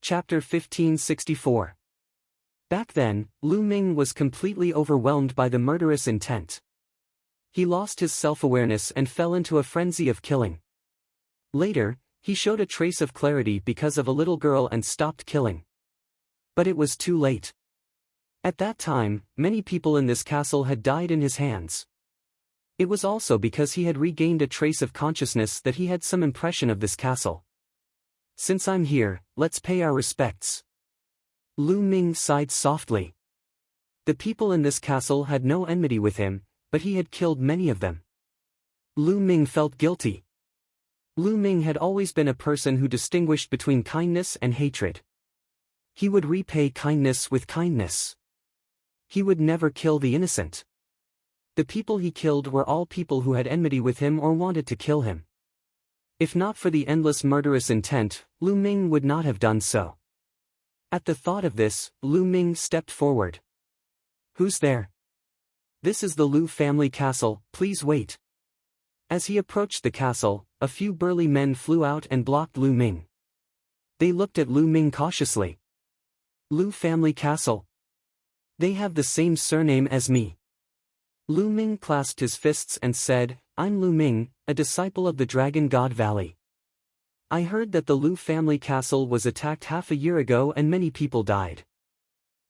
Chapter 1564. Back then, Lu Ming was completely overwhelmed by the murderous intent. He lost his self-awareness and fell into a frenzy of killing. Later, he showed a trace of clarity because of a little girl and stopped killing. But it was too late. At that time, many people in this castle had died in his hands. It was also because he had regained a trace of consciousness that he had some impression of this castle. Since I'm here, let's pay our respects. Lu Ming sighed softly. The people in this castle had no enmity with him, but he had killed many of them. Lu Ming felt guilty. Lu Ming had always been a person who distinguished between kindness and hatred. He would repay kindness with kindness. He would never kill the innocent. The people he killed were all people who had enmity with him or wanted to kill him. If not for the endless murderous intent, Lu Ming would not have done so. At the thought of this, Lu Ming stepped forward. Who's there? This is the Lu family castle, please wait. As he approached the castle, a few burly men flew out and blocked Lu Ming. They looked at Lu Ming cautiously. Lu family castle. They have the same surname as me. Lu Ming clasped his fists and said, I'm Lu Ming, a disciple of the Dragon God Valley. I heard that the Lu family castle was attacked half a year ago and many people died.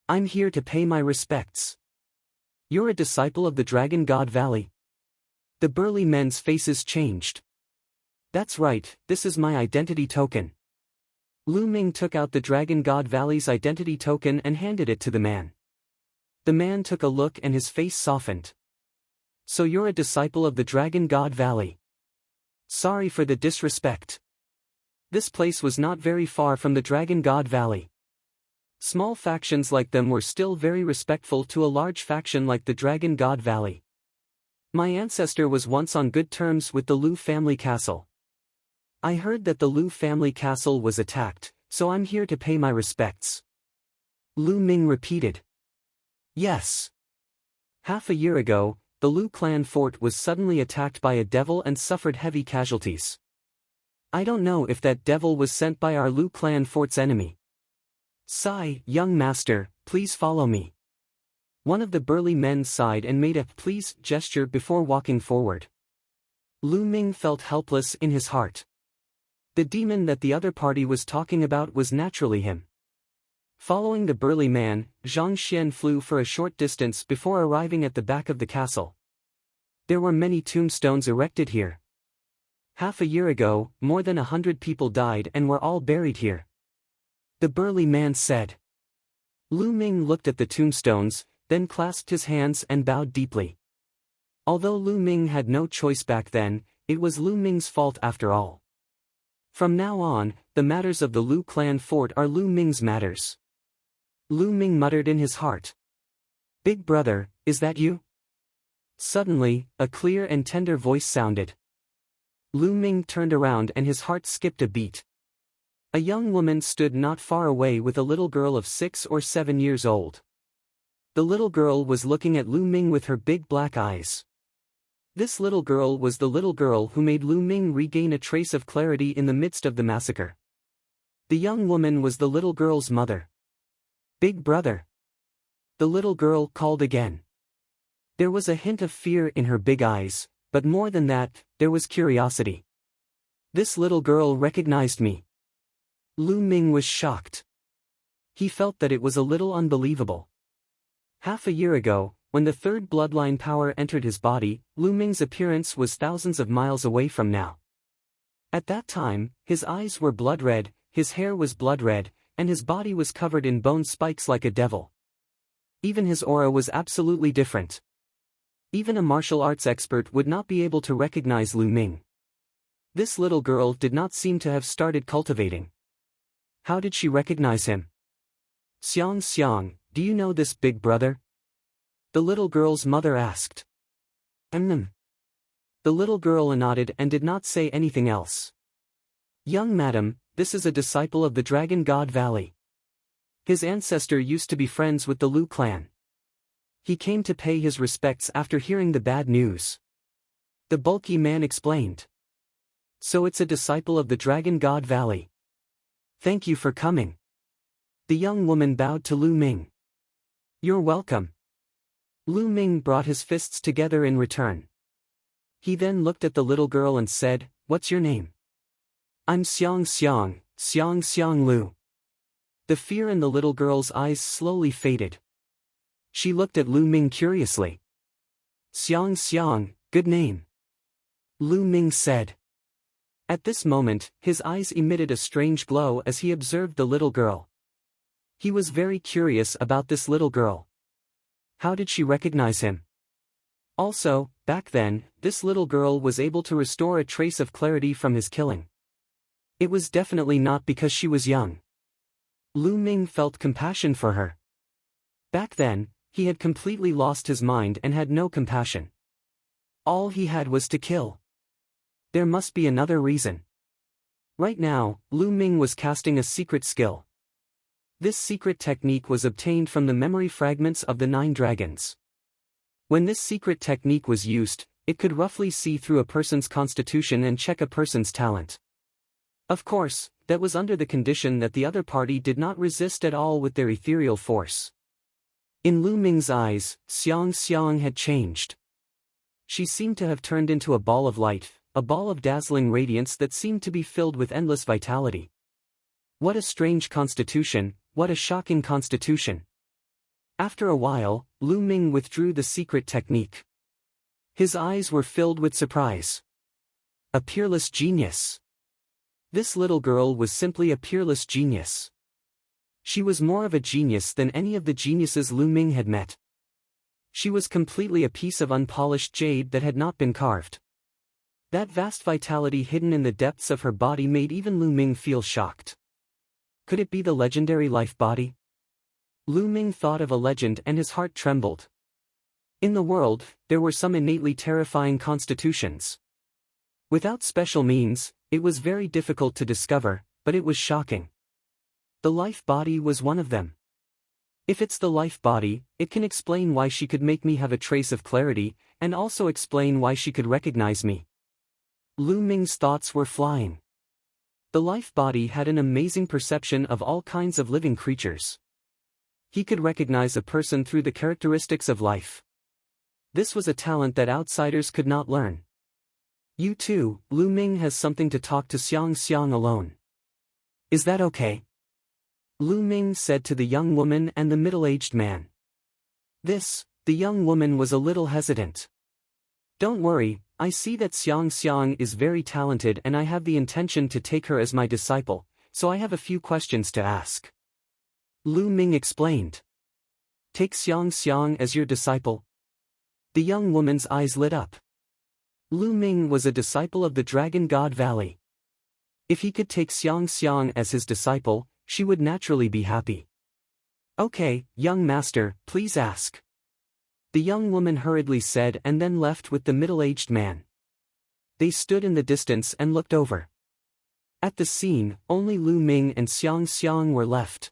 I'm here to pay my respects. You're a disciple of the Dragon God Valley? The burly men's faces changed. That's right, this is my identity token. Lu Ming took out the Dragon God Valley's identity token and handed it to the man. The man took a look and his face softened. So you're a disciple of the Dragon God Valley. Sorry for the disrespect. This place was not very far from the Dragon God Valley. Small factions like them were still very respectful to a large faction like the Dragon God Valley. My ancestor was once on good terms with the Lu family castle. I heard that the Lu family castle was attacked, so I'm here to pay my respects. Lu Ming repeated. Yes. Half a year ago, the Lu clan fort was suddenly attacked by a devil and suffered heavy casualties. I don't know if that devil was sent by our Lu clan fort's enemy. Sigh, young master, please follow me. One of the burly men sighed and made a please gesture before walking forward. Lu Ming felt helpless in his heart. The demon that the other party was talking about was naturally him. Following the burly man, Zhang Xian flew for a short distance before arriving at the back of the castle. There were many tombstones erected here. Half a year ago, more than 100 people died and were all buried here. The burly man said. Lu Ming looked at the tombstones, then clasped his hands and bowed deeply. Although Lu Ming had no choice back then, it was Lu Ming's fault after all. From now on, the matters of the Lu clan fort are Lu Ming's matters. Lu Ming muttered in his heart. Big brother, is that you? Suddenly, a clear and tender voice sounded. Lu Ming turned around and his heart skipped a beat. A young woman stood not far away with a little girl of 6 or 7 years old. The little girl was looking at Lu Ming with her big black eyes. This little girl was the little girl who made Lu Ming regain a trace of clarity in the midst of the massacre. The young woman was the little girl's mother. Big brother. The little girl called again. There was a hint of fear in her big eyes, but more than that, there was curiosity. This little girl recognized me. Lu Ming was shocked. He felt that it was a little unbelievable. Half a year ago, when the third bloodline power entered his body, Lu Ming's appearance was thousands of miles away from now. At that time, his eyes were blood red, his hair was blood red, and his body was covered in bone spikes like a devil. Even his aura was absolutely different. Even a martial arts expert would not be able to recognize Lu Ming. This little girl did not seem to have started cultivating. How did she recognize him? Xiang, do you know this big brother? The little girl's mother asked. The little girl nodded and did not say anything else. Young madam, this is a disciple of the Dragon God Valley. His ancestor used to be friends with the Lu clan. He came to pay his respects after hearing the bad news. The bulky man explained. So it's a disciple of the Dragon God Valley. Thank you for coming. The young woman bowed to Lu Ming. "You're welcome." Lu Ming brought his fists together in return. He then looked at the little girl and said, "What's your name?" "I'm Xiang Xiang, Xiang Xiang Lu." The fear in the little girl's eyes slowly faded. She looked at Lu Ming curiously. "Xiang Xiang, good name," Lu Ming said. At this moment, his eyes emitted a strange glow as he observed the little girl. He was very curious about this little girl. How did she recognize him? Also, back then, this little girl was able to restore a trace of clarity from his killing. It was definitely not because she was young. Lu Ming felt compassion for her. Back then, he had completely lost his mind and had no compassion. All he had was to kill. There must be another reason. Right now, Lu Ming was casting a secret skill. This secret technique was obtained from the memory fragments of the 9 dragons. When this secret technique was used, it could roughly see through a person's constitution and check a person's talent. Of course, that was under the condition that the other party did not resist at all with their ethereal force. In Lu Ming's eyes, Xiang Xiang had changed. She seemed to have turned into a ball of light, a ball of dazzling radiance that seemed to be filled with endless vitality. What a strange constitution, what a shocking constitution. After a while, Lu Ming withdrew the secret technique. His eyes were filled with surprise. A peerless genius. This little girl was simply a peerless genius. She was more of a genius than any of the geniuses Lu Ming had met. She was completely a piece of unpolished jade that had not been carved. That vast vitality hidden in the depths of her body made even Lu Ming feel shocked. Could it be the legendary life body? Lu Ming thought of a legend and his heart trembled. In the world, there were some innately terrifying constitutions. Without special means, it was very difficult to discover, but it was shocking. The life body was one of them. If it's the life body, it can explain why she could make me have a trace of clarity, and also explain why she could recognize me. Lu Ming's thoughts were flying. The life body had an amazing perception of all kinds of living creatures. He could recognize a person through the characteristics of life. This was a talent that outsiders could not learn. "You too, Lu Ming has something to talk to Xiang Xiang alone. Is that okay?" Lu Ming said to the young woman and the middle-aged man. The young woman was a little hesitant. "Don't worry, I see that Xiang Xiang is very talented and I have the intention to take her as my disciple, so I have a few questions to ask." Lu Ming explained. "Take Xiang Xiang as your disciple?" The young woman's eyes lit up. Lu Ming was a disciple of the Dragon God Valley. If he could take Xiang Xiang as his disciple, she would naturally be happy. "Okay, young master, please ask," the young woman hurriedly said and then left with the middle-aged man. They stood in the distance and looked over. At the scene, only Lu Ming and Xiang Xiang were left.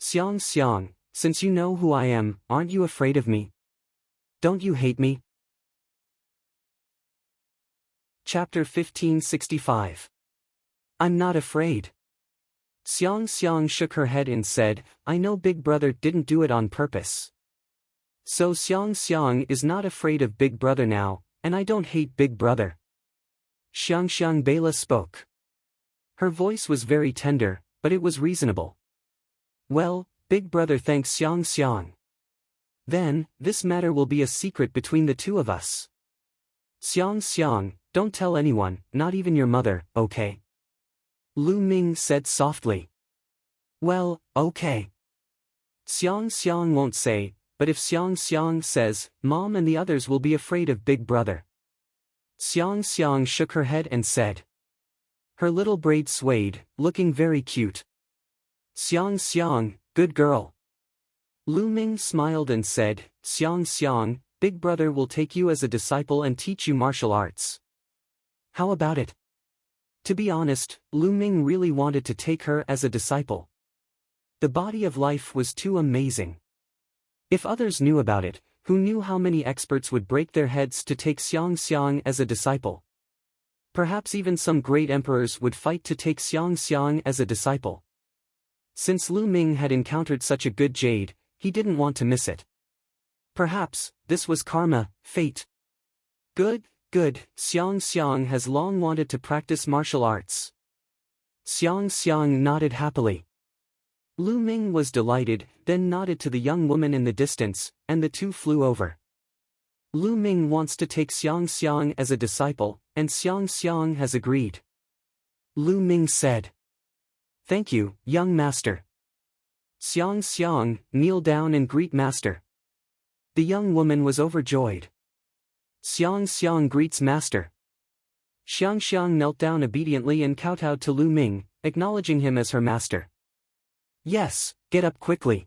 "Xiang Xiang, since you know who I am, aren't you afraid of me? Don't you hate me?" Chapter 1565. I'm not afraid. Xiang Xiang shook her head and said, "I know Big Brother didn't do it on purpose." So Xiang Xiang is not afraid of Big Brother now, and I don't hate Big Brother. Xiang Xiang Bela spoke. Her voice was very tender, but it was reasonable. "Well, Big Brother thanks Xiang Xiang. Then, this matter will be a secret between the two of us. Xiang Xiang, don't tell anyone, not even your mother, okay?" Lu Ming said softly. "Well, okay. Xiang Xiang won't say, but if Xiang Xiang says, Mom and the others will be afraid of Big Brother." Xiang Xiang shook her head and said. Her little braid swayed, looking very cute. "Xiang Xiang, good girl." Lu Ming smiled and said, "Xiang Xiang, Big Brother will take you as a disciple and teach you martial arts. How about it?" To be honest, Lu Ming really wanted to take her as a disciple. The body of life was too amazing. If others knew about it, who knew how many experts would break their heads to take Xiang Xiang as a disciple? Perhaps even some great emperors would fight to take Xiang Xiang as a disciple. Since Lu Ming had encountered such a good jade, he didn't want to miss it. Perhaps, this was karma, fate. Good, good, Xiang Xiang has long wanted to practice martial arts. Xiang Xiang nodded happily. Lu Ming was delighted, then nodded to the young woman in the distance, and the two flew over. Lu Ming wants to take Xiang Xiang as a disciple, and Xiang Xiang has agreed. Lu Ming said. Thank you, young master. Xiang Xiang, kneel down and greet master. The young woman was overjoyed. Xiang Xiang greets master. Xiang Xiang knelt down obediently and kowtowed to Lu Ming, acknowledging him as her master. Yes, get up quickly.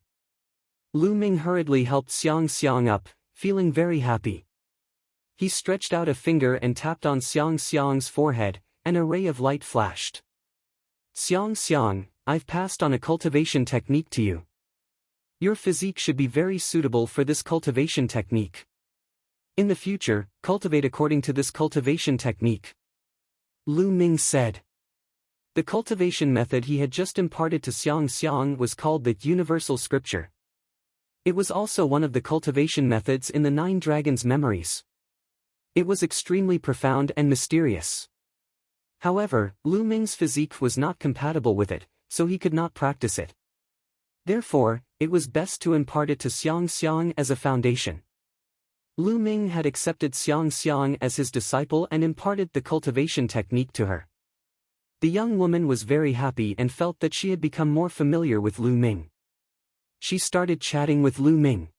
Lu Ming hurriedly helped Xiang Xiang up, feeling very happy. He stretched out a finger and tapped on Xiang Xiang's forehead, and a ray of light flashed. Xiang Xiang, I've passed on a cultivation technique to you. Your physique should be very suitable for this cultivation technique. In the future, cultivate according to this cultivation technique. Lu Ming said. The cultivation method he had just imparted to Xiang Xiang was called the Universal Scripture. It was also one of the cultivation methods in the 9 Dragons' memories. It was extremely profound and mysterious. However, Lu Ming's physique was not compatible with it, so he could not practice it. Therefore, it was best to impart it to Xiang Xiang as a foundation. Lu Ming had accepted Xiang Xiang as his disciple and imparted the cultivation technique to her. The young woman was very happy and felt that she had become more familiar with Lu Ming. She started chatting with Lu Ming.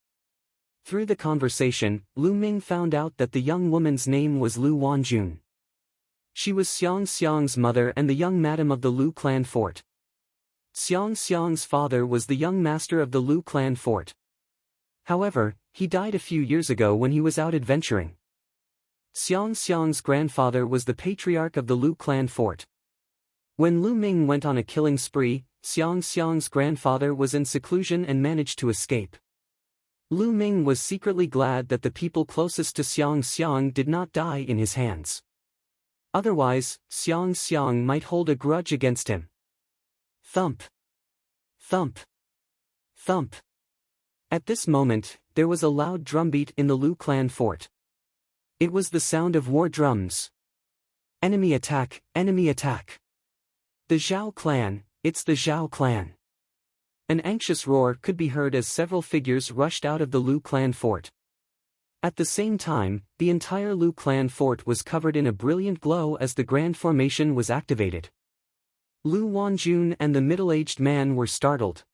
Through the conversation, Lu Ming found out that the young woman's name was Lu Wanjun. She was Xiang Xiang's mother and the young madam of the Lu clan fort. Xiang Xiang's father was the young master of the Lu clan fort. However, he died a few years ago when he was out adventuring. Xiang Xiang's grandfather was the patriarch of the Lu clan fort. When Lu Ming went on a killing spree, Xiang Xiang's grandfather was in seclusion and managed to escape. Lu Ming was secretly glad that the people closest to Xiang Xiang did not die in his hands. Otherwise, Xiang Xiang might hold a grudge against him. Thump. Thump. Thump. At this moment, there was a loud drumbeat in the Lu clan fort. It was the sound of war drums. Enemy attack, enemy attack. The Zhao clan, it's the Zhao clan. An anxious roar could be heard as several figures rushed out of the Lu clan fort. At the same time, the entire Lu clan fort was covered in a brilliant glow as the grand formation was activated. Lu Wanjun and the middle-aged man were startled.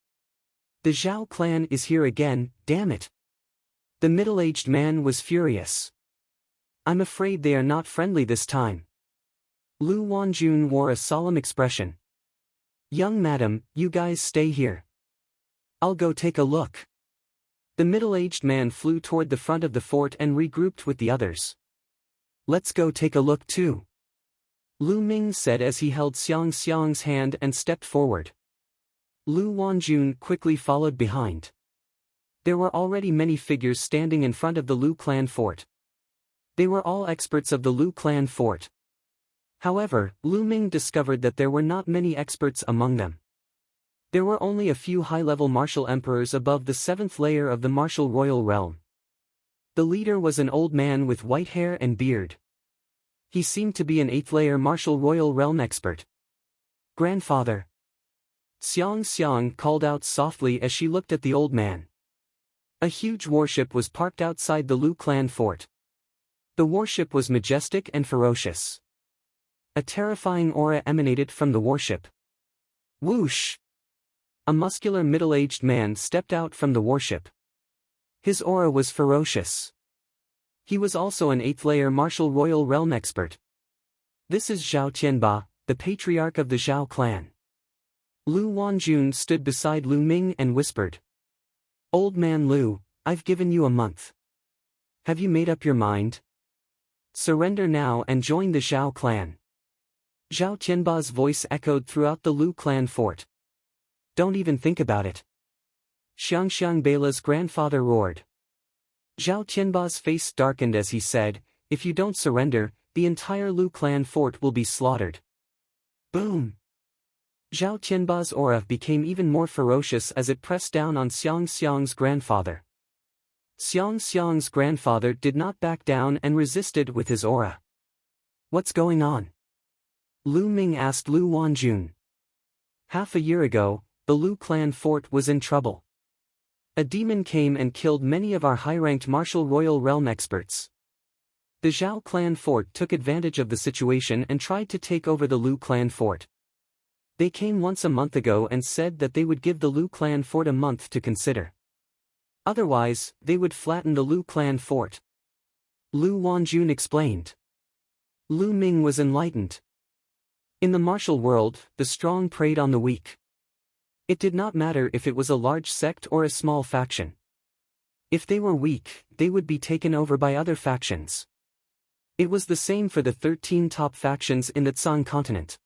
The Zhao clan is here again, damn it. The middle-aged man was furious. I'm afraid they are not friendly this time. Lu Wanjun wore a solemn expression. Young madam, you guys stay here. I'll go take a look. The middle-aged man flew toward the front of the fort and regrouped with the others. Let's go take a look too. Lu Ming said as he held Xiang Xiang's hand and stepped forward. Lu Wanjun quickly followed behind. There were already many figures standing in front of the Lu clan fort. They were all experts of the Lu clan fort. However, Lu Ming discovered that there were not many experts among them. There were only a few high-level martial emperors above the 7th layer of the martial royal realm. The leader was an old man with white hair and beard. He seemed to be an 8th layer martial royal realm expert. Grandfather. Xiang Xiang called out softly as she looked at the old man. A huge warship was parked outside the Lu clan fort. The warship was majestic and ferocious. A terrifying aura emanated from the warship. Whoosh! A muscular middle-aged man stepped out from the warship. His aura was ferocious. He was also an 8th layer martial royal realm expert. This is Zhao Tianba, the patriarch of the Zhao clan. Lu Wanjun stood beside Lu Ming and whispered. Old man Lu, I've given you a month. Have you made up your mind? Surrender now and join the Zhao clan. Zhao Tianba's voice echoed throughout the Lu clan fort. Don't even think about it. Xiang Xiangbeila's grandfather roared. Zhao Tianba's face darkened as he said, if you don't surrender, the entire Lu clan fort will be slaughtered. Boom! Zhao Qianba's aura became even more ferocious as it pressed down on Xiang Xiang's grandfather. Xiang Xiang's grandfather did not back down and resisted with his aura. "What's going on?" Lu Ming asked Lu Wanjun. Half a year ago, the Lu clan fort was in trouble. A demon came and killed many of our high-ranked martial royal realm experts. The Zhao clan fort took advantage of the situation and tried to take over the Lu clan fort. They came once a month ago and said that they would give the Lu clan fort a month to consider. Otherwise, they would flatten the Lu clan fort. Lu Wanjun explained. Lu Ming was enlightened. In the martial world, the strong preyed on the weak. It did not matter if it was a large sect or a small faction. If they were weak, they would be taken over by other factions. It was the same for the 13 top factions in the Tsang continent.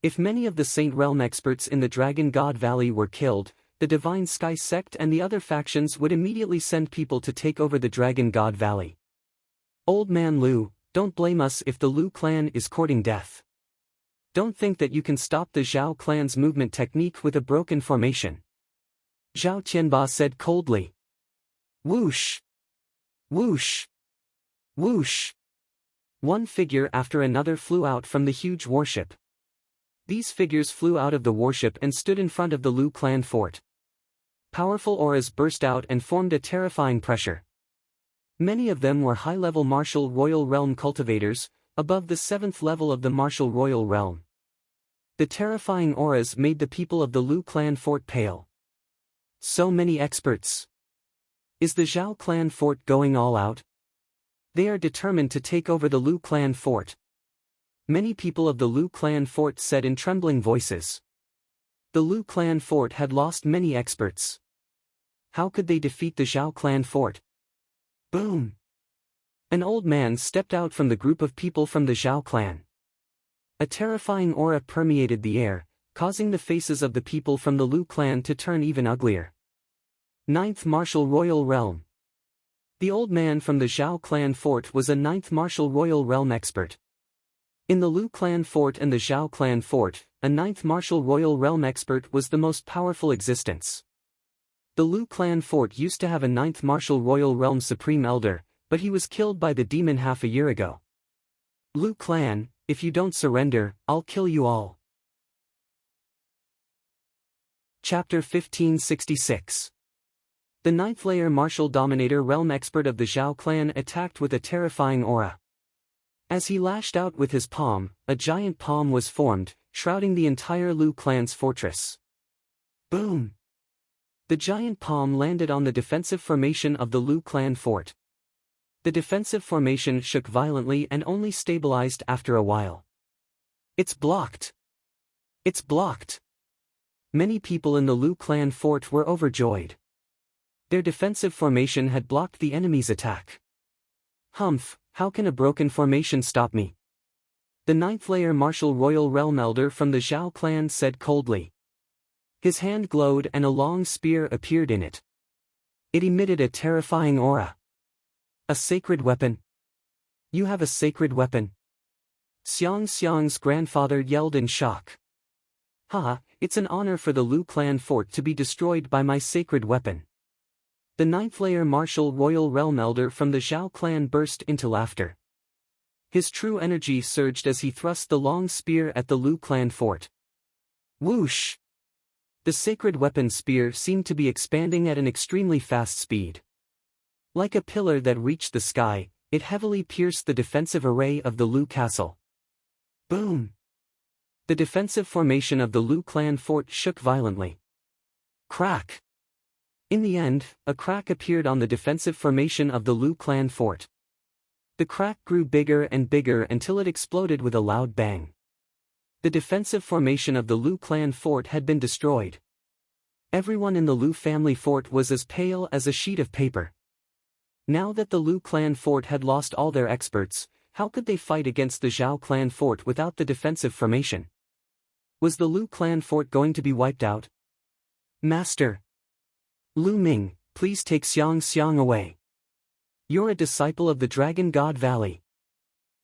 If many of the Saint Realm experts in the Dragon God Valley were killed, the Divine Sky sect and the other factions would immediately send people to take over the Dragon God Valley. Old man Lu, don't blame us if the Lu clan is courting death. Don't think that you can stop the Zhao clan's movement technique with a broken formation. Zhao Qianba said coldly. Whoosh! Whoosh! Whoosh! One figure after another flew out from the huge warship. These figures flew out of the warship and stood in front of the Lu clan fort. Powerful auras burst out and formed a terrifying pressure. Many of them were high-level martial royal realm cultivators, above the 7th level of the martial royal realm. The terrifying auras made the people of the Lu clan fort pale. So many experts. Is the Zhao clan fort going all out? They are determined to take over the Lu clan fort. Many people of the Lu clan fort said in trembling voices. The Lu clan fort had lost many experts. How could they defeat the Zhao clan fort? Boom! An old man stepped out from the group of people from the Zhao clan. A terrifying aura permeated the air, causing the faces of the people from the Lu clan to turn even uglier. 9th Martial Royal Realm. The old man from the Zhao clan fort was a 9th Martial Royal Realm expert. In the Lu clan fort and the Zhao clan fort, a 9th Martial Royal Realm expert was the most powerful existence. The Lu clan fort used to have a 9th Martial Royal Realm Supreme Elder, but he was killed by the demon half a year ago. Lu clan, if you don't surrender, I'll kill you all. Chapter 1566. The 9th layer Martial Dominator Realm expert of the Zhao clan attacked with a terrifying aura. As he lashed out with his palm, a giant palm was formed, shrouding the entire Lu clan's fortress. Boom! The giant palm landed on the defensive formation of the Lu clan fort. The defensive formation shook violently and only stabilized after a while. It's blocked! It's blocked! Many people in the Lu clan fort were overjoyed. Their defensive formation had blocked the enemy's attack. Humph, how can a broken formation stop me? The 9th layer Martial Royal Realm Elder from the Zhao clan said coldly. His hand glowed and a long spear appeared in it. It emitted a terrifying aura. A sacred weapon? You have a sacred weapon? Xiang Xiang's grandfather yelled in shock. Haha, it's an honor for the Lu clan fort to be destroyed by my sacred weapon. The 9th layer Martial Royal Realm Elder from the Zhao clan burst into laughter. His true energy surged as he thrust the long spear at the Lu clan fort. Whoosh! The sacred weapon spear seemed to be expanding at an extremely fast speed. Like a pillar that reached the sky, it heavily pierced the defensive array of the Lu castle. Boom! The defensive formation of the Lu clan fort shook violently. Crack! In the end, a crack appeared on the defensive formation of the Lu clan fort. The crack grew bigger and bigger until it exploded with a loud bang. The defensive formation of the Lu clan fort had been destroyed. Everyone in the Lu family fort was as pale as a sheet of paper. Now that the Lu clan fort had lost all their experts, how could they fight against the Zhao clan fort without the defensive formation? Was the Lu clan fort going to be wiped out? Master! Lu Ming, please take Xiang Xiang away. You're a disciple of the Dragon God Valley.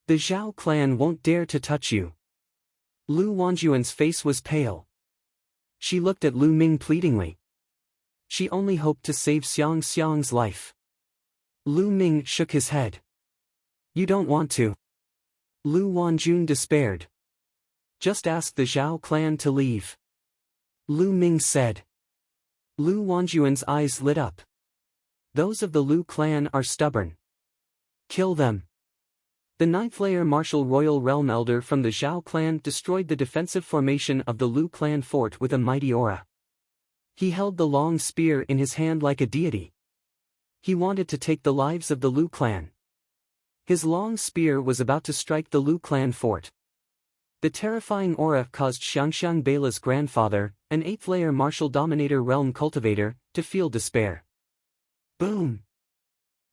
The Zhao clan won't dare to touch you. Lu Wanjuan's face was pale. She looked at Lu Ming pleadingly. She only hoped to save Xiang Xiang's life. Lu Ming shook his head. You don't want to. Lu Wanjun despaired. Just ask the Zhao clan to leave. Lu Ming said. Lu Wanjun's eyes lit up. Those of the Lu clan are stubborn. Kill them. The ninth-layer martial royal realm elder from the Zhao clan destroyed the defensive formation of the Lu clan fort with a mighty aura. He held the long spear in his hand like a deity. He wanted to take the lives of the Lu clan. His long spear was about to strike the Lu clan fort. The terrifying aura caused Xiangxiang Beila's grandfather, an eighth-layer martial dominator realm cultivator, to feel despair. Boom!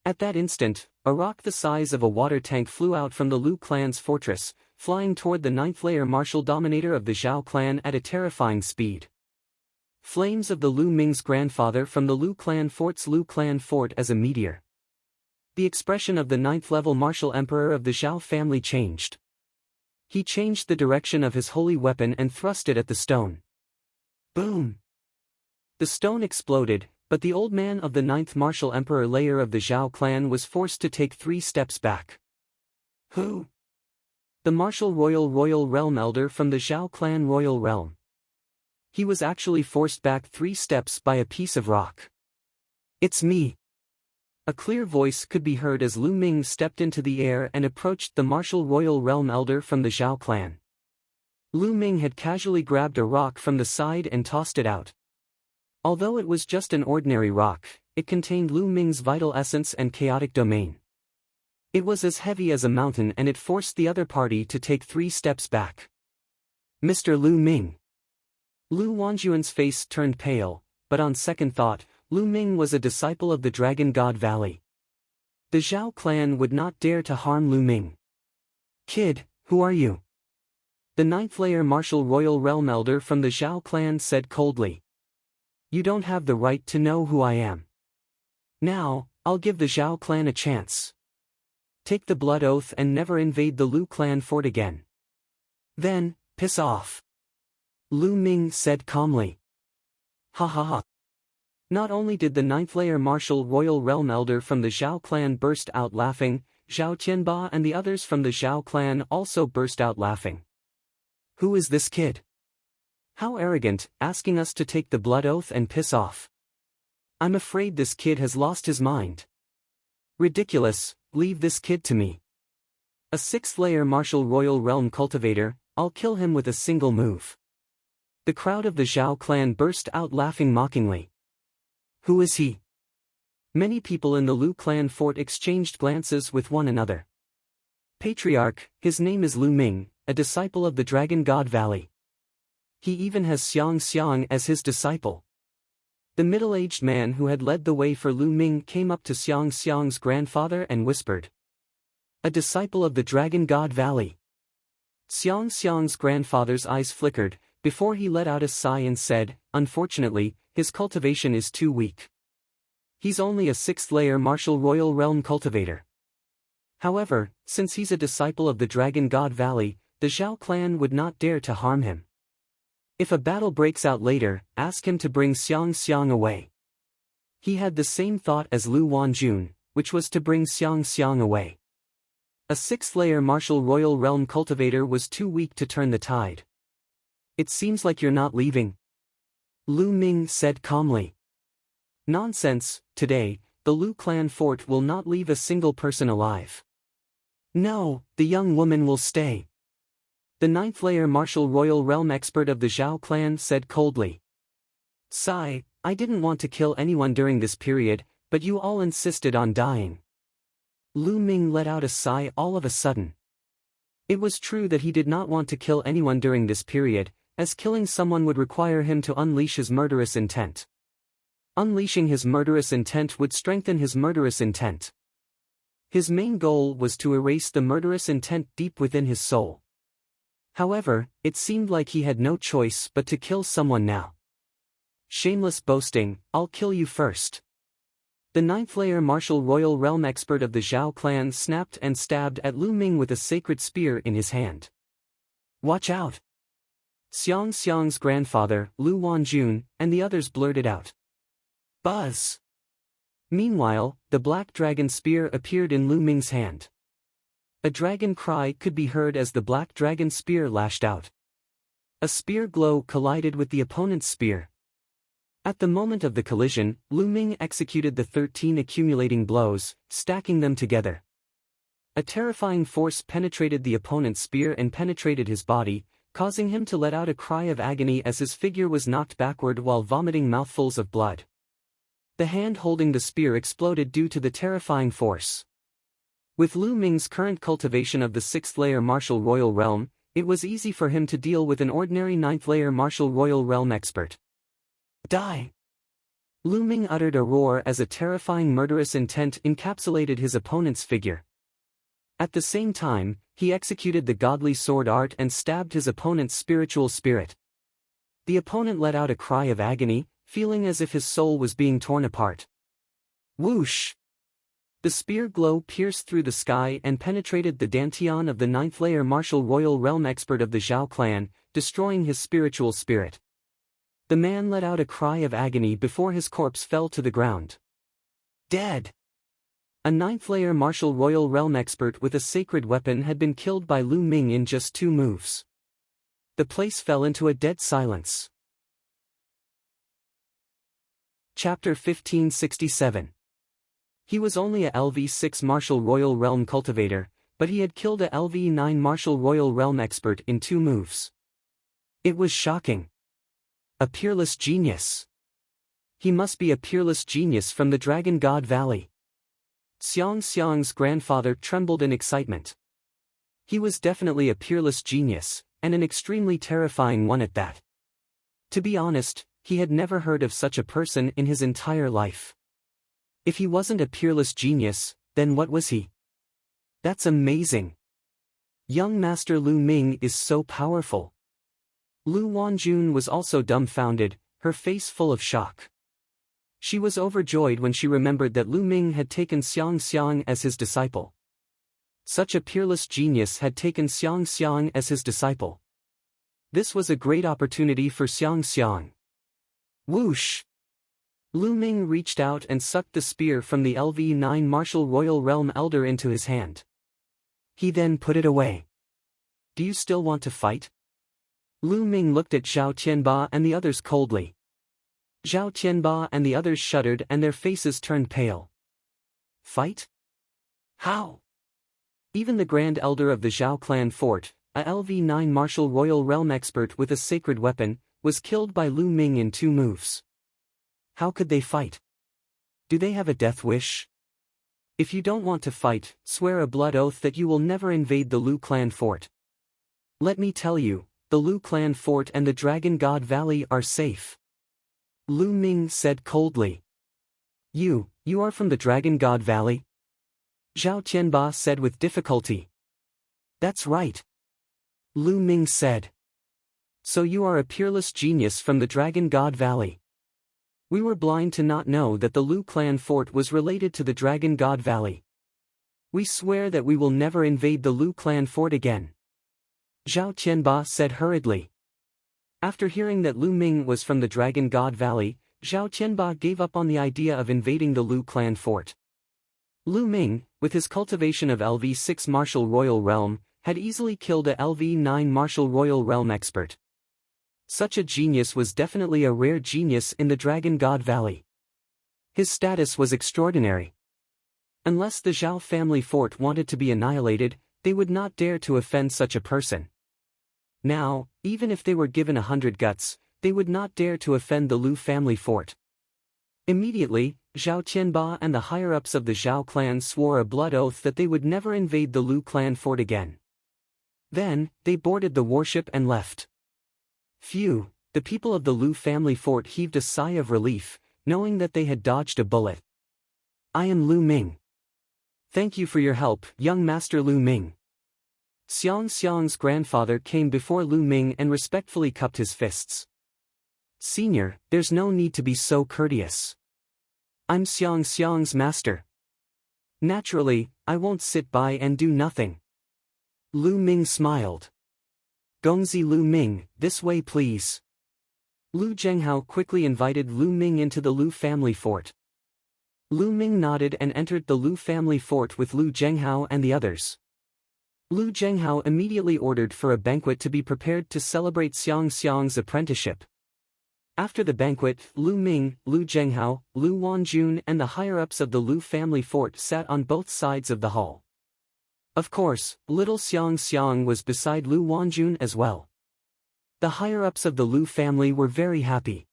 At that instant, a rock the size of a water tank flew out from the Lu clan's fortress, flying toward the ninth-layer martial dominator of the Zhao clan at a terrifying speed. Flames of the Lu Ming's grandfather from the Lu clan fort as a meteor. The expression of the ninth-level martial emperor of the Zhao family changed. He changed the direction of his holy weapon and thrust it at the stone. Boom! The stone exploded, but the old man of the ninth martial emperor layer of the Zhao clan was forced to take 3 steps back. Who? The martial royal realm elder from the Zhao clan royal realm. He was actually forced back 3 steps by a piece of rock. It's me. A clear voice could be heard as Lu Ming stepped into the air and approached the martial royal realm elder from the Zhao clan. Lu Ming had casually grabbed a rock from the side and tossed it out. Although it was just an ordinary rock, it contained Lu Ming's vital essence and chaotic domain. It was as heavy as a mountain and it forced the other party to take 3 steps back. Mr. Lu Ming. Lu Wanjun's face turned pale, but on second thought, Lu Ming was a disciple of the Dragon God Valley. The Zhao clan would not dare to harm Lu Ming. Kid, who are you? The ninth-layer martial royal realm elder from the Zhao clan said coldly. You don't have the right to know who I am. Now, I'll give the Zhao clan a chance. Take the blood oath and never invade the Lu clan fort again. Then, piss off. Lu Ming said calmly. Ha ha ha. Not only did the ninth-layer martial royal realm elder from the Zhao clan burst out laughing, Zhao Tianba and the others from the Zhao clan also burst out laughing. Who is this kid? How arrogant, asking us to take the blood oath and piss off. I'm afraid this kid has lost his mind. Ridiculous, leave this kid to me. A 6th-layer martial royal realm cultivator, I'll kill him with a single move. The crowd of the Zhao clan burst out laughing mockingly. Who is he? Many people in the Lu clan fort exchanged glances with one another. Patriarch, his name is Lu Ming, a disciple of the Dragon God Valley. He even has Xiang Xiang as his disciple. The middle-aged man who had led the way for Lu Ming came up to Xiang Xiang's grandfather and whispered. A disciple of the Dragon God Valley. Xiang Xiang's grandfather's eyes flickered, before he let out a sigh and said, unfortunately, his cultivation is too weak. He's only a 6th-layer martial royal realm cultivator. However, since he's a disciple of the Dragon God Valley, the Zhao clan would not dare to harm him. If a battle breaks out later, ask him to bring Xiang Xiang away. He had the same thought as Lu Wanjun, which was to bring Xiang Xiang away. A 6th-layer martial royal realm cultivator was too weak to turn the tide. It seems like you're not leaving. Lu Ming said calmly. Nonsense, today, the Lu clan fort will not leave a single person alive. No, the young woman will stay. The 9th-layer martial royal realm expert of the Zhao clan said coldly. Sigh, I didn't want to kill anyone during this period, but you all insisted on dying. Lu Ming let out a sigh all of a sudden. It was true that he did not want to kill anyone during this period, as killing someone would require him to unleash his murderous intent. Unleashing his murderous intent would strengthen his murderous intent. His main goal was to erase the murderous intent deep within his soul. However, it seemed like he had no choice but to kill someone now. Shameless boasting, I'll kill you first. The 9th-layer martial royal realm expert of the Zhao clan snapped and stabbed at Lu Ming with a sacred spear in his hand. Watch out! Xiang Xiang's grandfather, Lu Wanjun, and the others blurted out. Buzz! Meanwhile, the black dragon spear appeared in Lu Ming's hand. A dragon cry could be heard as the black dragon spear lashed out. A spear glow collided with the opponent's spear. At the moment of the collision, Lu Ming executed the 13 accumulating blows, stacking them together. A terrifying force penetrated the opponent's spear and penetrated his body, causing him to let out a cry of agony as his figure was knocked backward while vomiting mouthfuls of blood. The hand holding the spear exploded due to the terrifying force. With Lu Ming's current cultivation of the 6th-layer martial royal realm, it was easy for him to deal with an ordinary 9th-layer martial royal realm expert. Die! Lu Ming uttered a roar as a terrifying murderous intent encapsulated his opponent's figure. At the same time, he executed the godly sword art and stabbed his opponent's spiritual spirit. The opponent let out a cry of agony, feeling as if his soul was being torn apart. Whoosh! The spear glow pierced through the sky and penetrated the dantian of the 9th-layer martial royal realm expert of the Zhao clan, destroying his spiritual spirit. The man let out a cry of agony before his corpse fell to the ground. Dead! A 9th-layer martial royal realm expert with a sacred weapon had been killed by Lu Ming in just 2 moves. The place fell into a dead silence. Chapter 1567. He was only a LV6 martial royal realm cultivator, but he had killed a LV9 martial royal realm expert in 2 moves. It was shocking. A peerless genius. He must be a peerless genius from the Dragon God Valley. Xiang Xiang's grandfather trembled in excitement. He was definitely a peerless genius, and an extremely terrifying one at that. To be honest, he had never heard of such a person in his entire life. If he wasn't a peerless genius, then what was he? That's amazing. Young Master Lu Ming is so powerful. Lu Wanjun was also dumbfounded, her face full of shock. She was overjoyed when she remembered that Lu Ming had taken Xiang Xiang as his disciple. Such a peerless genius had taken Xiang Xiang as his disciple. This was a great opportunity for Xiang Xiang. Whoosh! Lu Ming reached out and sucked the spear from the LV9 martial royal realm elder into his hand. He then put it away. Do you still want to fight? Lu Ming looked at Zhao Tianba and the others coldly. Zhao Tianba and the others shuddered and their faces turned pale. Fight? How? Even the Grand Elder of the Zhao clan fort, a LV9 martial royal realm expert with a sacred weapon, was killed by Lu Ming in 2 moves. How could they fight? Do they have a death wish? If you don't want to fight, swear a blood oath that you will never invade the Lu clan fort. Let me tell you, the Lu clan fort and the Dragon God Valley are safe. Lu Ming said coldly. You are from the Dragon God Valley? Zhao Tianba said with difficulty. That's right. Lu Ming said. So you are a peerless genius from the Dragon God Valley. We were blind to not know that the Lu clan fort was related to the Dragon God Valley. We swear that we will never invade the Lu clan fort again. Zhao Tianba said hurriedly. After hearing that Lu Ming was from the Dragon God Valley, Zhao Tianba gave up on the idea of invading the Lu clan fort. Lu Ming, with his cultivation of LV6 martial royal realm, had easily killed a LV9 martial royal realm expert. Such a genius was definitely a rare genius in the Dragon God Valley. His status was extraordinary. Unless the Zhao family fort wanted to be annihilated, they would not dare to offend such a person. Now, even if they were given 100 guts, they would not dare to offend the Lu family fort. Immediately, Zhao Tianba and the higher-ups of the Zhao clan swore a blood oath that they would never invade the Lu clan fort again. Then, they boarded the warship and left. Phew, the people of the Lu family fort heaved a sigh of relief, knowing that they had dodged a bullet. I am Lu Ming. Thank you for your help, young Master Lu Ming. Xiang Xiang's grandfather came before Lu Ming and respectfully cupped his fists. Senior, there's no need to be so courteous. I'm Xiang Xiang's master. Naturally, I won't sit by and do nothing. Lu Ming smiled. Gongzi Lu Ming, this way please. Lu Zhenghao quickly invited Lu Ming into the Lu family fort. Lu Ming nodded and entered the Lu family fort with Lu Zhenghao and the others. Lu Zhenghao immediately ordered for a banquet to be prepared to celebrate Xiang Xiang's apprenticeship. After the banquet, Lu Ming, Lu Zhenghao, Lu Wanjun and the higher-ups of the Lu family fort sat on both sides of the hall. Of course, little Xiang Xiang was beside Lu Wanjun as well. The higher-ups of the Lu family were very happy.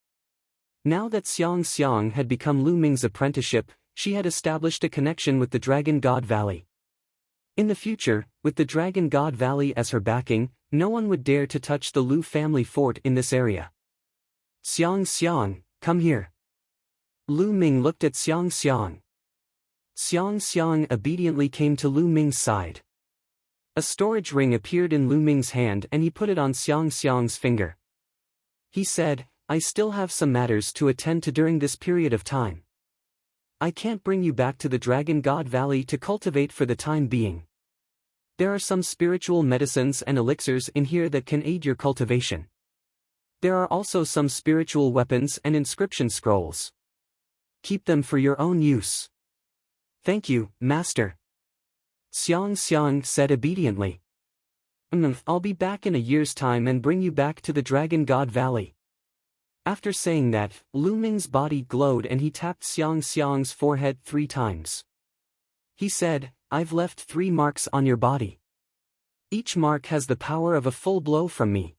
Now that Xiang Xiang had become Lu Ming's apprenticeship, she had established a connection with the Dragon God Valley. In the future, with the Dragon God Valley as her backing, no one would dare to touch the Lu family fort in this area. Xiang Xiang, come here. Lu Ming looked at Xiang Xiang. Xiang Xiang obediently came to Lu Ming's side. A storage ring appeared in Lu Ming's hand and he put it on Xiang Xiang's finger. He said, I still have some matters to attend to during this period of time. I can't bring you back to the Dragon God Valley to cultivate for the time being. There are some spiritual medicines and elixirs in here that can aid your cultivation. There are also some spiritual weapons and inscription scrolls. Keep them for your own use. Thank you, Master. Xiang Xiang said obediently. I'll be back in a year's time and bring you back to the Dragon God Valley. After saying that, Lu Ming's body glowed and he tapped Xiang Xiang's forehead 3 times. He said, I've left 3 marks on your body. Each mark has the power of a full blow from me.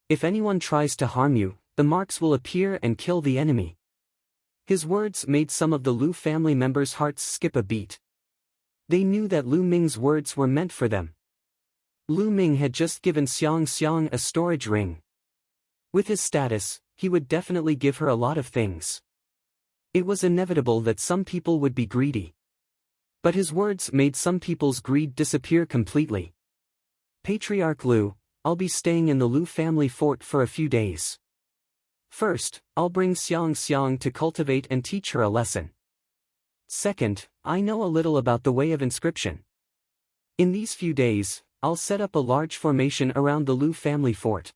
If anyone tries to harm you, the marks will appear and kill the enemy. His words made some of the Lu family members' hearts skip a beat. They knew that Lu Ming's words were meant for them. Lu Ming had just given Xiang Xiang a storage ring. With his status, he would definitely give her a lot of things. It was inevitable that some people would be greedy. But his words made some people's greed disappear completely. Patriarch Lu, I'll be staying in the Lu family fort for a few days. First, I'll bring Xiang Xiang to cultivate and teach her a lesson. Second, I know a little about the way of inscription. In these few days, I'll set up a large formation around the Lu family fort.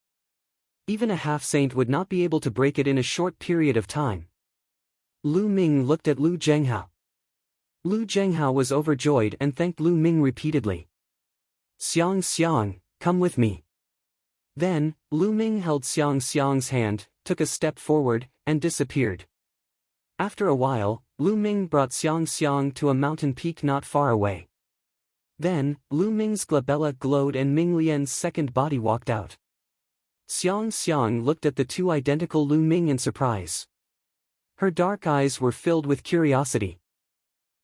Even a half-saint would not be able to break it in a short period of time. Lu Ming looked at Lu Zhenghao. Lu Zhenghao was overjoyed and thanked Lu Ming repeatedly. Xiang Xiang, come with me. Then, Lu Ming held Xiang Xiang's hand, took a step forward, and disappeared. After a while, Lu Ming brought Xiang Xiang to a mountain peak not far away. Then, Lu Ming's glabella glowed and Ming Lian's second body walked out. Xiang Xiang looked at the 2 identical Lu Ming in surprise. Her dark eyes were filled with curiosity.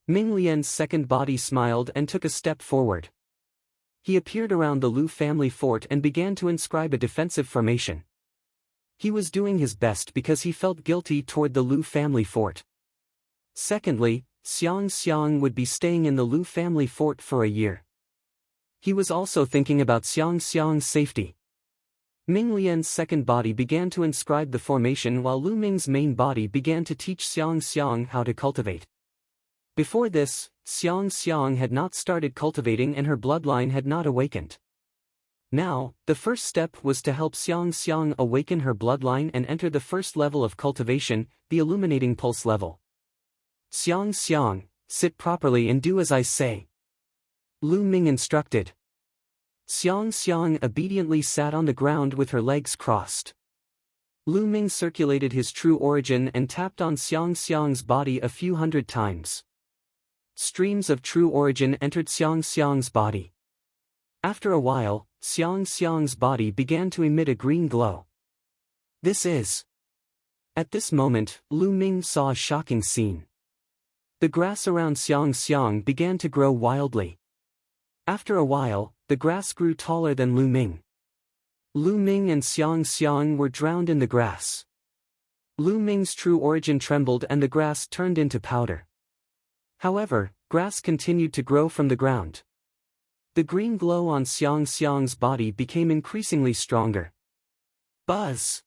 Ming Lian's second body smiled and took a step forward. He appeared around the Lu family fort and began to inscribe a defensive formation. He was doing his best because he felt guilty toward the Lu family fort. Secondly, Xiang Xiang would be staying in the Lu family fort for a year. He was also thinking about Xiang Xiang's safety. Ming Lian's second body began to inscribe the formation while Lu Ming's main body began to teach Xiang Xiang how to cultivate. Before this, Xiang Xiang had not started cultivating and her bloodline had not awakened. Now, the first step was to help Xiang Xiang awaken her bloodline and enter the first level of cultivation, the illuminating pulse level. Xiang Xiang, sit properly and do as I say. Lu Ming instructed. Xiang Xiang obediently sat on the ground with her legs crossed. Lu Ming circulated his true origin and tapped on Xiang Xiang's body a few hundred times. Streams of true origin entered Xiang Xiang's body. After a while, Xiang Xiang's body began to emit a green glow. This is. At this moment, Lu Ming saw a shocking scene. The grass around Xiang Xiang began to grow wildly. After a while, the grass grew taller than Lu Ming. Lu Ming and Xiang Xiang were drowned in the grass. Lu Ming's true origin trembled and the grass turned into powder. However, grass continued to grow from the ground. The green glow on Xiang Xiang's body became increasingly stronger. Buzz!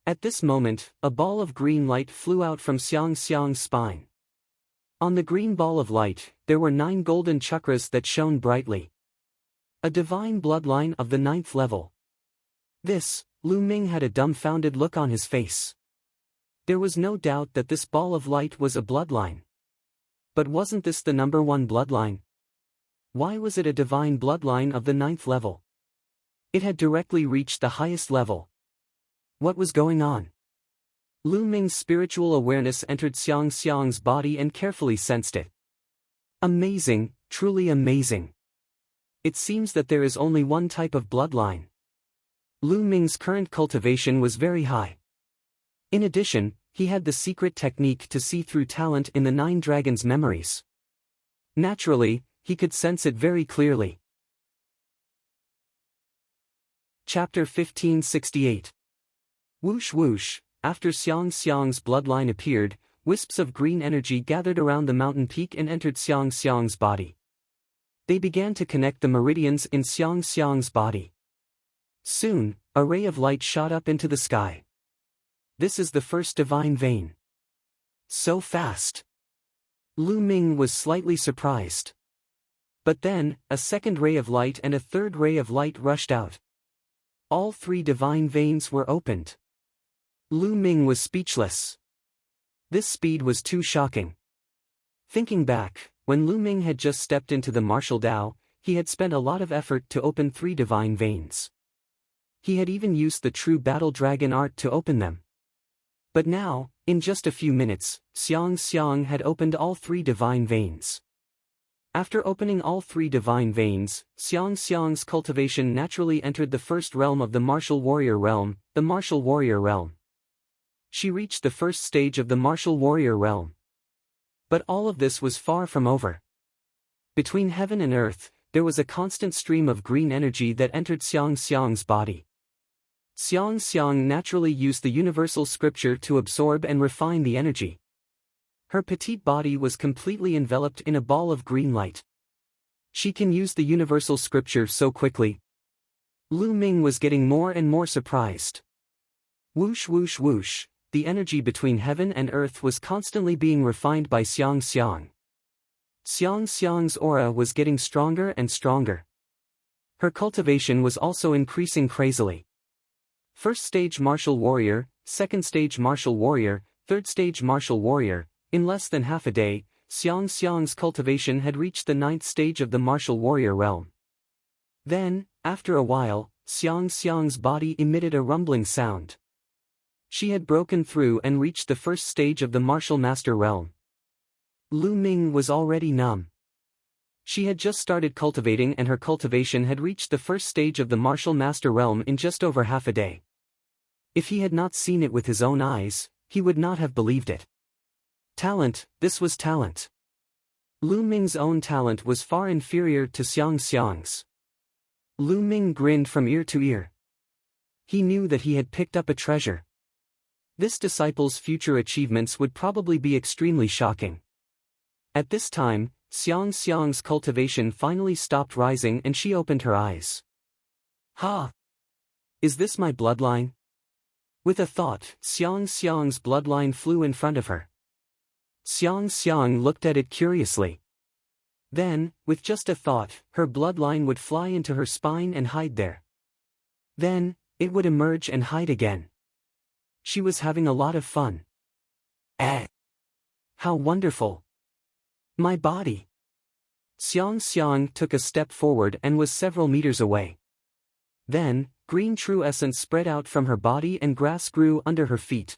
At this moment, a ball of green light flew out from Xiang Xiang's spine. On the green ball of light, there were 9 golden chakras that shone brightly. A divine bloodline of the 9th level. this, Lu Ming had a dumbfounded look on his face. There was no doubt that this ball of light was a bloodline. But wasn't this the number 1 bloodline? Why was it a divine bloodline of the 9th level? It had directly reached the highest level. What was going on? Lu Ming's spiritual awareness entered Xiang Xiang's body and carefully sensed it. Amazing, truly amazing. It seems that there is only one type of bloodline. Lu Ming's current cultivation was very high. In addition, he had the secret technique to see through talent in the 9 dragons' memories. Naturally, he could sense it very clearly. Chapter 1568. Whoosh whoosh, after Xiang Xiang's bloodline appeared, wisps of green energy gathered around the mountain peak and entered Xiang Xiang's body. They began to connect the meridians in Xiang Xiang's body. Soon, a ray of light shot up into the sky. This is the first divine vein. So fast. Lu Ming was slightly surprised. But then, a second ray of light and a third ray of light rushed out. All 3 divine veins were opened. Lu Ming was speechless. This speed was too shocking. Thinking back, when Lu Ming had just stepped into the martial Dao, he had spent a lot of effort to open 3 divine veins. He had even used the true battle dragon art to open them. But now, in just a few minutes, Xiang Xiang had opened all 3 divine veins. After opening all 3 divine veins, Xiang Xiang's cultivation naturally entered the first realm of the martial warrior realm, the martial warrior realm. She reached the first stage of the martial warrior realm. But all of this was far from over. Between heaven and earth, there was a constant stream of green energy that entered Xiang Xiang's body. Xiang Xiang naturally used the universal scripture to absorb and refine the energy. Her petite body was completely enveloped in a ball of green light. She can use the universal scripture so quickly. Lu Ming was getting more and more surprised. Whoosh whoosh whoosh, the energy between heaven and earth was constantly being refined by Xiang Xiang. Xiang Xiang's aura was getting stronger and stronger. Her cultivation was also increasing crazily. First stage martial warrior, second stage martial warrior, third stage martial warrior. In less than half a day, Xiang Xiang's cultivation had reached the 9th stage of the martial warrior realm. Then, after a while, Xiang Xiang's body emitted a rumbling sound. She had broken through and reached the first stage of the martial master realm. Lu Ming was already numb. She had just started cultivating and her cultivation had reached the first stage of the martial master realm in just over half a day. If he had not seen it with his own eyes, he would not have believed it. Talent, this was talent. Lu Ming's own talent was far inferior to Xiang Xiang's. Lu Ming grinned from ear to ear. He knew that he had picked up a treasure. This disciple's future achievements would probably be extremely shocking. At this time, Xiang Xiang's cultivation finally stopped rising and she opened her eyes. Ha! Is this my bloodline? With a thought, Xiang Xiang's bloodline flew in front of her. Xiang Xiang looked at it curiously. Then, with just a thought, her bloodline would fly into her spine and hide there. Then, it would emerge and hide again. She was having a lot of fun. How wonderful! My body! Xiang Xiang took a step forward and was several meters away. Then, green true essence spread out from her body and grass grew under her feet.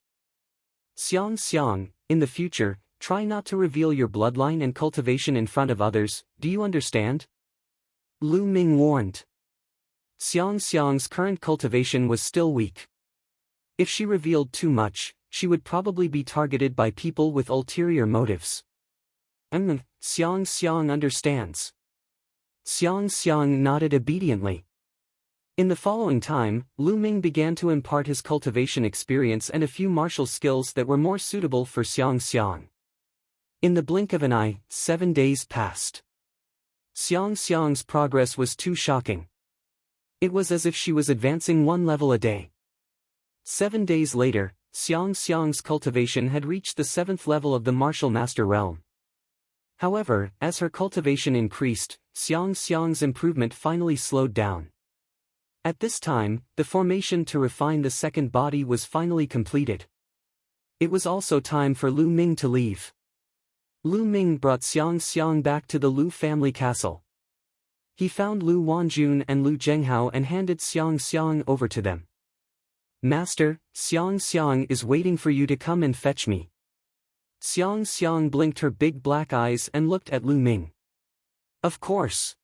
Xiang Xiang, in the future, try not to reveal your bloodline and cultivation in front of others, do you understand? Lu Ming warned. Xiang Xiang's current cultivation was still weak. If she revealed too much, she would probably be targeted by people with ulterior motives. Xiang Xiang understands. Xiang Xiang nodded obediently. In the following time, Lu Ming began to impart his cultivation experience and a few martial skills that were more suitable for Xiang Xiang. In the blink of an eye, 7 days passed. Xiang Xiang's progress was too shocking. It was as if she was advancing 1 level a day. 7 days later, Xiang Xiang's cultivation had reached the 7th level of the martial master realm. However, as her cultivation increased, Xiang Xiang's improvement finally slowed down. At this time, the formation to refine the second body was finally completed. It was also time for Lu Ming to leave. Lu Ming brought Xiang Xiang back to the Lu family castle. He found Lu Wanjun and Lu Zhenghao and handed Xiang Xiang over to them. "Master, Xiang Xiang is waiting for you to come and fetch me." Xiang Xiang blinked her big black eyes and looked at Lu Ming. "Of course."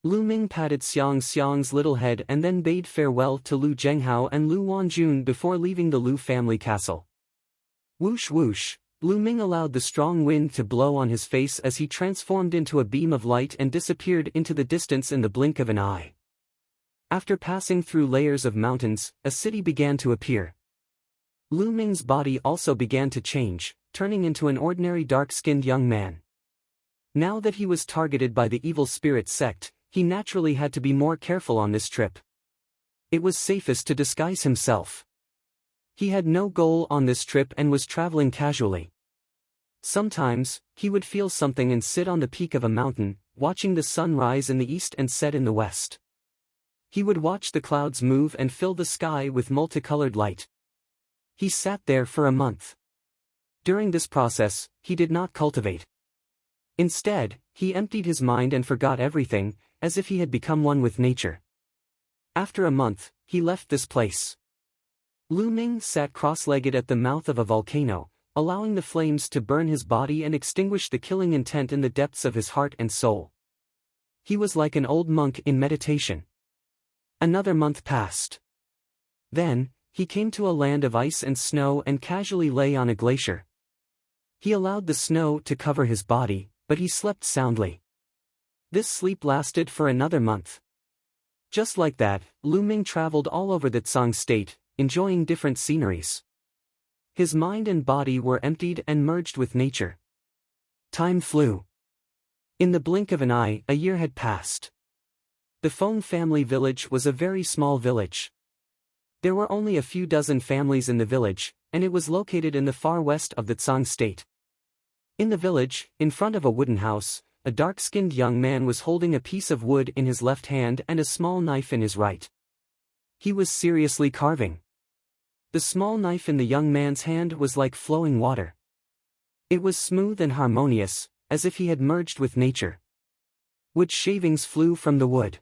Lu Ming patted Xiang Xiang's little head and then bade farewell to Lu Zhenghao and Lu Wanjun before leaving the Lu family castle. Whoosh whoosh, Lu Ming allowed the strong wind to blow on his face as he transformed into a beam of light and disappeared into the distance in the blink of an eye. After passing through layers of mountains, a city began to appear. Lu Ming's body also began to change, turning into an ordinary dark-skinned young man. Now that he was targeted by the evil spirit sect, he naturally had to be more careful on this trip. It was safest to disguise himself. He had no goal on this trip and was traveling casually. Sometimes, he would feel something and sit on the peak of a mountain, watching the sun rise in the east and set in the west. He would watch the clouds move and fill the sky with multicolored light. He sat there for a month. During this process, he did not cultivate. Instead, he emptied his mind and forgot everything, as if he had become one with nature. After a month, he left this place. Lu Ming sat cross-legged at the mouth of a volcano, allowing the flames to burn his body and extinguish the killing intent in the depths of his heart and soul. He was like an old monk in meditation. Another month passed. Then, he came to a land of ice and snow and casually lay on a glacier. He allowed the snow to cover his body, but he slept soundly. This sleep lasted for another month. Just like that, Lu Ming traveled all over the Tsang state, enjoying different sceneries. His mind and body were emptied and merged with nature. Time flew. In the blink of an eye, a year had passed. The Feng family village was a very small village. There were only a few dozen families in the village, and it was located in the far west of the Tsang state. In the village, in front of a wooden house, a dark-skinned young man was holding a piece of wood in his left hand and a small knife in his right. He was seriously carving. The small knife in the young man's hand was like flowing water. It was smooth and harmonious, as if he had merged with nature. Wood shavings flew from the wood.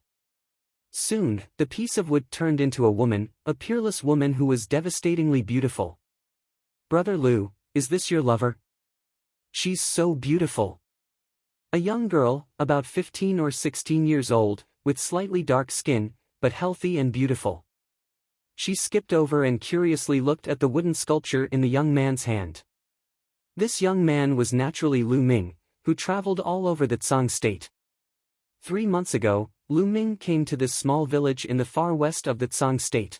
Soon, the piece of wood turned into a woman, a peerless woman who was devastatingly beautiful. "Brother Lu, is this your lover? She's so beautiful." A young girl, about 15 or 16 years old, with slightly dark skin, but healthy and beautiful. She skipped over and curiously looked at the wooden sculpture in the young man's hand. This young man was naturally Lu Ming, who traveled all over the Tsang state. 3 months ago, Lu Ming came to this small village in the far west of the Tsang state.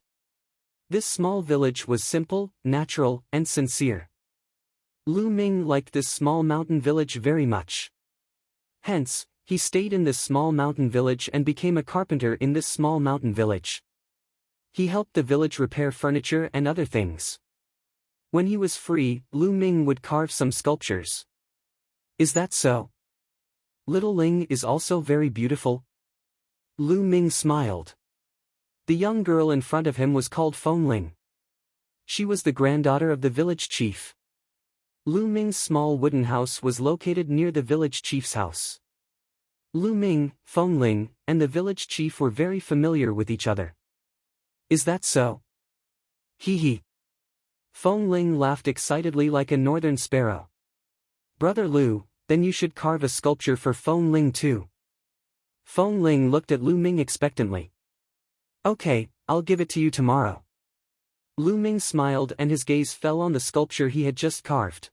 This small village was simple, natural, and sincere. Lu Ming liked this small mountain village very much. Hence, he stayed in this small mountain village and became a carpenter in this small mountain village. He helped the village repair furniture and other things. When he was free, Lu Ming would carve some sculptures. "Is that so? Little Ling is also very beautiful?" Lu Ming smiled. The young girl in front of him was called Feng Ling. She was the granddaughter of the village chief. Lu Ming's small wooden house was located near the village chief's house. Lu Ming, Feng Ling, and the village chief were very familiar with each other. "Is that so? Hee hee." Feng Ling laughed excitedly like a northern sparrow. "Brother Lu, then you should carve a sculpture for Feng Ling too." Feng Ling looked at Lu Ming expectantly. "Okay, I'll give it to you tomorrow." Lu Ming smiled and his gaze fell on the sculpture he had just carved.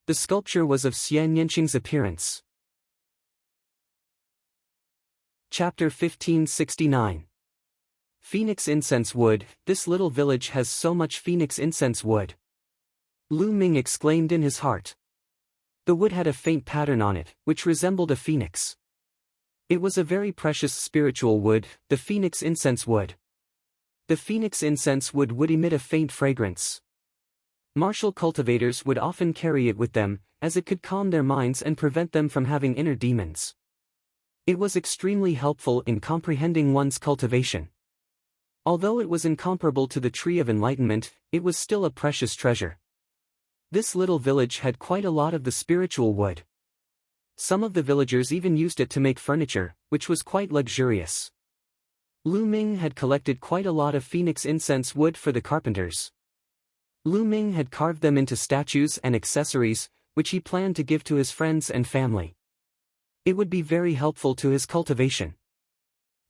The sculpture was of Xian Yanqing's appearance. Chapter 1569. Phoenix Incense Wood. This little village has so much phoenix incense wood. Lu Ming exclaimed in his heart. The wood had a faint pattern on it, which resembled a phoenix. It was a very precious spiritual wood, the phoenix incense wood. The phoenix incense wood would emit a faint fragrance. Martial cultivators would often carry it with them, as it could calm their minds and prevent them from having inner demons. It was extremely helpful in comprehending one's cultivation. Although it was incomparable to the Tree of Enlightenment, it was still a precious treasure. This little village had quite a lot of the spiritual wood. Some of the villagers even used it to make furniture, which was quite luxurious. Lu Ming had collected quite a lot of phoenix incense wood for the carpenters. Lu Ming had carved them into statues and accessories, which he planned to give to his friends and family. It would be very helpful to his cultivation.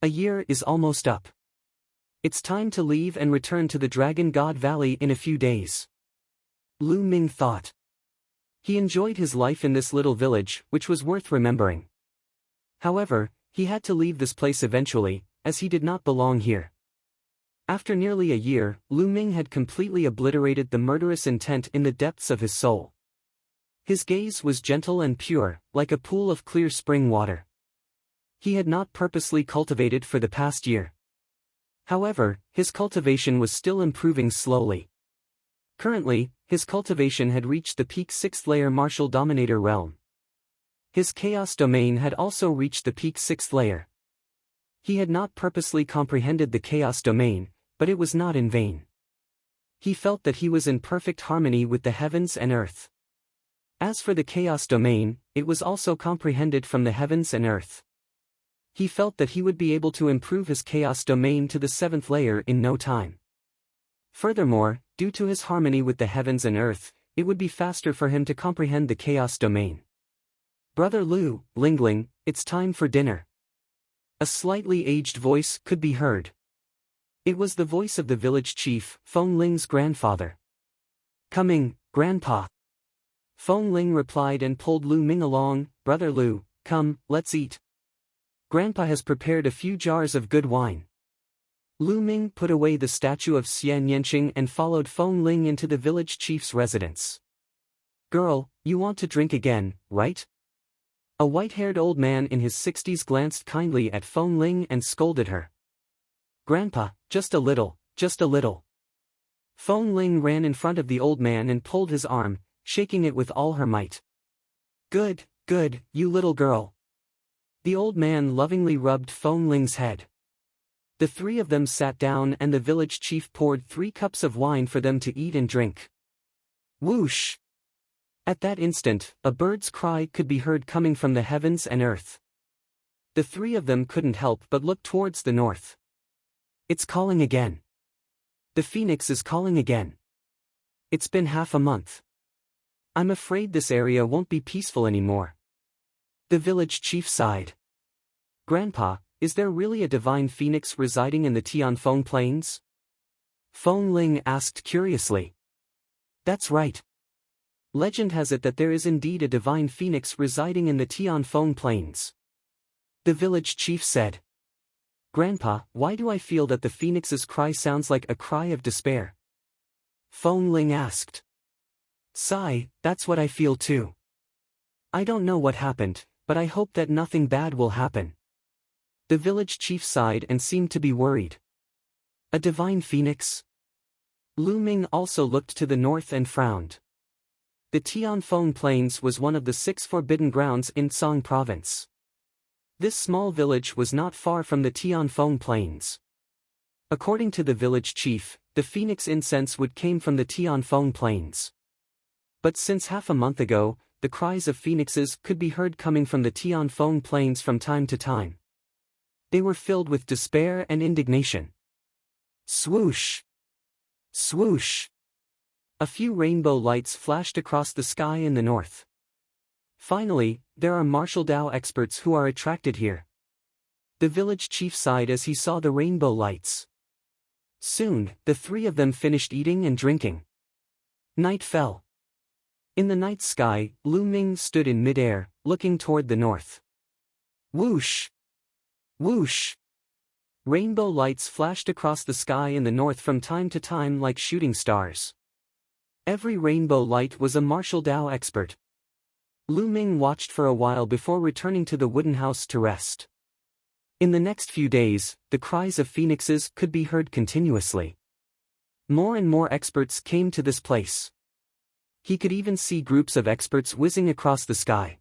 A year is almost up. It's time to leave and return to the Dragon God Valley in a few days. Lu Ming thought. He enjoyed his life in this little village, which was worth remembering. However, he had to leave this place eventually, as he did not belong here. After nearly a year, Lu Ming had completely obliterated the murderous intent in the depths of his soul. His gaze was gentle and pure, like a pool of clear spring water. He had not purposely cultivated for the past year. However, his cultivation was still improving slowly. Currently, his cultivation had reached the peak 6th layer Martial Dominator realm. His Chaos Domain had also reached the peak 6th layer. He had not purposely comprehended the Chaos Domain, but it was not in vain. He felt that he was in perfect harmony with the heavens and earth. As for the Chaos Domain, it was also comprehended from the heavens and earth. He felt that he would be able to improve his Chaos Domain to the 7th layer in no time. Furthermore, due to his harmony with the heavens and earth, it would be faster for him to comprehend the Chaos Domain. "Brother Lu, Lingling, it's time for dinner." A slightly aged voice could be heard. It was the voice of the village chief, Feng Ling's grandfather. "Coming, Grandpa." Feng Ling replied and pulled Lu Ming along. "Brother Lu, come, let's eat. Grandpa has prepared a few jars of good wine." Lu Ming put away the statue of Xian Yanqing and followed Feng Ling into the village chief's residence. "Girl, you want to drink again, right?" A white-haired old man in his 60s glanced kindly at Feng Ling and scolded her. "Grandpa, just a little, just a little." Feng Ling ran in front of the old man and pulled his arm, shaking it with all her might. "Good, good, you little girl." The old man lovingly rubbed Feng Ling's head. The three of them sat down and the village chief poured 3 cups of wine for them to eat and drink. Whoosh! At that instant, a bird's cry could be heard coming from the heavens and earth. The three of them couldn't help but look towards the north. It's calling again. The phoenix is calling again. It's been half a month. I'm afraid this area won't be peaceful anymore. The village chief sighed. Grandpa, is there really a divine phoenix residing in the Tianfeng Plains? Feng Ling asked curiously. That's right. Legend has it that there is indeed a divine phoenix residing in the Tianfeng Plains. The village chief said. Grandpa, why do I feel that the phoenix's cry sounds like a cry of despair? Feng Ling asked. Sigh, that's what I feel too. I don't know what happened, but I hope that nothing bad will happen. The village chief sighed and seemed to be worried. A divine phoenix? Lu Ming also looked to the north and frowned. The Tianfeng Plains was one of the 6 forbidden grounds in Song Province. This small village was not far from the Tianfeng Plains. According to the village chief, the phoenix incense wood came from the Tianfeng Plains. But since half a month ago, the cries of phoenixes could be heard coming from the Tianfeng Plains from time to time. They were filled with despair and indignation. Swoosh! Swoosh! A few rainbow lights flashed across the sky in the north. Finally, there are martial Dao experts who are attracted here. The village chief sighed as he saw the rainbow lights. Soon, the 3 of them finished eating and drinking. Night fell. In the night sky, Lu Ming stood in midair, looking toward the north. Whoosh! Whoosh! Rainbow lights flashed across the sky in the north from time to time like shooting stars. Every rainbow light was a martial Dao expert. Lu Ming watched for a while before returning to the wooden house to rest. In the next few days, the cries of phoenixes could be heard continuously. More and more experts came to this place. He could even see groups of experts whizzing across the sky.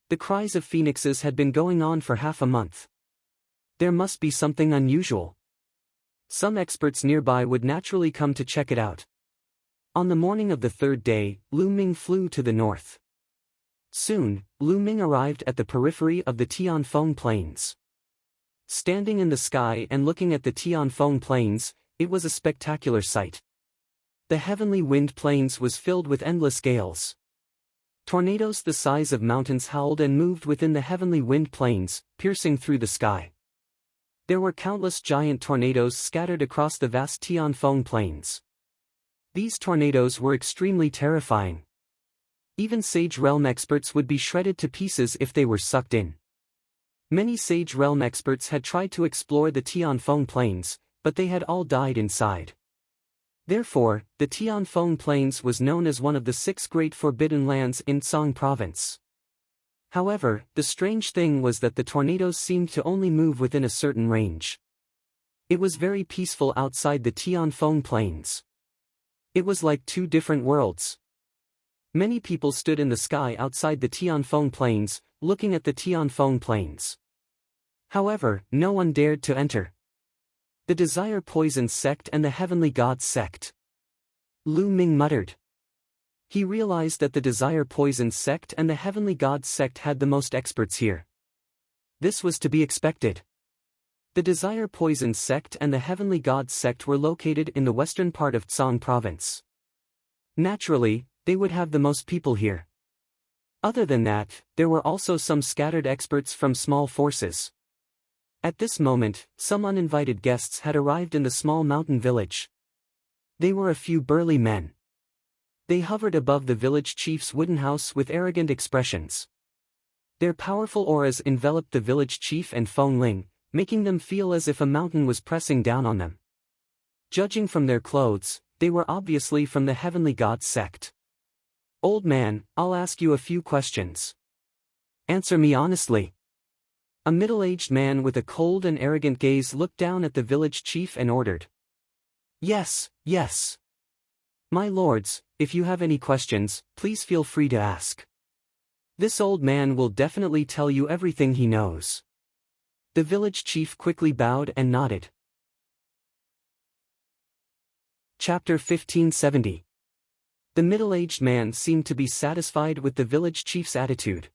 The cries of phoenixes had been going on for half a month. There must be something unusual. Some experts nearby would naturally come to check it out. On the morning of the third day, Lu Ming flew to the north. Soon, Lu Ming arrived at the periphery of the Tianfeng Plains. Standing in the sky and looking at the Tianfeng Plains, it was a spectacular sight. The heavenly wind plains was filled with endless gales. Tornadoes the size of mountains howled and moved within the heavenly wind plains, piercing through the sky. There were countless giant tornadoes scattered across the vast Tianfeng Plains. These tornadoes were extremely terrifying. Even Sage Realm experts would be shredded to pieces if they were sucked in. Many Sage Realm experts had tried to explore the Tianfeng Plains, but they had all died inside. Therefore, the Tianfeng Plains was known as one of the 6 great forbidden lands in Song Province. However, the strange thing was that the tornadoes seemed to only move within a certain range. It was very peaceful outside the Tianfeng Plains. It was like 2 different worlds. Many people stood in the sky outside the Tianfeng Plains, looking at the Tianfeng Plains. However, no one dared to enter. The Desire Poison Sect and the Heavenly Gods Sect. Lu Ming muttered. He realized that the Desire Poison Sect and the Heavenly Gods Sect had the most experts here. This was to be expected. The Desire Poison Sect and the Heavenly Gods Sect were located in the western part of Tsang Province. Naturally, they would have the most people here. Other than that, there were also some scattered experts from small forces. At this moment, some uninvited guests had arrived in the small mountain village. They were a few burly men. They hovered above the village chief's wooden house with arrogant expressions. Their powerful auras enveloped the village chief and Feng Ling, making them feel as if a mountain was pressing down on them. Judging from their clothes, they were obviously from the Heavenly Gods Sect. Old man, I'll ask you a few questions. Answer me honestly. A middle-aged man with a cold and arrogant gaze looked down at the village chief and ordered. Yes, yes. My lords, if you have any questions, please feel free to ask. This old man will definitely tell you everything he knows. The village chief quickly bowed and nodded. Chapter 1570. The middle-aged man seemed to be satisfied with the village chief's attitude.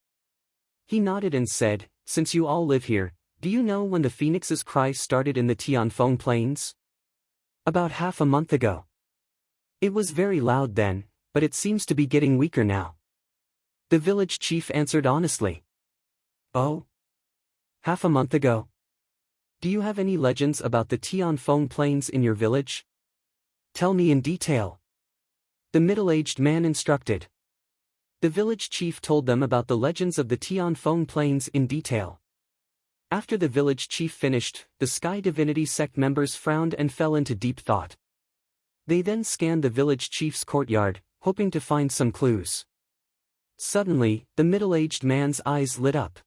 He nodded and said, "Since you all live here, do you know when the phoenix's cry started in the Tianfeng Plains?" "About half a month ago. It was very loud then, but it seems to be getting weaker now." The village chief answered honestly. "Oh? Half a month ago? Do you have any legends about the Tianfeng Plains in your village? Tell me in detail." The middle-aged man instructed. The village chief told them about the legends of the Tianfeng Plains in detail. After the village chief finished, the Sky Divinity Sect members frowned and fell into deep thought. They then scanned the village chief's courtyard, hoping to find some clues. Suddenly, the middle-aged man's eyes lit up.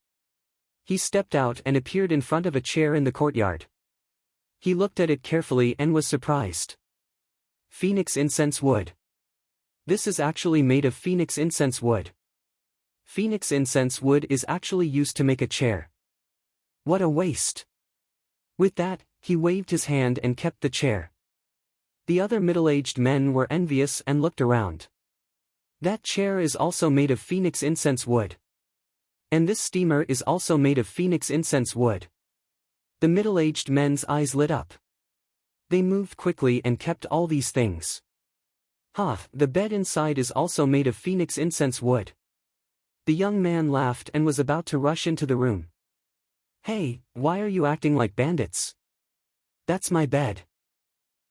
He stepped out and appeared in front of a chair in the courtyard. He looked at it carefully and was surprised. Phoenix incense wood. This is actually made of phoenix incense wood. Phoenix incense wood is actually used to make a chair. What a waste! With that, he waved his hand and kept the chair. The other middle-aged men were envious and looked around. That chair is also made of phoenix incense wood. And this steamer is also made of phoenix incense wood. The middle-aged men's eyes lit up. They moved quickly and kept all these things. The bed inside is also made of phoenix incense wood. The young man laughed and was about to rush into the room. "Hey, why are you acting like bandits? That's my bed.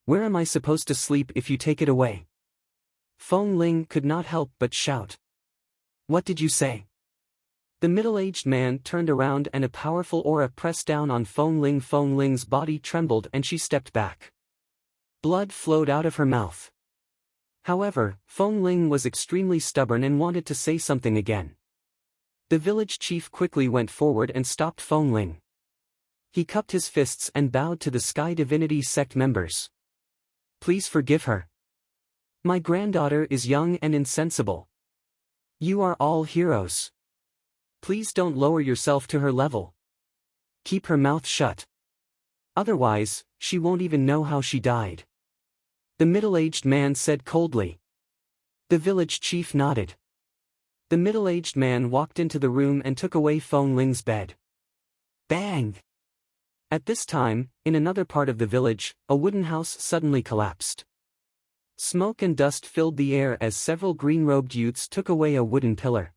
Where am I supposed to sleep if you take it away?" Feng Ling could not help but shout. "What did you say?" The middle-aged man turned around and a powerful aura pressed down on Feng Ling. Feng Ling's body trembled and she stepped back. Blood flowed out of her mouth. However, Feng Ling was extremely stubborn and wanted to say something again. The village chief quickly went forward and stopped Feng Ling. He cupped his fists and bowed to the Sky Divinity Sect members. "Please forgive her. My granddaughter is young and insensible. You are all heroes. Please don't lower yourself to her level. Keep her mouth shut." Otherwise, she won't even know how she died. The middle-aged man said coldly. The village chief nodded. The middle-aged man walked into the room and took away Feng Ling's bed. Bang! At this time, in another part of the village, a wooden house suddenly collapsed. Smoke and dust filled the air as several green-robed youths took away a wooden pillar.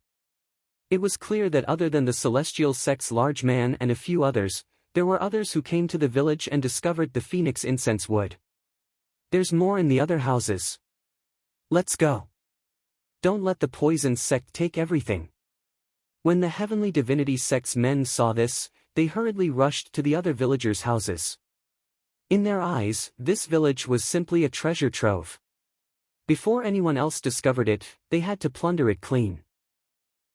It was clear that other than the celestial sect's large man and a few others, there were others who came to the village and discovered the phoenix incense wood. There's more in the other houses. Let's go. Don't let the poison sect take everything. When the heavenly divinity sect's men saw this, they hurriedly rushed to the other villagers' houses. In their eyes, this village was simply a treasure trove. Before anyone else discovered it, they had to plunder it clean.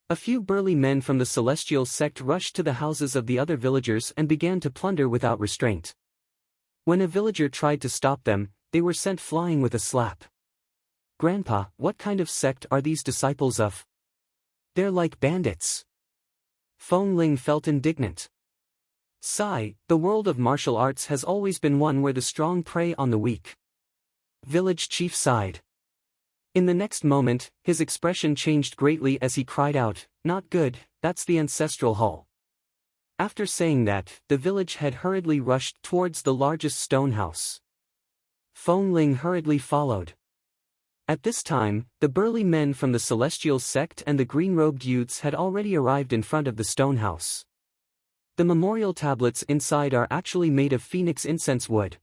A few burly men from the celestial sect rushed to the houses of the other villagers and began to plunder without restraint. When a villager tried to stop them, they were sent flying with a slap. Grandpa, what kind of sect are these disciples of? They're like bandits. Feng Ling felt indignant. Sigh, the world of martial arts has always been one where the strong prey on the weak. Village chief sighed. In the next moment, his expression changed greatly as he cried out, "Not good, that's the ancestral hall." After saying that, the village head hurriedly rushed towards the largest stone house. Feng Ling hurriedly followed. At this time, the burly men from the celestial sect and the green-robed youths had already arrived in front of the stone house. The memorial tablets inside are actually made of phoenix incense wood.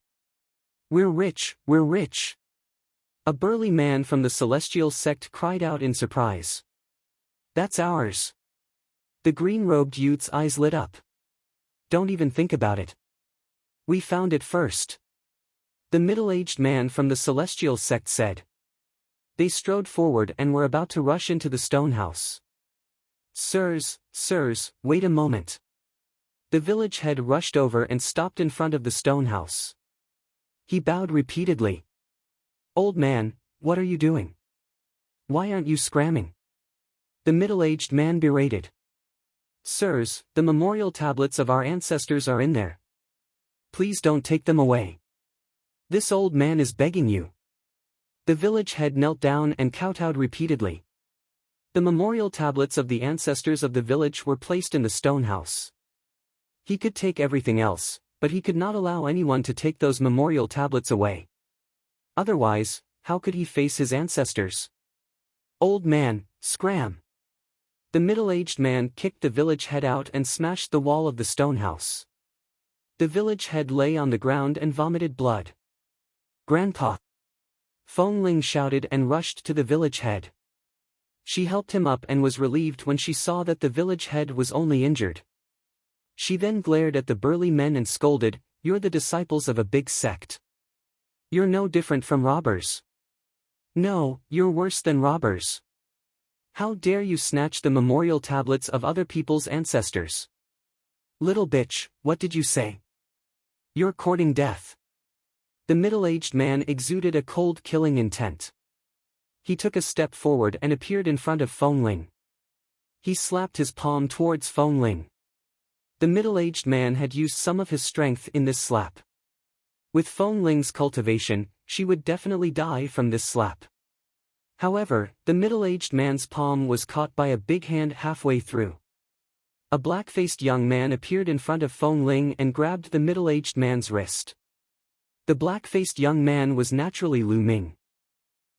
We're rich, we're rich. A burly man from the celestial sect cried out in surprise. That's ours. The green-robed youth's eyes lit up. Don't even think about it. We found it first. The middle-aged man from the celestial sect said. They strode forward and were about to rush into the stone house. Sirs, wait a moment. The village head rushed over and stopped in front of the stone house. He bowed repeatedly. Old man, what are you doing? Why aren't you scramming? The middle-aged man berated. Sirs, the memorial tablets of our ancestors are in there. Please don't take them away. This old man is begging you. The village head knelt down and kowtowed repeatedly. The memorial tablets of the ancestors of the village were placed in the stone house. He could take everything else, but he could not allow anyone to take those memorial tablets away. Otherwise, how could he face his ancestors? Old man, scram! The middle-aged man kicked the village head out and smashed the wall of the stone house. The village head lay on the ground and vomited blood. Grandpa! Feng Ling shouted and rushed to the village head. She helped him up and was relieved when she saw that the village head was only injured. She then glared at the burly men and scolded, "You're the disciples of a big sect. You're no different from robbers. No, you're worse than robbers. How dare you snatch the memorial tablets of other people's ancestors? Little bitch, what did you say? You're courting death." The middle-aged man exuded a cold killing intent. He took a step forward and appeared in front of Feng Ling. He slapped his palm towards Feng Ling. The middle-aged man had used some of his strength in this slap. With Feng Ling's cultivation, she would definitely die from this slap. However, the middle-aged man's palm was caught by a big hand halfway through. A black-faced young man appeared in front of Feng Ling and grabbed the middle-aged man's wrist. The black-faced young man was naturally Lu Ming.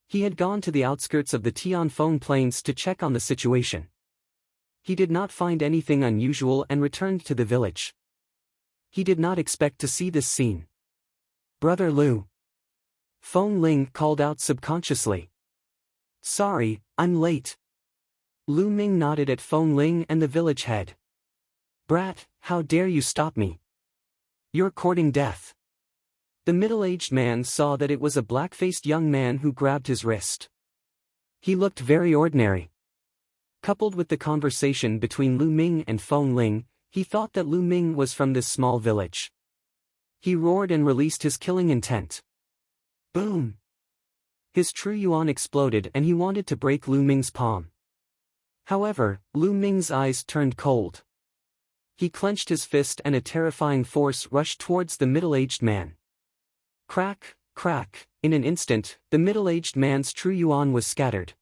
He had gone to the outskirts of the Tianfeng Plains to check on the situation. He did not find anything unusual and returned to the village. He did not expect to see this scene. "Brother Lu." Feng Ling called out subconsciously. "Sorry, I'm late." Lu Ming nodded at Feng Ling and the village head. "Brat, how dare you stop me? You're courting death." The middle-aged man saw that it was a black-faced young man who grabbed his wrist. He looked very ordinary. Coupled with the conversation between Lu Ming and Feng Ling, he thought that Lu Ming was from this small village. He roared and released his killing intent. Boom! His true yuan exploded and he wanted to break Lu Ming's palm. However, Lu Ming's eyes turned cold. He clenched his fist and a terrifying force rushed towards the middle-aged man. Crack, crack, in an instant, the middle-aged man's true yuan was scattered.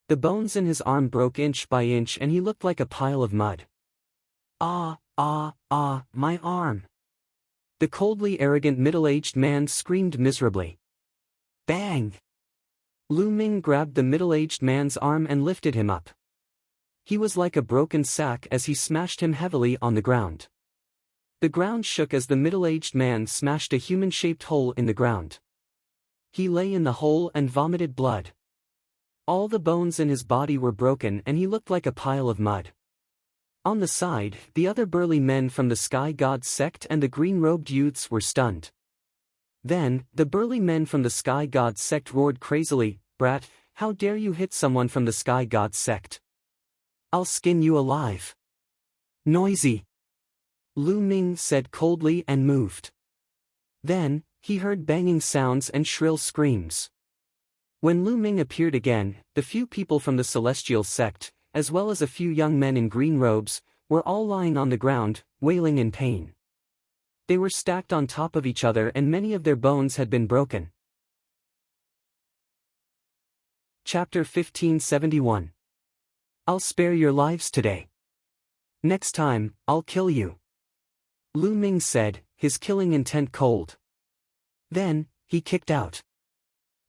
The bones in his arm broke inch by inch and he looked like a pile of mud. Ah, my arm! The coldly arrogant middle-aged man screamed miserably. Bang! Lu Ming grabbed the middle-aged man's arm and lifted him up. He was like a broken sack as he smashed him heavily on the ground. The ground shook as the middle-aged man smashed a human-shaped hole in the ground. He lay in the hole and vomited blood. All the bones in his body were broken and he looked like a pile of mud. On the side, the other burly men from the Sky God sect and the green-robed youths were stunned. Then, the burly men from the Sky God sect roared crazily, "Brat, how dare you hit someone from the Sky God sect? I'll skin you alive." Noisy! Lu Ming said coldly and moved. Then, he heard banging sounds and shrill screams. When Lu Ming appeared again, the few people from the Celestial sect, as well as a few young men in green robes, were all lying on the ground, wailing in pain. They were stacked on top of each other and many of their bones had been broken. Chapter 1571. I'll spare your lives today. Next time, I'll kill you. Lu Ming said, his killing intent cold. Then, he kicked out.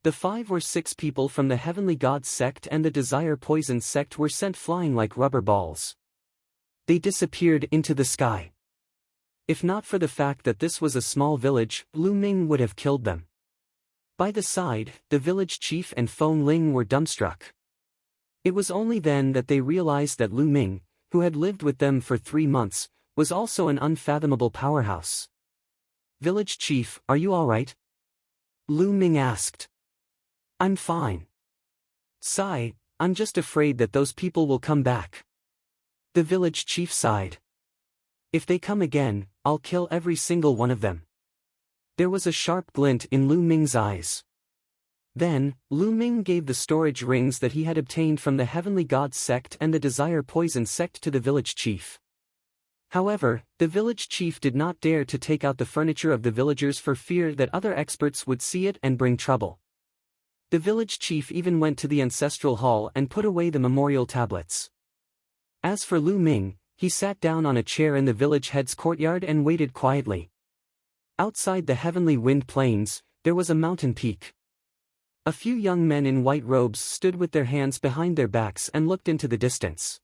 The 5 or 6 people from the Heavenly God sect and the Desire Poison sect were sent flying like rubber balls. They disappeared into the sky. If not for the fact that this was a small village, Lu Ming would have killed them. By the side, the village chief and Feng Ling were dumbstruck. It was only then that they realized that Lu Ming, who had lived with them for 3 months, was also an unfathomable powerhouse. "Village chief, are you all right?" Lu Ming asked. "I'm fine. Sigh, I'm just afraid that those people will come back." The village chief sighed. "If they come again, I'll kill every single one of them." There was a sharp glint in Lu Ming's eyes. Then, Lu Ming gave the storage rings that he had obtained from the Heavenly God sect and the Desire Poison sect to the village chief. However, the village chief did not dare to take out the furniture of the villagers for fear that other experts would see it and bring trouble. The village chief even went to the ancestral hall and put away the memorial tablets. As for Lu Ming, he sat down on a chair in the village head's courtyard and waited quietly. Outside the heavenly wind plains, there was a mountain peak. A few young men in white robes stood with their hands behind their backs and looked into the distance.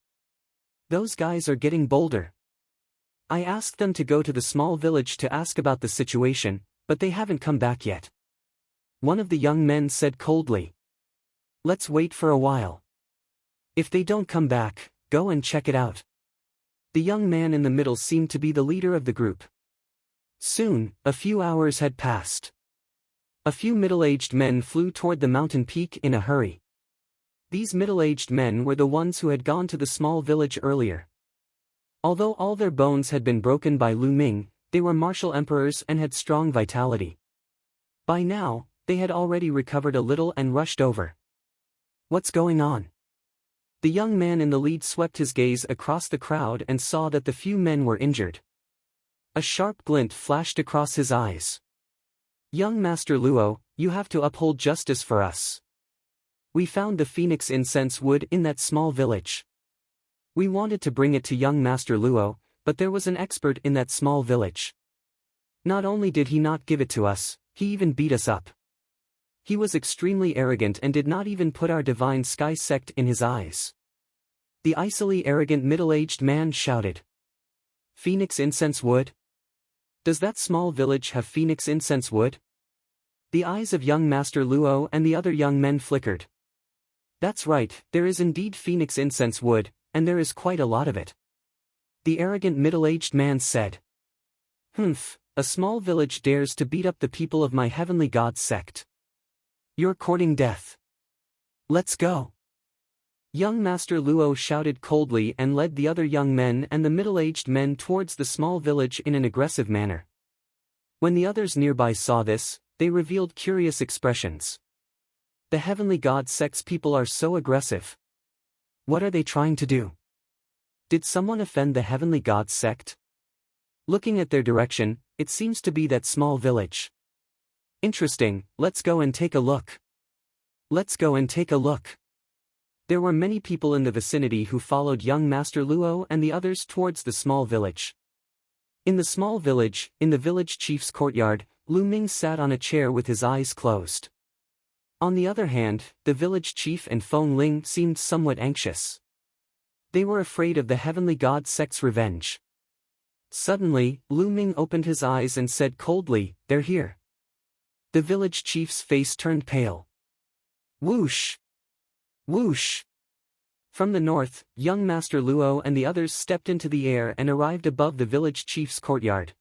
"Those guys are getting bolder. I asked them to go to the small village to ask about the situation, but they haven't come back yet." One of the young men said coldly. "Let's wait for a while. If they don't come back, go and check it out." The young man in the middle seemed to be the leader of the group. Soon, a few hours had passed. A few middle-aged men flew toward the mountain peak in a hurry. These middle-aged men were the ones who had gone to the small village earlier. Although all their bones had been broken by Lu Ming, they were martial emperors and had strong vitality. By now, they had already recovered a little and rushed over. "What's going on?" The young man in the lead swept his gaze across the crowd and saw that the few men were injured. A sharp glint flashed across his eyes. "Young Master Luo, you have to uphold justice for us. We found the phoenix incense wood in that small village. We wanted to bring it to young Master Luo, but there was an expert in that small village. Not only did he not give it to us, he even beat us up. He was extremely arrogant and did not even put our divine sky sect in his eyes." The icily arrogant middle-aged man shouted. "Phoenix incense wood? Does that small village have phoenix incense wood?" The eyes of young Master Luo and the other young men flickered. "That's right, there is indeed phoenix incense wood, and there is quite a lot of it," the arrogant middle-aged man said. "Humph, a small village dares to beat up the people of my Heavenly God sect. You're courting death. Let's go." Young Master Luo shouted coldly and led the other young men and the middle-aged men towards the small village in an aggressive manner. When the others nearby saw this, they revealed curious expressions. The Heavenly God sect's people are so aggressive. What are they trying to do? Did someone offend the heavenly gods sect? Looking at their direction, it seems to be that small village. Interesting, let's go and take a look. Let's go and take a look. There were many people in the vicinity who followed young Master Luo and the others towards the small village. In the small village, in the village chief's courtyard, Lu Ming sat on a chair with his eyes closed. On the other hand, the village chief and Feng Ling seemed somewhat anxious. They were afraid of the heavenly god sect's revenge. Suddenly, Lu Ming opened his eyes and said coldly, "They're here." The village chief's face turned pale. Whoosh! Whoosh! From the north, young Master Luo and the others stepped into the air and arrived above the village chief's courtyard.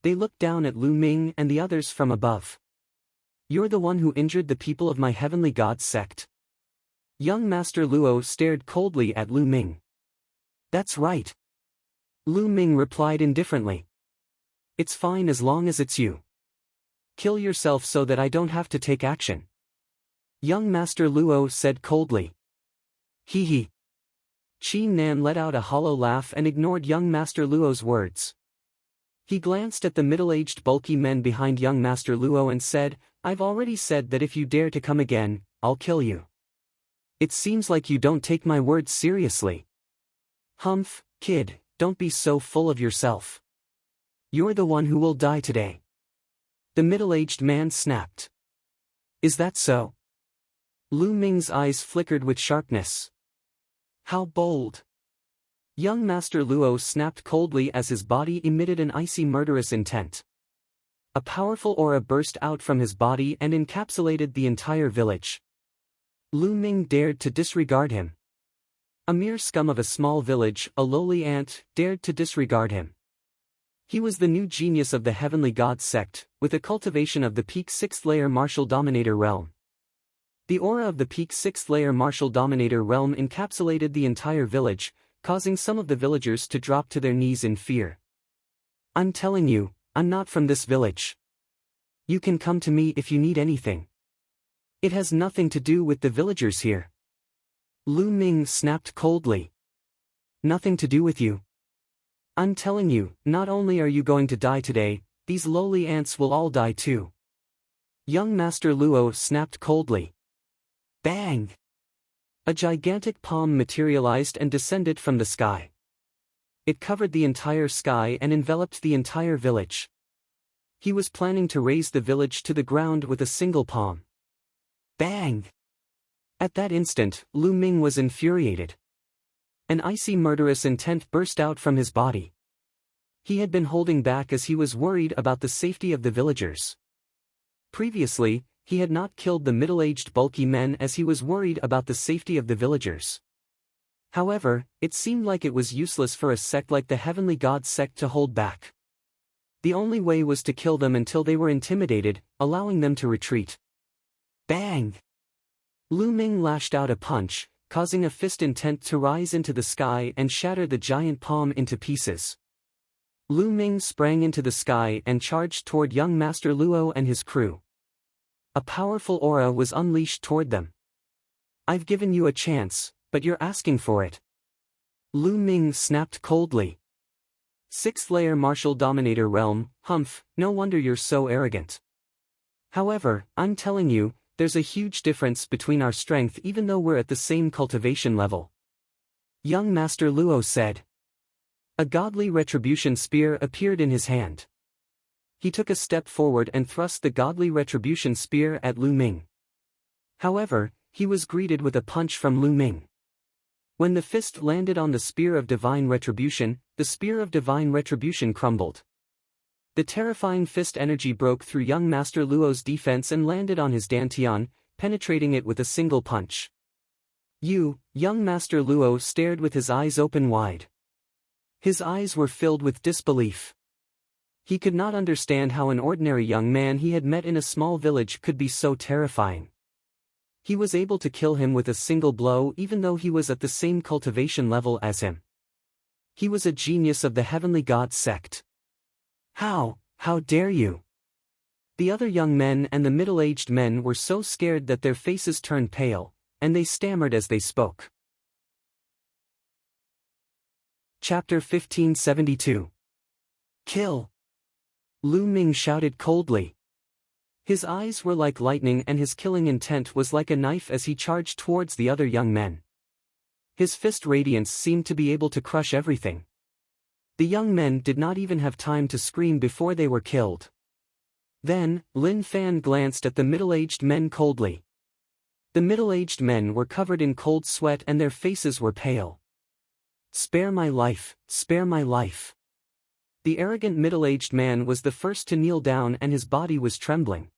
They looked down at Lu Ming and the others from above. "You're the one who injured the people of my heavenly god sect?" Young Master Luo stared coldly at Lu Ming. "That's right." Lu Ming replied indifferently. "It's fine as long as it's you. Kill yourself so that I don't have to take action." Young Master Luo said coldly. Hee hee. Qi Nan let out a hollow laugh and ignored young Master Luo's words. He glanced at the middle-aged bulky men behind young Master Luo and said, "I've already said that if you dare to come again, I'll kill you. It seems like you don't take my words seriously." "Humph, kid, don't be so full of yourself. You're the one who will die today." The middle-aged man snapped. "Is that so?" Lu Ming's eyes flickered with sharpness. "How bold." Young Master Luo snapped coldly as his body emitted an icy murderous intent. A powerful aura burst out from his body and encapsulated the entire village. Lu Ming dared to disregard him. A mere scum of a small village, a lowly ant, dared to disregard him. He was the new genius of the heavenly god sect, with a cultivation of the peak 6th layer martial dominator realm. The aura of the peak 6th layer martial dominator realm encapsulated the entire village, causing some of the villagers to drop to their knees in fear. "I'm telling you, I'm not from this village. You can come to me if you need anything. It has nothing to do with the villagers here." Lu Ming snapped coldly. "Nothing to do with you? I'm telling you, not only are you going to die today, these lowly ants will all die too." Young Master Luo snapped coldly. Bang! A gigantic palm materialized and descended from the sky. It covered the entire sky and enveloped the entire village. He was planning to raise the village to the ground with a single palm. Bang! At that instant, Lu Ming was infuriated. An icy murderous intent burst out from his body. He had been holding back as he was worried about the safety of the villagers. Previously, he had not killed the middle-aged bulky men as he was worried about the safety of the villagers. However, it seemed like it was useless for a sect like the Heavenly God sect to hold back. The only way was to kill them until they were intimidated, allowing them to retreat. Bang! Lu Ming lashed out a punch, causing a fist intent to rise into the sky and shatter the giant palm into pieces. Lu Ming sprang into the sky and charged toward young Master Luo and his crew. A powerful aura was unleashed toward them. "I've given you a chance, but you're asking for it." Lu Ming snapped coldly. "6th layer martial dominator realm, humph, no wonder you're so arrogant. However, I'm telling you, there's a huge difference between our strength even though we're at the same cultivation level." Young Master Luo said. A godly retribution spear appeared in his hand. He took a step forward and thrust the godly retribution spear at Lu Ming. However, he was greeted with a punch from Lu Ming. When the fist landed on the spear of divine retribution, the spear of divine retribution crumbled. The terrifying fist energy broke through young Master Luo's defense and landed on his dantian, penetrating it with a single punch. Young Master Luo stared with his eyes open wide. His eyes were filled with disbelief. He could not understand how an ordinary young man he had met in a small village could be so terrifying. He was able to kill him with a single blow even though he was at the same cultivation level as him. He was a genius of the Heavenly God sect. How dare you?" The other young men and the middle-aged men were so scared that their faces turned pale, and they stammered as they spoke. Chapter 1572. Kill! Lu Ming shouted coldly. His eyes were like lightning and his killing intent was like a knife as he charged towards the other young men. His fist radiance seemed to be able to crush everything. The young men did not even have time to scream before they were killed. Then, Lin Fan glanced at the middle-aged men coldly. The middle-aged men were covered in cold sweat and their faces were pale. "Spare my life, spare my life." The arrogant middle-aged man was the first to kneel down and his body was trembling.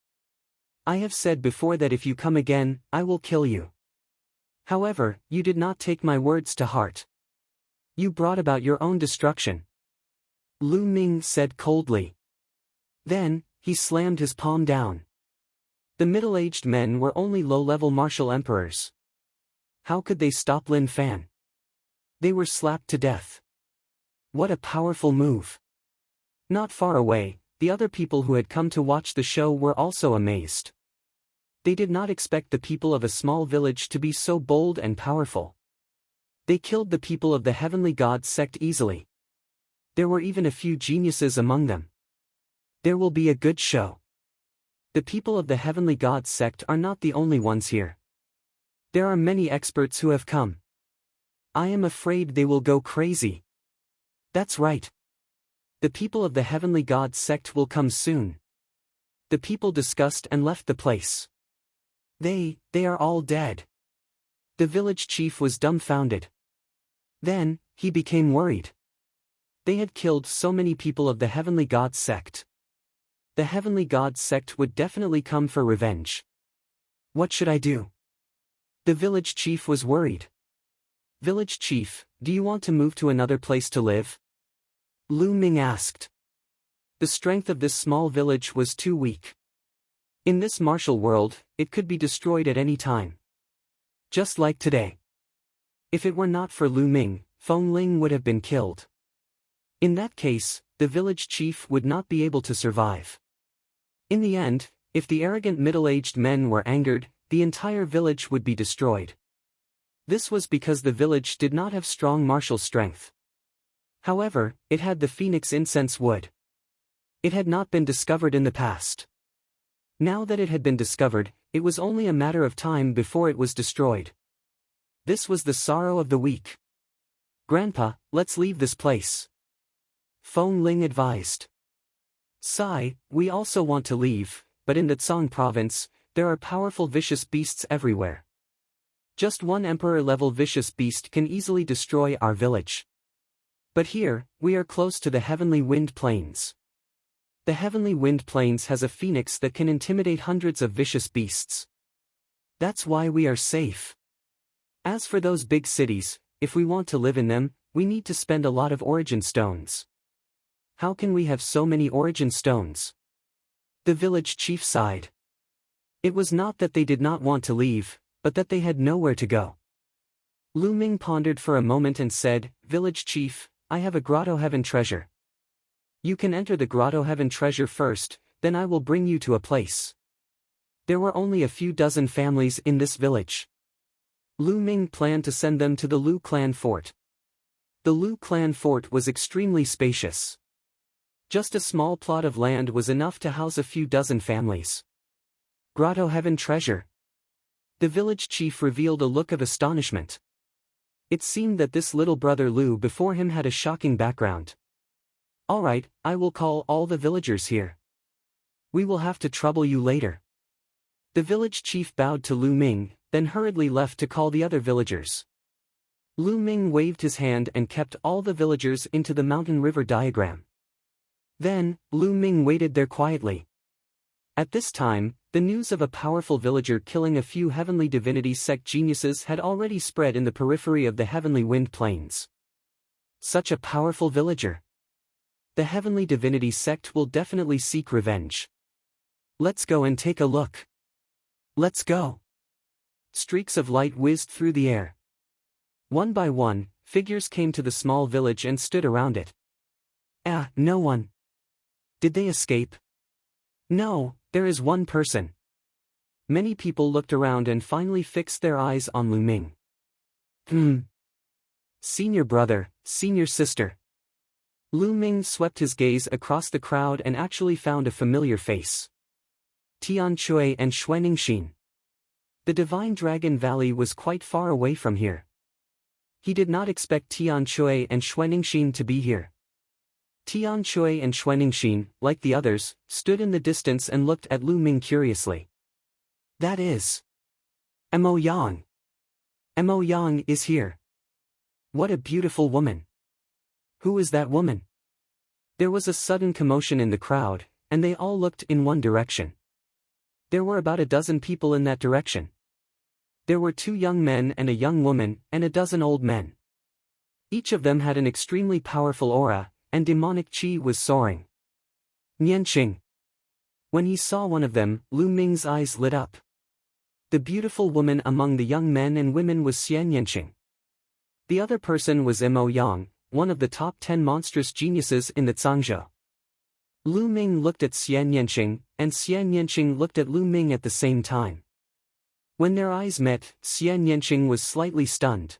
"I have said before that if you come again, I will kill you. However, you did not take my words to heart. You brought about your own destruction," Lu Ming said coldly. Then, he slammed his palm down. The middle-aged men were only low-level martial emperors. How could they stop Lin Fan? They were slapped to death. What a powerful move. Not far away, the other people who had come to watch the show were also amazed. They did not expect the people of a small village to be so bold and powerful. They killed the people of the Heavenly God sect easily. There were even a few geniuses among them. There will be a good show. The people of the Heavenly God sect are not the only ones here. There are many experts who have come. I am afraid they will go crazy. That's right. The people of the Heavenly God sect will come soon. The people discussed and left the place. They are all dead. The village chief was dumbfounded. Then, he became worried. They had killed so many people of the Heavenly God sect. The Heavenly God sect would definitely come for revenge. What should I do? The village chief was worried. Village chief, do you want to move to another place to live? Lu Ming asked. The strength of this small village was too weak. In this martial world, it could be destroyed at any time. Just like today. If it were not for Lu Ming, Feng Ling would have been killed. In that case, the village chief would not be able to survive. In the end, if the arrogant middle-aged men were angered, the entire village would be destroyed. This was because the village did not have strong martial strength. However, it had the phoenix incense wood. It had not been discovered in the past. Now that it had been discovered, it was only a matter of time before it was destroyed. This was the sorrow of the weak. Grandpa, let's leave this place. Feng Ling advised. Sai, we also want to leave, but in the Tsang province, there are powerful vicious beasts everywhere. Just one emperor-level vicious beast can easily destroy our village. But here, we are close to the Heavenly Wind Plains. The Heavenly Wind Plains has a phoenix that can intimidate hundreds of vicious beasts. That's why we are safe. As for those big cities, if we want to live in them, we need to spend a lot of origin stones. How can we have so many origin stones? The village chief sighed. It was not that they did not want to leave, but that they had nowhere to go. Lu Ming pondered for a moment and said, Village chief, I have a Grotto Heaven treasure. You can enter the Grotto Heaven treasure first, then I will bring you to a place. There were only a few dozen families in this village. Lu Ming planned to send them to the Lu clan fort. The Lu clan fort was extremely spacious. Just a small plot of land was enough to house a few dozen families. Grotto Heaven treasure. The village chief revealed a look of astonishment. It seemed that this little brother Lu before him had a shocking background. All right, I will call all the villagers here. We will have to trouble you later. The village chief bowed to Lu Ming, then hurriedly left to call the other villagers. Lu Ming waved his hand and kept all the villagers into the mountain river diagram. Then, Lu Ming waited there quietly. At this time, the news of a powerful villager killing a few Heavenly Divinity sect geniuses had already spread in the periphery of the Heavenly Wind Plains. Such a powerful villager. The Heavenly Divinity sect will definitely seek revenge. Let's go and take a look. Let's go. Streaks of light whizzed through the air. One by one, figures came to the small village and stood around it. No one. Did they escape? No, there is one person. Many people looked around and finally fixed their eyes on Lu Ming. Senior brother, senior sister. Lu Ming swept his gaze across the crowd and actually found a familiar face. Tian Chui and Xuanixin. The Divine Dragon Valley was quite far away from here. He did not expect Tian Chui and Xuanixin to be here. Tian Chui and Xuanixin, like the others, stood in the distance and looked at Lu Ming curiously. That is Mo Yang. Mo Yang is here. What a beautiful woman. Who is that woman? There was a sudden commotion in the crowd, and they all looked in one direction. There were about a dozen people in that direction. There were 2 young men and a young woman, and a dozen old men. Each of them had an extremely powerful aura, and demonic qi was soaring. Nianqing. When he saw one of them, Lu Ming's eyes lit up. The beautiful woman among the young men and women was Xian Yanqing. The other person was Mo Yang, one of the top 10 monstrous geniuses in the Zhangzhou. Lu Ming looked at Xian Yanqing, and Xian Yanqing looked at Lu Ming at the same time. When their eyes met, Xian Yanqing was slightly stunned.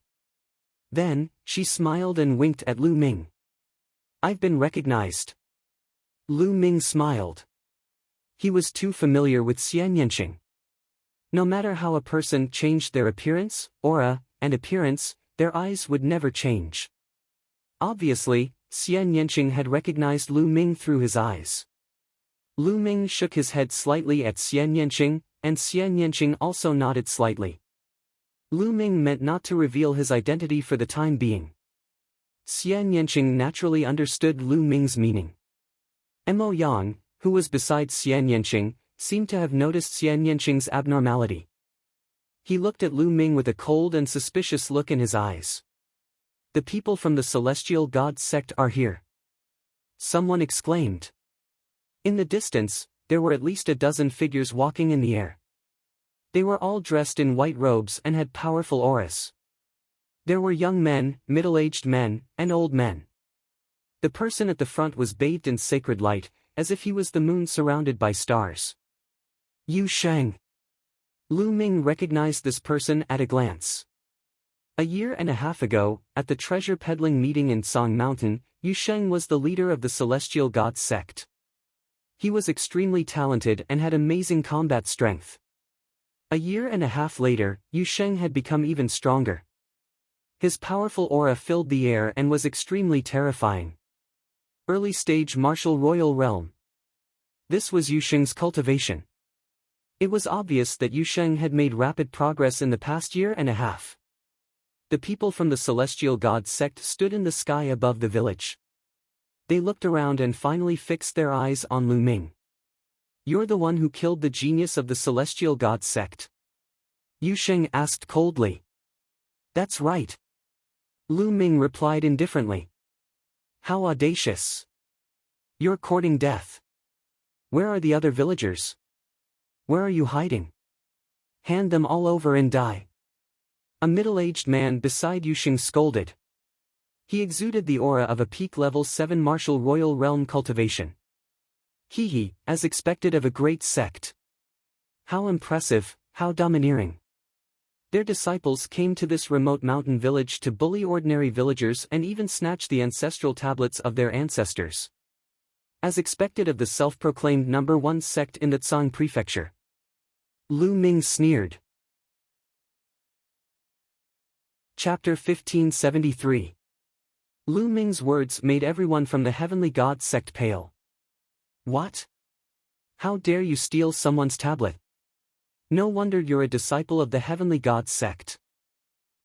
Then, she smiled and winked at Lu Ming. I've been recognized. Lu Ming smiled. He was too familiar with Xian Yanqing. No matter how a person changed their appearance, aura, and appearance, their eyes would never change. Obviously, Xian Yanqing had recognized Lu Ming through his eyes. Lu Ming shook his head slightly at Xian Yanqing, and Xian Yanqing also nodded slightly. Lu Ming meant not to reveal his identity for the time being. Xian Yanqing naturally understood Lu Ming's meaning. Mo Yang, who was beside Xian Yanqing, seemed to have noticed Xian Yanqing's abnormality. He looked at Lu Ming with a cold and suspicious look in his eyes. The people from the Celestial God sect are here. Someone exclaimed. In the distance, there were at least a dozen figures walking in the air. They were all dressed in white robes and had powerful auras. There were young men, middle-aged men, and old men. The person at the front was bathed in sacred light, as if he was the moon surrounded by stars. Yu Sheng. Lu Ming recognized this person at a glance. A year and a half ago, at the treasure peddling meeting in Song Mountain, Yu Sheng was the leader of the Celestial God sect. He was extremely talented and had amazing combat strength. A year and a half later, Yu Sheng had become even stronger. His powerful aura filled the air and was extremely terrifying. Early stage martial royal realm. This was Yu Sheng's cultivation. It was obvious that Yu Sheng had made rapid progress in the past year and a half. The people from the Celestial God sect stood in the sky above the village. They looked around and finally fixed their eyes on Lu Ming. You're the one who killed the genius of the Celestial God sect? Yu Sheng asked coldly. That's right. Lu Ming replied indifferently. How audacious. You're courting death. Where are the other villagers? Where are you hiding? Hand them all over and die. A middle-aged man beside Yu Sheng scolded. He exuded the aura of a peak level 7 martial royal realm cultivation. Hee, as expected of a great sect. How impressive, how domineering. Their disciples came to this remote mountain village to bully ordinary villagers and even snatch the ancestral tablets of their ancestors. As expected of the self-proclaimed #1 sect in the Tsang prefecture. Lu Ming sneered. Chapter 1573. Lu Ming's words made everyone from the Heavenly God sect pale. What? How dare you steal someone's tablet? No wonder you're a disciple of the Heavenly God sect.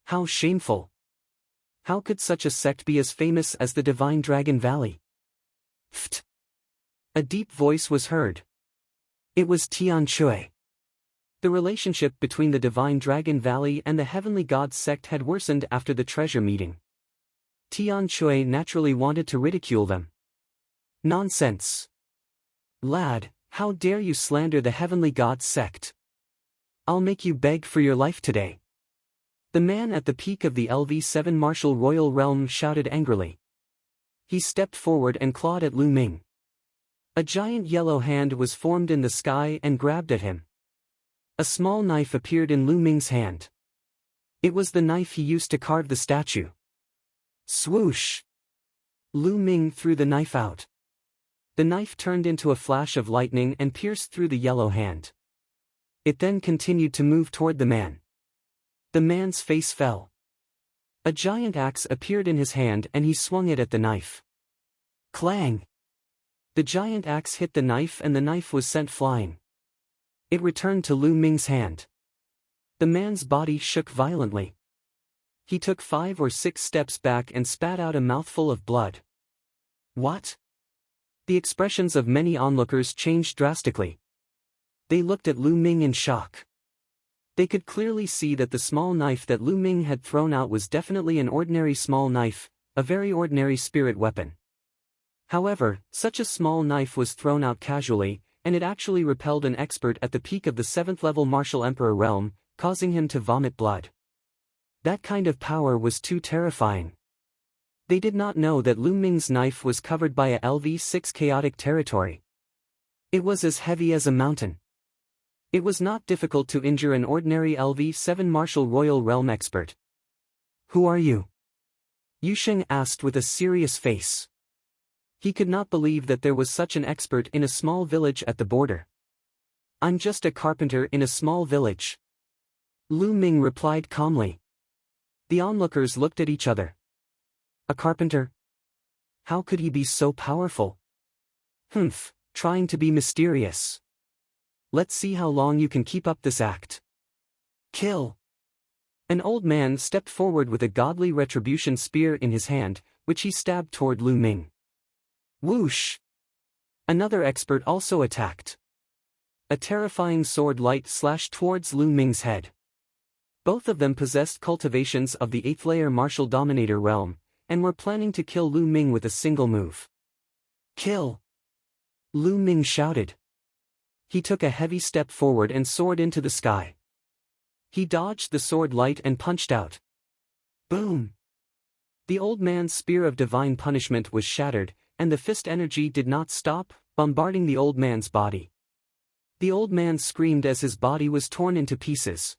How shameful. How could such a sect be as famous as the Divine Dragon Valley? Pht. A deep voice was heard. It was Tian Chui. The relationship between the Divine Dragon Valley and the Heavenly God sect had worsened after the treasure meeting. Tian Chui naturally wanted to ridicule them. Nonsense. Lad, how dare you slander the Heavenly God sect? I'll make you beg for your life today. The man at the peak of the LV7 martial royal realm shouted angrily. He stepped forward and clawed at Lu Ming. A giant yellow hand was formed in the sky and grabbed at him. A small knife appeared in Lu Ming's hand. It was the knife he used to carve the statue. Swoosh! Lu Ming threw the knife out. The knife turned into a flash of lightning and pierced through the yellow hand. It then continued to move toward the man. The man's face fell. A giant axe appeared in his hand and he swung it at the knife. Clang! The giant axe hit the knife and the knife was sent flying. It returned to Lu Ming's hand. The man's body shook violently. He took 5 or 6 steps back and spat out a mouthful of blood. What? The expressions of many onlookers changed drastically. They looked at Lu Ming in shock. They could clearly see that the small knife that Lu Ming had thrown out was definitely an ordinary small knife, a very ordinary spirit weapon. However, such a small knife was thrown out casually, and it actually repelled an expert at the peak of the 7th level martial emperor realm, causing him to vomit blood. That kind of power was too terrifying. They did not know that Lu Ming's knife was covered by a LV6 chaotic territory. It was as heavy as a mountain. It was not difficult to injure an ordinary LV7 martial royal realm expert. Who are you? Yu Sheng asked with a serious face. He could not believe that there was such an expert in a small village at the border. I'm just a carpenter in a small village. Lu Ming replied calmly. The onlookers looked at each other. A carpenter? How could he be so powerful? Humph, trying to be mysterious. Let's see how long you can keep up this act. Kill! An old man stepped forward with a godly retribution spear in his hand, which he stabbed toward Lu Ming. Whoosh! Another expert also attacked. A terrifying sword light slashed towards Lu Ming's head. Both of them possessed cultivations of the 8th layer martial dominator realm, and were planning to kill Lu Ming with a single move. Kill! Lu Ming shouted. He took a heavy step forward and soared into the sky. He dodged the sword light and punched out. Boom! The old man's spear of divine punishment was shattered, and the fist energy did not stop, bombarding the old man's body. The old man screamed as his body was torn into pieces.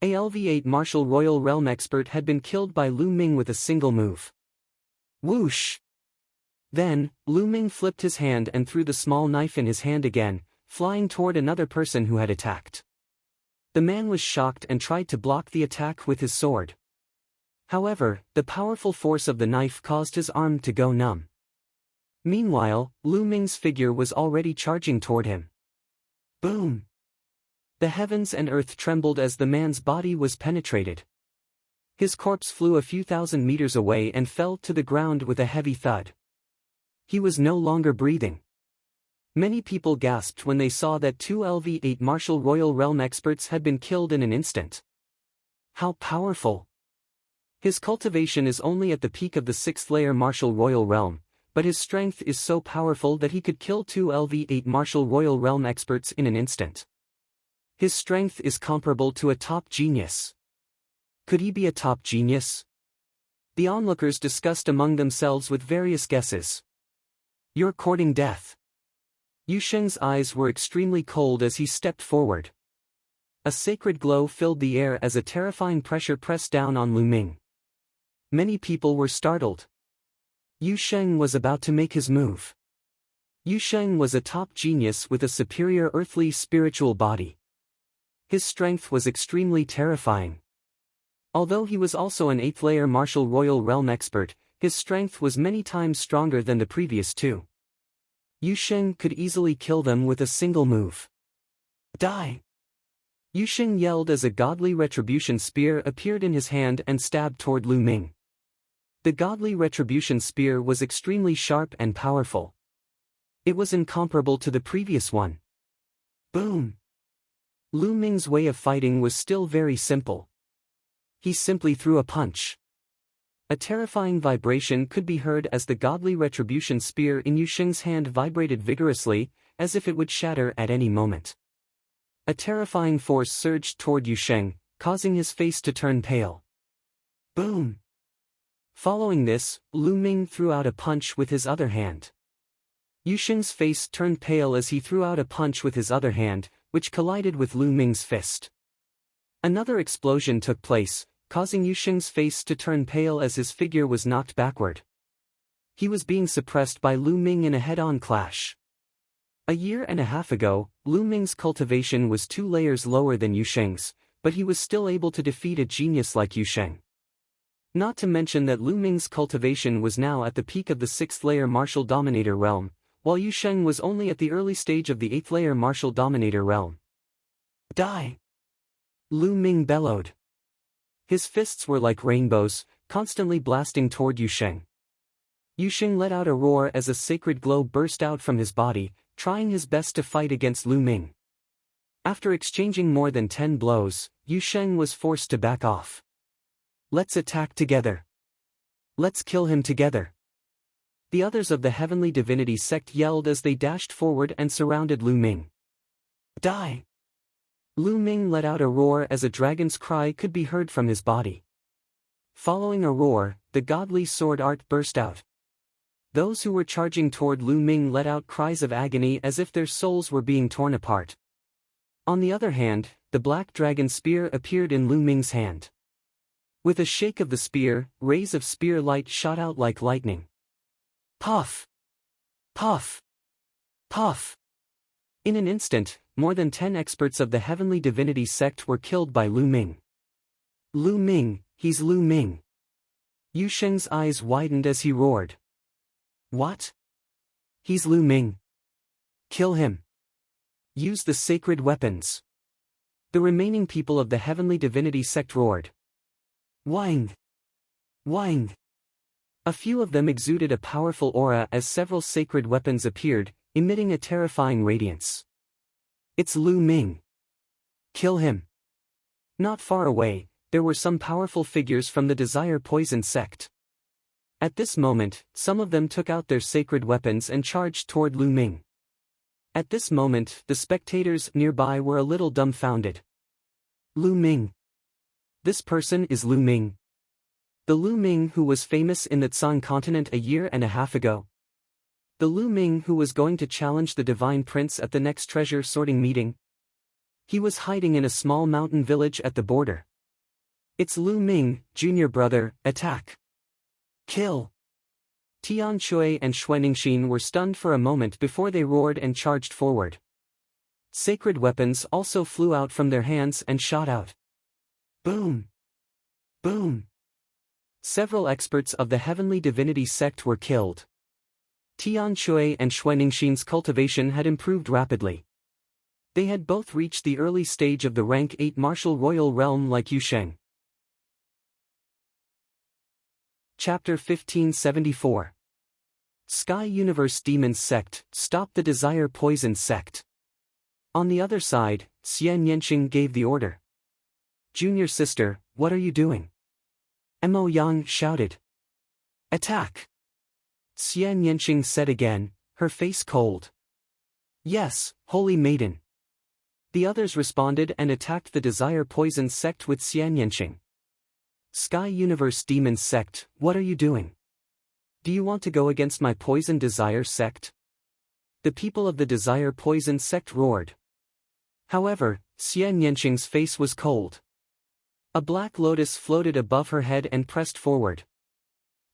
A LV8 martial royal realm expert had been killed by Lu Ming with a single move. Whoosh! Then, Lu Ming flipped his hand and threw the small knife in his hand again, flying toward another person who had attacked. The man was shocked and tried to block the attack with his sword. However, the powerful force of the knife caused his arm to go numb. Meanwhile, Lu Ming's figure was already charging toward him. Boom! The heavens and earth trembled as the man's body was penetrated. His corpse flew a few thousand meters away and fell to the ground with a heavy thud. He was no longer breathing. Many people gasped when they saw that 2 LV8 martial royal realm experts had been killed in an instant. How powerful! His cultivation is only at the peak of the 6th layer martial royal realm, but his strength is so powerful that he could kill 2 LV8 martial royal realm experts in an instant. His strength is comparable to a top genius. Could he be a top genius? The onlookers discussed among themselves with various guesses. You're courting death. Yu Sheng's eyes were extremely cold as he stepped forward. A sacred glow filled the air as a terrifying pressure pressed down on Lu Ming. Many people were startled. Yu Sheng was about to make his move. Yu Sheng was a top genius with a superior earthly spiritual body. His strength was extremely terrifying. Although he was also an 8th layer martial royal realm expert, his strength was many times stronger than the previous 2. Yu Sheng could easily kill them with a single move. Die! Yu Sheng yelled as a godly retribution spear appeared in his hand and stabbed toward Lu Ming. The godly retribution spear was extremely sharp and powerful. It was incomparable to the previous one. Boom! Lu Ming's way of fighting was still very simple. He simply threw a punch. A terrifying vibration could be heard as the godly retribution spear in Yu Sheng's hand vibrated vigorously, as if it would shatter at any moment. A terrifying force surged toward Yu Sheng, causing his face to turn pale. Boom! Following this, Lu Ming threw out a punch with his other hand. Yu Sheng's face turned pale as he threw out a punch with his other hand, which collided with Lu Ming's fist. Another explosion took place, causing Yusheng's face to turn pale as his figure was knocked backward. He was being suppressed by Lu Ming in a head-on clash. A year and a half ago, Lu Ming's cultivation was 2 layers lower than Yusheng's, but he was still able to defeat a genius like Yusheng. Not to mention that Lu Ming's cultivation was now at the peak of the 6th layer martial dominator realm, while Yusheng was only at the early stage of the 8th layer martial dominator realm. Die! Lu Ming bellowed. His fists were like rainbows, constantly blasting toward Yusheng. Yusheng let out a roar as a sacred glow burst out from his body, trying his best to fight against Lu Ming. After exchanging more than 10 blows, Yusheng was forced to back off. Let's attack together. Let's kill him together. The others of the Heavenly Divinity sect yelled as they dashed forward and surrounded Lu Ming. Die! Lu Ming let out a roar as a dragon's cry could be heard from his body. Following a roar, the godly sword art burst out. Those who were charging toward Lu Ming let out cries of agony as if their souls were being torn apart. On the other hand, the black dragon spear appeared in Lu Ming's hand. With a shake of the spear, rays of spear light shot out like lightning. Puff! Puff! Puff! In an instant, more than 10 experts of the Heavenly Divinity sect were killed by Lu Ming. Lu Ming, he's Lu Ming. Yusheng's eyes widened as he roared. What? He's Lu Ming. Kill him. Use the sacred weapons. The remaining people of the Heavenly Divinity sect roared. Wang! Wang! A few of them exuded a powerful aura as several sacred weapons appeared, emitting a terrifying radiance. It's Lu Ming. Kill him. Not far away, there were some powerful figures from the Desire Poison sect. At this moment, some of them took out their sacred weapons and charged toward Lu Ming. At this moment, the spectators nearby were a little dumbfounded. Lu Ming. This person is Lu Ming. The Lu Ming who was famous in the Tsang continent a year and a half ago. The Lu Ming who was going to challenge the Divine Prince at the next treasure sorting meeting. He was hiding in a small mountain village at the border. It's Lu Ming, junior brother, attack. Kill. Tian Shui and Xuaningxin were stunned for a moment before they roared and charged forward. Sacred weapons also flew out from their hands and shot out. Boom! Boom! Several experts of the Heavenly Divinity sect were killed. Tian Shui and Xuaningxin's cultivation had improved rapidly. They had both reached the early stage of the rank 8 martial royal realm like Yusheng. Chapter 1574. Sky Universe Demons Sect, Stop the Desire Poison Sect. On the other side, Xian Yanqing gave the order. Junior sister, what are you doing? Mo Yang shouted. Attack! Xian Yanqing said again, her face cold. Yes, holy maiden. The others responded and attacked the Desire Poison Sect with Xian Yanqing. Sky Universe Demons Sect, what are you doing? Do you want to go against my Poison Desire Sect? The people of the Desire Poison Sect roared. However, Xian Yanqing's face was cold. A black lotus floated above her head and pressed forward.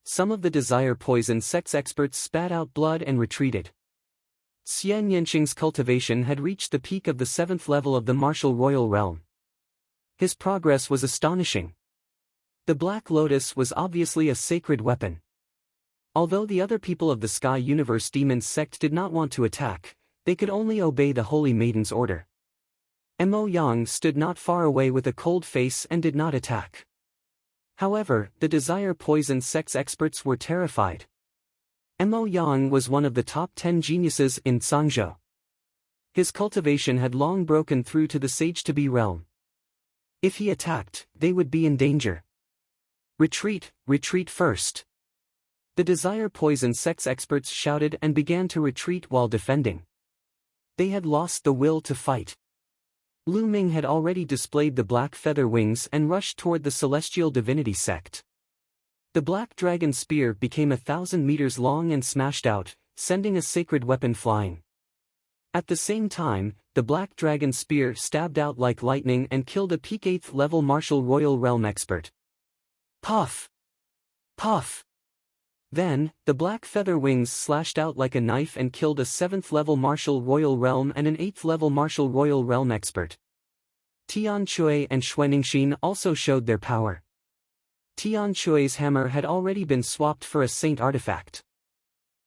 Some of the Desire Poison Sect's experts spat out blood and retreated. Xian Yanqing's cultivation had reached the peak of the 7th level of the martial royal realm. His progress was astonishing. The Black Lotus was obviously a sacred weapon. Although the other people of the Sky Universe Demons Sect did not want to attack, they could only obey the Holy Maiden's order. Mo Yang stood not far away with a cold face and did not attack. However, the Desire Poison Sect's experts were terrified. Mo Yang was one of the top 10 geniuses in Zhangzhou. His cultivation had long broken through to the Sage-to-Be realm. If he attacked, they would be in danger. Retreat, retreat first. The Desire Poison Sect's experts shouted and began to retreat while defending. They had lost the will to fight. Lu Ming had already displayed the black feather wings and rushed toward the Celestial Divinity Sect. The black dragon spear became 1,000 meters long and smashed out, sending a sacred weapon flying. At the same time, the black dragon spear stabbed out like lightning and killed a peak 8th level martial royal realm expert. Puff! Puff! Then, the black feather wings slashed out like a knife and killed a 7th-level Martial Royal Realm and an 8th-level Martial Royal Realm expert. Tian Shui and Xuaningxin also showed their power. Tian Shui's hammer had already been swapped for a saint artifact.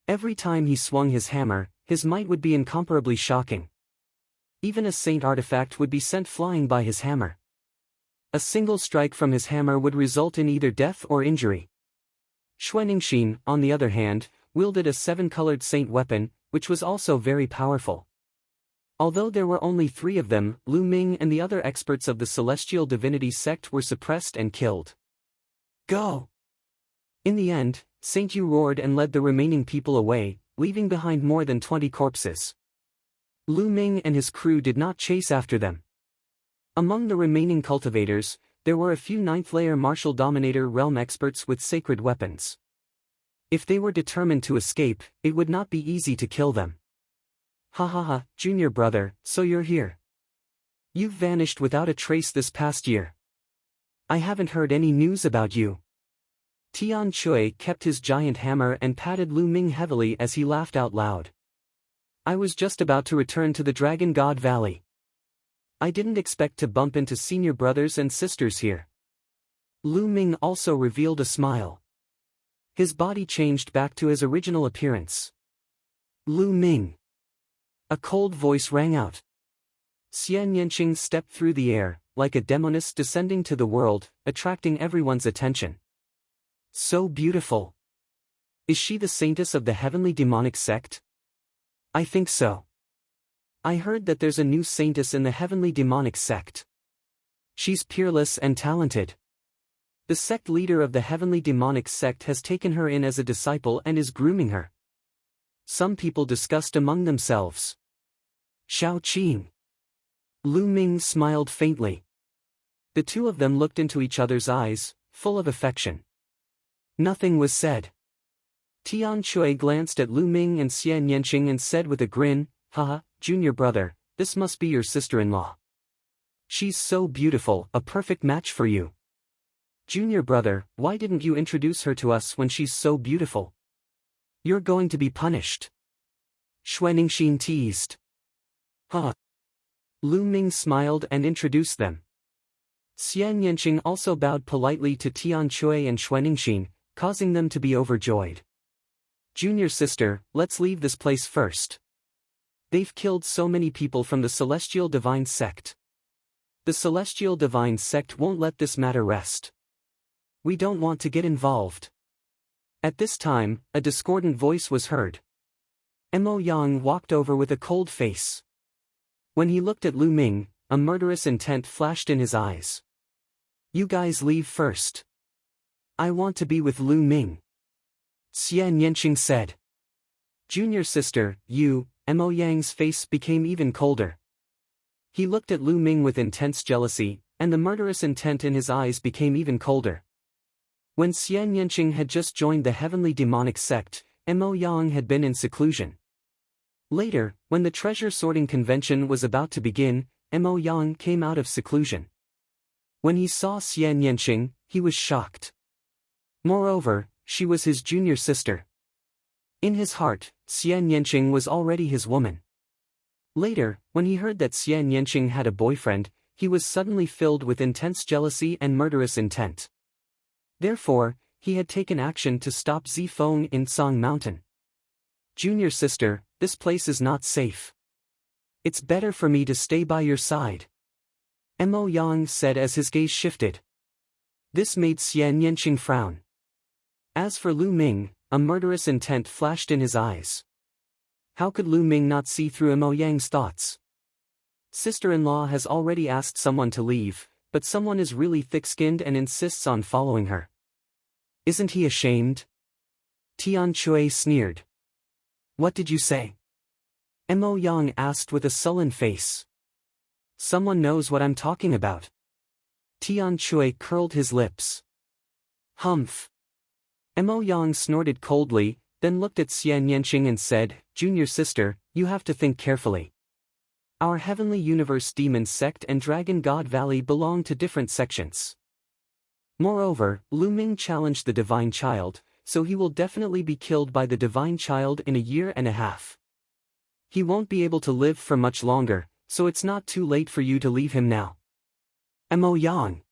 Every time he swung his hammer, his might would be incomparably shocking. Even a saint artifact would be sent flying by his hammer. A single strike from his hammer would result in either death or injury. Xuaningxin, on the other hand, wielded a 7-colored saint weapon, which was also very powerful. Although there were only 3 of them, Lu Ming and the other experts of the Celestial Divinity sect were suppressed and killed. Go! In the end, Saint Yu roared and led the remaining people away, leaving behind more than 20 corpses. Lu Ming and his crew did not chase after them. Among the remaining cultivators, there were a few 9th-layer Martial Dominator Realm experts with sacred weapons. If they were determined to escape, it would not be easy to kill them. Ha ha ha, junior brother, so you're here. You've vanished without a trace this past year. I haven't heard any news about you. Tian Shui kept his giant hammer and patted Lu Ming heavily as he laughed out loud. I was just about to return to the Dragon God Valley. I didn't expect to bump into senior brothers and sisters here. Lu Ming also revealed a smile. His body changed back to his original appearance. Lu Ming. A cold voice rang out. Xian Yanqing stepped through the air, like a demoness descending to the world, attracting everyone's attention. So beautiful. Is she the saintess of the heavenly demonic sect? I think so. I heard that there's a new saintess in the heavenly demonic sect. She's peerless and talented. The sect leader of the heavenly demonic sect has taken her in as a disciple and is grooming her. Some people discussed among themselves. Xiao Qing. Lu Ming smiled faintly. The two of them looked into each other's eyes, full of affection. Nothing was said. Tian Shui glanced at Lu Ming and Xian Yanqing and said with a grin, haha, junior brother, this must be your sister-in-law. She's so beautiful, a perfect match for you. Junior brother, why didn't you introduce her to us when she's so beautiful? You're going to be punished. Xuaningxin teased. Huh. Lu Ming smiled and introduced them. Xian Yanqing also bowed politely to Tian Shui and Xuaningxin, causing them to be overjoyed. Junior sister, let's leave this place first. They've killed so many people from the Celestial Divine Sect. The Celestial Divine Sect won't let this matter rest. We don't want to get involved. At this time, a discordant voice was heard. Mo Yang walked over with a cold face. When he looked at Lu Ming, a murderous intent flashed in his eyes. You guys leave first. I want to be with Lu Ming. Xian Yanqing said. Junior sister, you. Mo Yang's face became even colder. He looked at Lu Ming with intense jealousy, and the murderous intent in his eyes became even colder. When Xian Yanqing had just joined the heavenly demonic sect, Mo Yang had been in seclusion. Later, when the treasure sorting convention was about to begin, Mo Yang came out of seclusion. When he saw Xian Yanqing, he was shocked. Moreover, she was his junior sister. In his heart, Xian Yanqing was already his woman. Later, when he heard that Xian Yanqing had a boyfriend, he was suddenly filled with intense jealousy and murderous intent. Therefore, he had taken action to stop Zifeng in Song Mountain. Junior sister, this place is not safe. It's better for me to stay by your side. Mo Yang said as his gaze shifted. This made Xian Yanqing frown. As for Lu Ming, a murderous intent flashed in his eyes. How could Lu Ming not see through Mo Yang's thoughts? Sister-in-law has already asked someone to leave, but someone is really thick-skinned and insists on following her. Isn't he ashamed? Tian Shui sneered. What did you say? Mo Yang asked with a sullen face. Someone knows what I'm talking about. Tian Shui curled his lips. Humph. Mo Yang snorted coldly, then looked at Xian Yanqing and said, Junior sister, you have to think carefully. Our Heavenly Universe Demon Sect and Dragon God Valley belong to different sections. Moreover, Lu Ming challenged the Divine Child, so he will definitely be killed by the Divine Child in a year and a half. He won't be able to live for much longer, so it's not too late for you to leave him now. Mo Yang.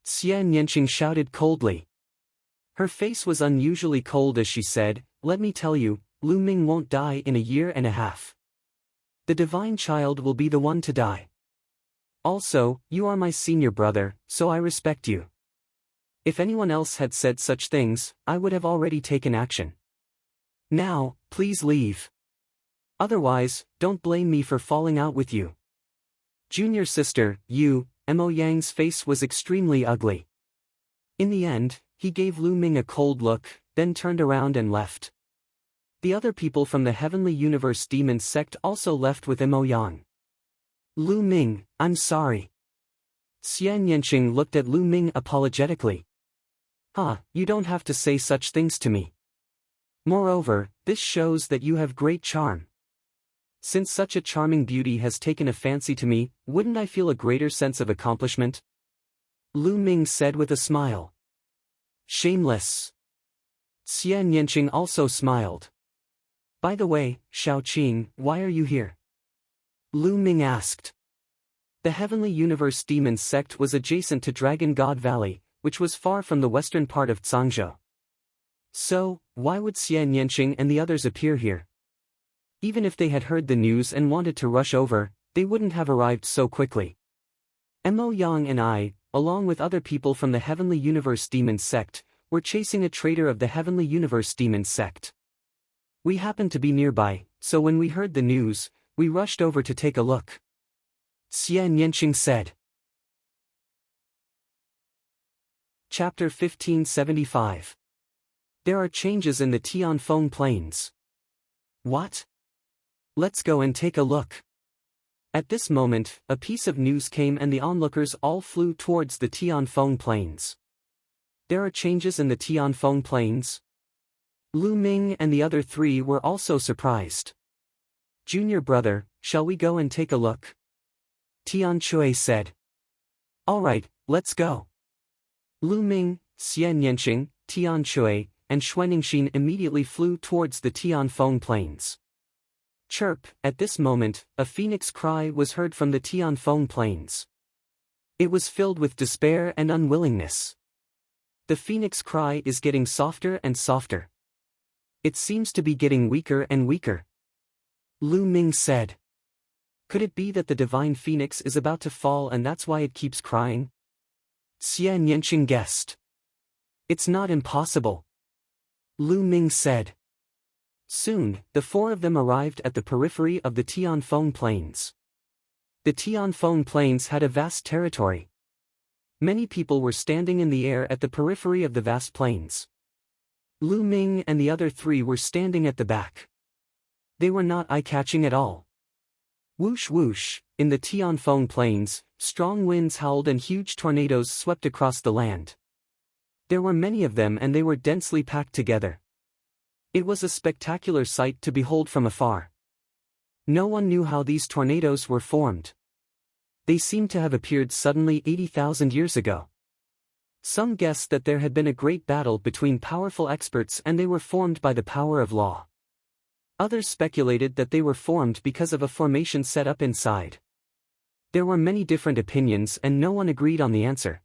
Xian Yanqing shouted coldly. Her face was unusually cold as she said, "Let me tell you, Lu Ming won't die in a year and a half. The Divine Child will be the one to die. Also, you are my senior brother, so I respect you. If anyone else had said such things, I would have already taken action. Now, please leave. Otherwise, don't blame me for falling out with you." Junior sister, you. Mo Yang's face was extremely ugly. In the end, he gave Lu Ming a cold look, then turned around and left. The other people from the Heavenly Universe Demon sect also left with Mo Yang. "Lu Ming, I'm sorry." Xian Yanqing looked at Lu Ming apologetically. You don't have to say such things to me. Moreover, this shows that you have great charm. Since such a charming beauty has taken a fancy to me, wouldn't I feel a greater sense of accomplishment? Lu Ming said with a smile. Shameless. Xian Yanqing also smiled. By the way, Shaoqing, why are you here? Lu Ming asked. The Heavenly Universe Demon sect was adjacent to Dragon God Valley, which was far from the western part of Zhangzhou. So, why would Xian Yanqing and the others appear here? Even if they had heard the news and wanted to rush over, they wouldn't have arrived so quickly. Mo Yang and I, along with other people from the Heavenly Universe Demon sect, were chasing a traitor of the Heavenly Universe Demon sect. We happened to be nearby, so when we heard the news, we rushed over to take a look. Xian Yanqing said. Chapter 1575. There are changes in the Tianfeng Plains. What? Let's go and take a look. At this moment, a piece of news came and the onlookers all flew towards the Tianfeng Plains. There are changes in the Tianfeng Plains? Lu Ming and the other three were also surprised. Junior brother, shall we go and take a look? Tian Chui said. Alright, let's go. Lu Ming, Xian Yanqing, Tian Chui, and Xuaningxin immediately flew towards the Tianfeng Plains. Chirp, at this moment, a phoenix cry was heard from the Tianfeng Plains. It was filled with despair and unwillingness. The phoenix cry is getting softer and softer. It seems to be getting weaker and weaker. Lu Ming said. Could it be that the divine phoenix is about to fall and that's why it keeps crying? Xian Yanqing guessed. It's not impossible. Lu Ming said. Soon, the four of them arrived at the periphery of the Tianfeng Plains. The Tianfeng Plains had a vast territory. Many people were standing in the air at the periphery of the vast plains. Lu Ming and the other three were standing at the back. They were not eye-catching at all. Whoosh whoosh, in the Tianfeng Plains, strong winds howled and huge tornadoes swept across the land. There were many of them and they were densely packed together. It was a spectacular sight to behold from afar. No one knew how these tornadoes were formed. They seemed to have appeared suddenly 80,000 years ago. Some guessed that there had been a great battle between powerful experts and they were formed by the power of law. Others speculated that they were formed because of a formation set up inside. There were many different opinions and no one agreed on the answer.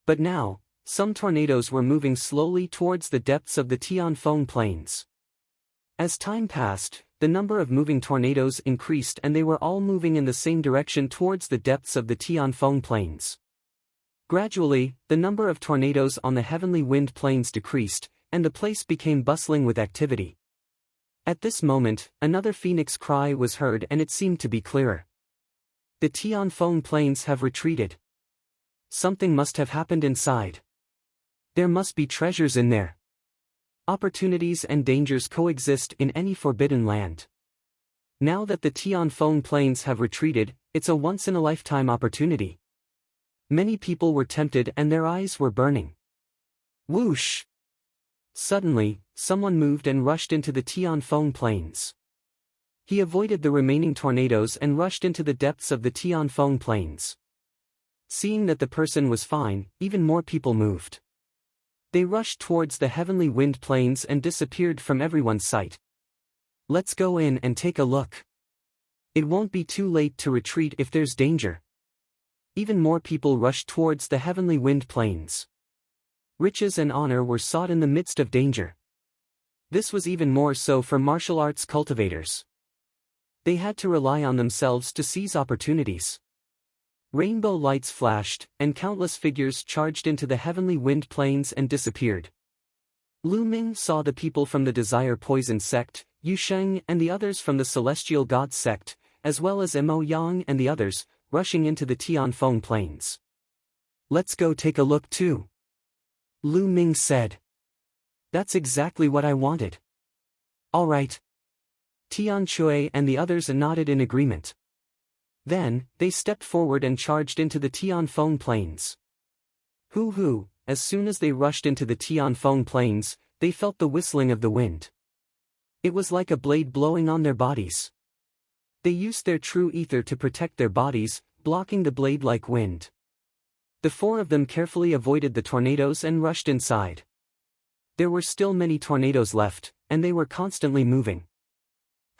But now, some tornadoes were moving slowly towards the depths of the Tianfeng Plains. As time passed, the number of moving tornadoes increased and they were all moving in the same direction towards the depths of the Tianfeng Plains. Gradually, the number of tornadoes on the heavenly wind plains decreased, and the place became bustling with activity. At this moment, another phoenix cry was heard and it seemed to be clearer. The Tianfeng Plains have retreated. Something must have happened inside. There must be treasures in there. Opportunities and dangers coexist in any forbidden land. Now that the Tianfeng Plains have retreated, it's a once-in-a-lifetime opportunity. Many people were tempted and their eyes were burning. Whoosh! Suddenly, someone moved and rushed into the Tianfeng Plains. He avoided the remaining tornadoes and rushed into the depths of the Tianfeng Plains. Seeing that the person was fine, even more people moved. They rushed towards the heavenly wind plains and disappeared from everyone's sight. Let's go in and take a look. It won't be too late to retreat if there's danger. Even more people rushed towards the heavenly wind plains. Riches and honor were sought in the midst of danger. This was even more so for martial arts cultivators. They had to rely on themselves to seize opportunities. Rainbow lights flashed, and countless figures charged into the heavenly wind plains and disappeared. Lu Ming saw the people from the Desire Poison sect, Yu Sheng and the others from the Celestial God sect, as well as Mo Yang and the others, rushing into the Tianfeng plains. Let's go take a look too. Lu Ming said. That's exactly what I wanted. All right. Tian Shui and the others nodded in agreement. Then, they stepped forward and charged into the Tianfeng plains. Hoo-hoo, as soon as they rushed into the Tianfeng plains, they felt the whistling of the wind. It was like a blade blowing on their bodies. They used their true ether to protect their bodies, blocking the blade-like wind. The four of them carefully avoided the tornadoes and rushed inside. There were still many tornadoes left, and they were constantly moving.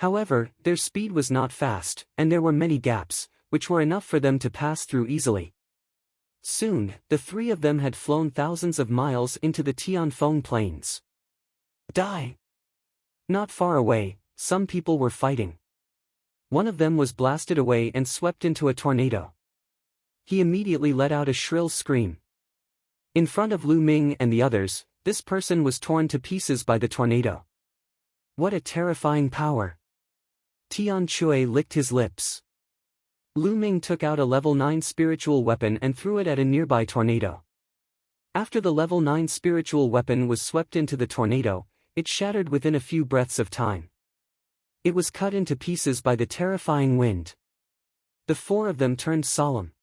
However, their speed was not fast, and there were many gaps, which were enough for them to pass through easily. Soon, the three of them had flown thousands of miles into the Tianfeng plains. Die! Not far away, some people were fighting. One of them was blasted away and swept into a tornado. He immediately let out a shrill scream. In front of Lu Ming and the others, this person was torn to pieces by the tornado. What a terrifying power! Tian Shui licked his lips. Lu Ming took out a level 9 spiritual weapon and threw it at a nearby tornado. After the level 9 spiritual weapon was swept into the tornado, it shattered within a few breaths of time. It was cut into pieces by the terrifying wind. The four of them turned solemn.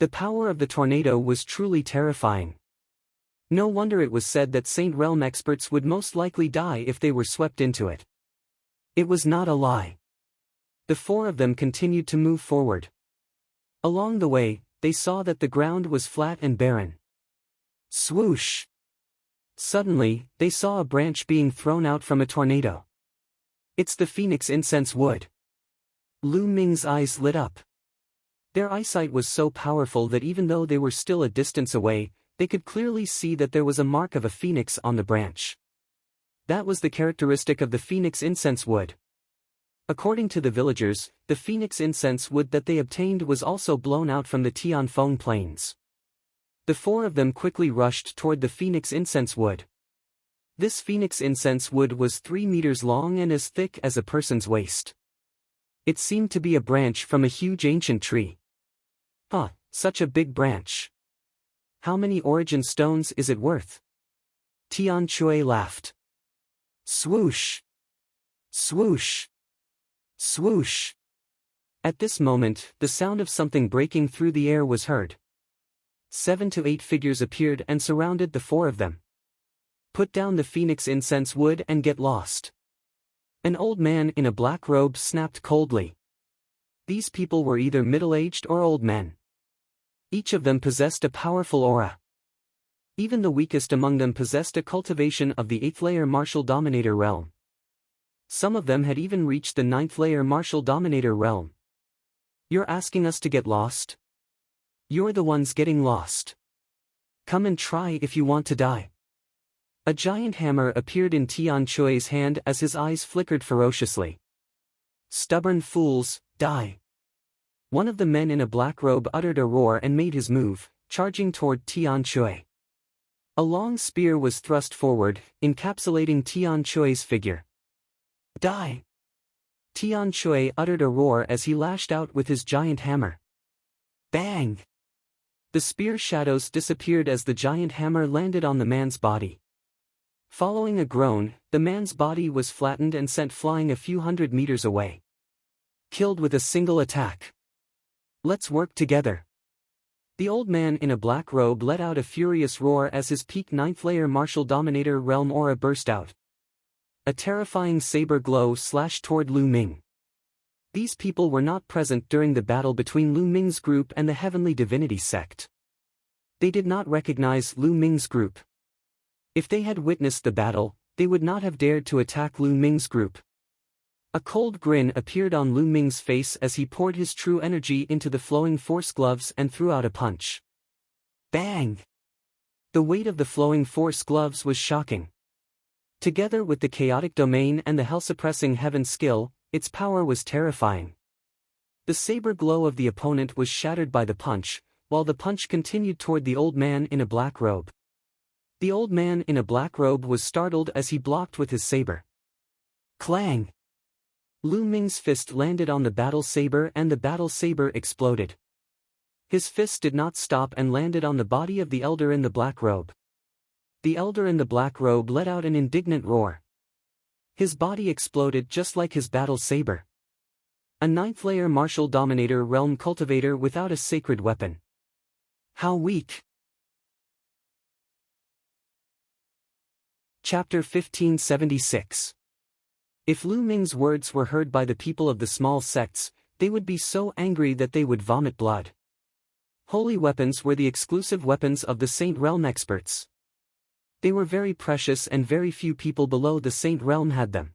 The power of the tornado was truly terrifying. No wonder it was said that Saint Realm experts would most likely die if they were swept into it. It was not a lie. The four of them continued to move forward. Along the way, they saw that the ground was flat and barren. Swoosh! Suddenly, they saw a branch being thrown out from a tornado. It's the phoenix incense wood. Lu Ming's eyes lit up. Their eyesight was so powerful that even though they were still a distance away, they could clearly see that there was a mark of a phoenix on the branch. That was the characteristic of the phoenix incense wood. According to the villagers, the phoenix incense wood that they obtained was also blown out from the Tianfeng plains. The four of them quickly rushed toward the phoenix incense wood. This phoenix incense wood was 3 meters long and as thick as a person's waist. It seemed to be a branch from a huge ancient tree. Such a big branch. How many origin stones is it worth? Tian Shui laughed. Swoosh! Swoosh! Swoosh! At this moment, the sound of something breaking through the air was heard. 7 to 8 figures appeared and surrounded the four of them. Put down the phoenix incense wood and get lost. An old man in a black robe snapped coldly. These people were either middle-aged or old men. Each of them possessed a powerful aura. Even the weakest among them possessed a cultivation of the 8th layer martial dominator realm. Some of them had even reached the 9th layer martial dominator realm. You're asking us to get lost? You're the ones getting lost. Come and try if you want to die. A giant hammer appeared in Tian Shui's hand as his eyes flickered ferociously. Stubborn fools, die. One of the men in a black robe uttered a roar and made his move, charging toward Tian Shui. A long spear was thrust forward, encapsulating Tian Shui's figure. Die! Tian Shui uttered a roar as he lashed out with his giant hammer. Bang! The spear shadows disappeared as the giant hammer landed on the man's body. Following a groan, the man's body was flattened and sent flying a few hundred meters away. Killed with a single attack. Let's work together. The old man in a black robe let out a furious roar as his peak 9th layer martial dominator realm aura burst out. A terrifying saber glow slashed toward Lu Ming. These people were not present during the battle between Lu Ming's group and the Heavenly Divinity sect. They did not recognize Lu Ming's group. If they had witnessed the battle, they would not have dared to attack Lu Ming's group. A cold grin appeared on Lu Ming's face as he poured his true energy into the flowing force gloves and threw out a punch. Bang! The weight of the flowing force gloves was shocking. Together with the chaotic domain and the hell-suppressing heaven skill, its power was terrifying. The saber glow of the opponent was shattered by the punch, while the punch continued toward the old man in a black robe. The old man in a black robe was startled as he blocked with his saber. Clang! Lu Ming's fist landed on the battle saber and the battle saber exploded. His fist did not stop and landed on the body of the elder in the black robe. The elder in the black robe let out an indignant roar. His body exploded just like his battle saber. A ninth-layer martial dominator realm cultivator without a sacred weapon. How weak! Chapter 1576. If Lu Ming's words were heard by the people of the small sects, they would be so angry that they would vomit blood. Holy weapons were the exclusive weapons of the Saint Realm experts. They were very precious and very few people below the Saint Realm had them.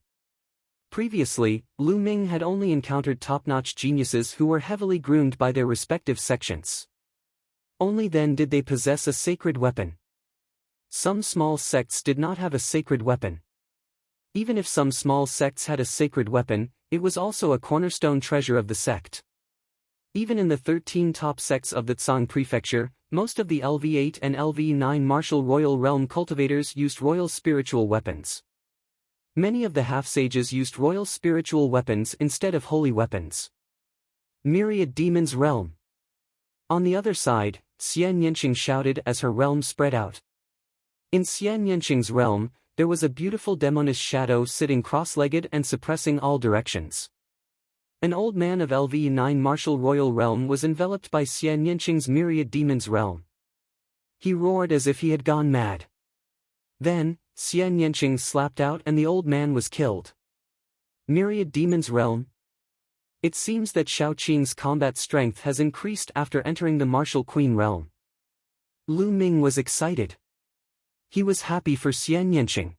Previously, Lu Ming had only encountered top-notch geniuses who were heavily groomed by their respective sections. Only then did they possess a sacred weapon. Some small sects did not have a sacred weapon. Even if some small sects had a sacred weapon, it was also a cornerstone treasure of the sect. Even in the 13 top sects of the Tsang Prefecture, most of the LV8 and LV9 martial royal realm cultivators used royal spiritual weapons. Many of the half-sages used royal spiritual weapons instead of holy weapons. Myriad Demons Realm. On the other side, Xian Yanqing shouted as her realm spread out. In Xian Yanqing's realm, there was a beautiful demonish shadow sitting cross-legged and suppressing all directions. An old man of LV9 martial royal realm was enveloped by Xian Yanqing's myriad demons realm. He roared as if he had gone mad. Then, Xian Yanqing slapped out and the old man was killed. Myriad demons realm. It seems that Shao Qing's combat strength has increased after entering the martial queen realm. Lu Ming was excited. He was happy for Xian Yanqing.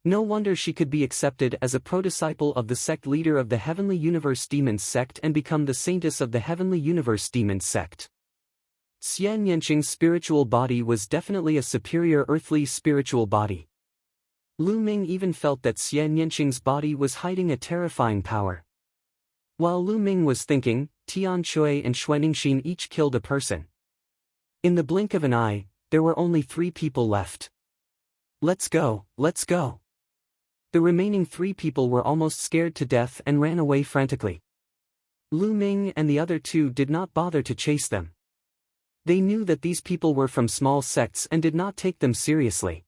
No wonder she could be accepted as a pro-disciple of the sect leader of the Heavenly Universe Demons sect and become the saintess of the Heavenly Universe Demons sect. Xian Yanqing's spiritual body was definitely a superior earthly spiritual body. Lu Ming even felt that Xian Yanqing's body was hiding a terrifying power. While Lu Ming was thinking, Tian Chui and Xuanixin each killed a person. In the blink of an eye, there were only 3 people left. Let's go, let's go. The remaining 3 people were almost scared to death and ran away frantically. Lu Ming and the other 2 did not bother to chase them. They knew that these people were from small sects and did not take them seriously.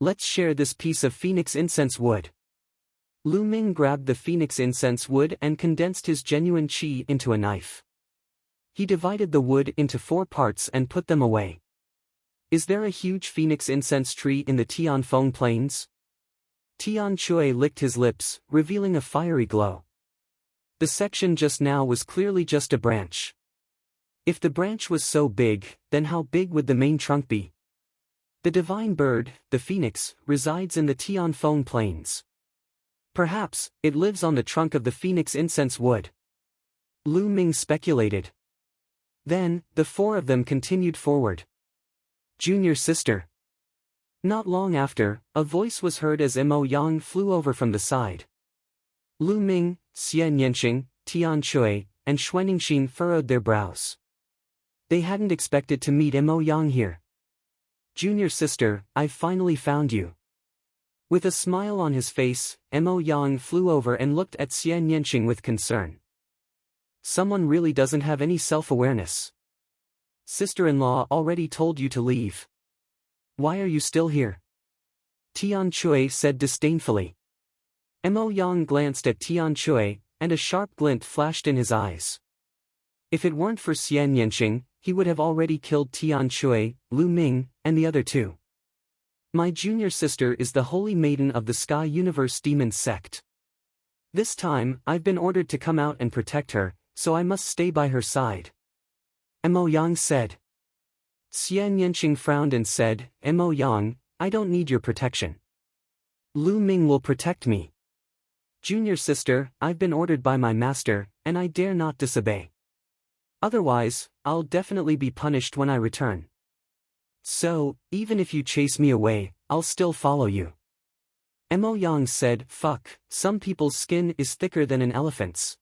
Let's share this piece of phoenix incense wood. Lu Ming grabbed the phoenix incense wood and condensed his genuine qi into a knife. He divided the wood into 4 parts and put them away. Is there a huge phoenix incense tree in the Tianfeng Plains? Tian Chui licked his lips, revealing a fiery glow. The section just now was clearly just a branch. If the branch was so big, then how big would the main trunk be? The divine bird, the phoenix, resides in the Tianfeng Plains. Perhaps, it lives on the trunk of the phoenix incense wood. Lu Ming speculated. Then, the 4 of them continued forward. Junior sister. Not long after, a voice was heard as Mo Yang flew over from the side. Lu Ming, Xian Yanqing, Tian Chui, and Xuanixin furrowed their brows. They hadn't expected to meet Mo Yang here. Junior sister, I've finally found you. With a smile on his face, Mo Yang flew over and looked at Xian Yanqing with concern. Someone really doesn't have any self-awareness. Sister-in-law already told you to leave. Why are you still here? Tian Chui said disdainfully. Mo Yang glanced at Tian Chui, and a sharp glint flashed in his eyes. If it weren't for Xian Yanqing, he would have already killed Tian Chui, Lu Ming, and the other 2. My junior sister is the holy maiden of the Sky Universe Demon sect. This time, I've been ordered to come out and protect her, so I must stay by her side. Mo Yang said. Xian Yanqing frowned and said, Mo Yang, I don't need your protection. Lu Ming will protect me. Junior sister, I've been ordered by my master, and I dare not disobey. Otherwise, I'll definitely be punished when I return. So, even if you chase me away, I'll still follow you. Mo Yang said, fuck, some people's skin is thicker than an elephant's.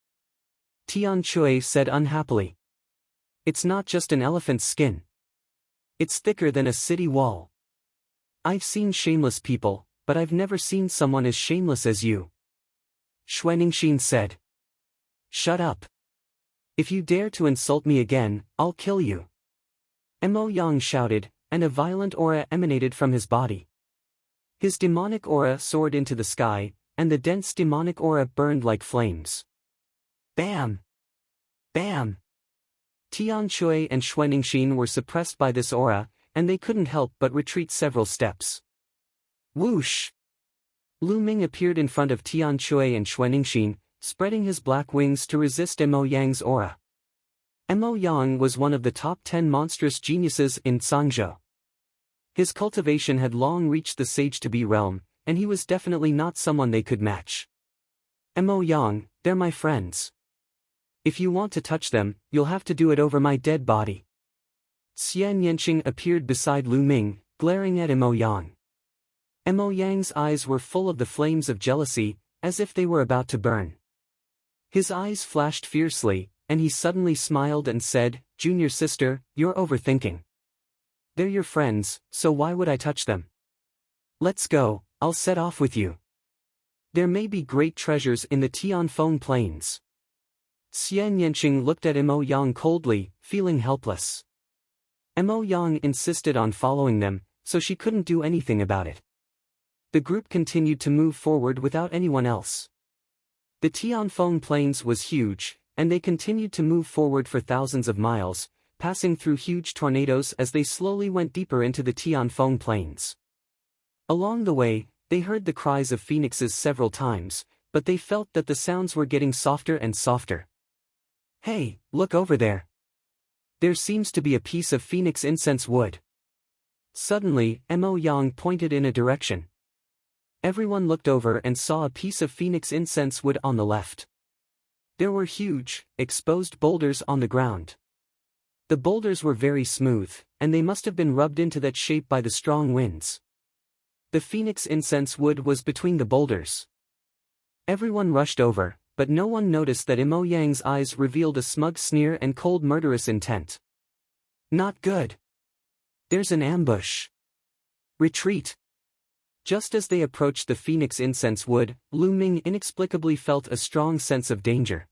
Tian Chui said unhappily. It's not just an elephant's skin. It's thicker than a city wall. I've seen shameless people, but I've never seen someone as shameless as you. Xuaningxin said. Shut up. If you dare to insult me again, I'll kill you. Mo Yang shouted, and a violent aura emanated from his body. His demonic aura soared into the sky, and the dense demonic aura burned like flames. Bam! Bam! Tian Chui and Xuaningxin were suppressed by this aura, and they couldn't help but retreat several steps. Whoosh! Lu Ming appeared in front of Tian Chui and Xuaningxin, spreading his black wings to resist Mo Yang's aura. Mo Yang was one of the top 10 monstrous geniuses in Zhangzhou. His cultivation had long reached the sage-to-be realm, and he was definitely not someone they could match. Mo Yang, they're my friends. If you want to touch them, you'll have to do it over my dead body. Xian Yanqing appeared beside Lu Ming, glaring at Mo Yang. Mo Yang's eyes were full of the flames of jealousy, as if they were about to burn. His eyes flashed fiercely, and he suddenly smiled and said, Junior sister, you're overthinking. They're your friends, so why would I touch them? Let's go, I'll set off with you. There may be great treasures in the Tianfeng Plains. Xian Yanqing looked at Mo Yang coldly, feeling helpless. Mo Yang insisted on following them, so she couldn't do anything about it. The group continued to move forward without anyone else. The Tianfeng Plains was huge, and they continued to move forward for thousands of miles, passing through huge tornadoes as they slowly went deeper into the Tianfeng Plains. Along the way, they heard the cries of phoenixes several times, but they felt that the sounds were getting softer and softer. Hey, look over there. There seems to be a piece of phoenix incense wood. Suddenly, Mo Yang pointed in a direction. Everyone looked over and saw a piece of phoenix incense wood on the left. There were huge, exposed boulders on the ground. The boulders were very smooth, and they must have been rubbed into that shape by the strong winds. The phoenix incense wood was between the boulders. Everyone rushed over, but no one noticed that Mo Yang's eyes revealed a smug sneer and cold murderous intent. Not good. There's an ambush. Retreat. Just as they approached the phoenix incense wood, Lu Ming inexplicably felt a strong sense of danger.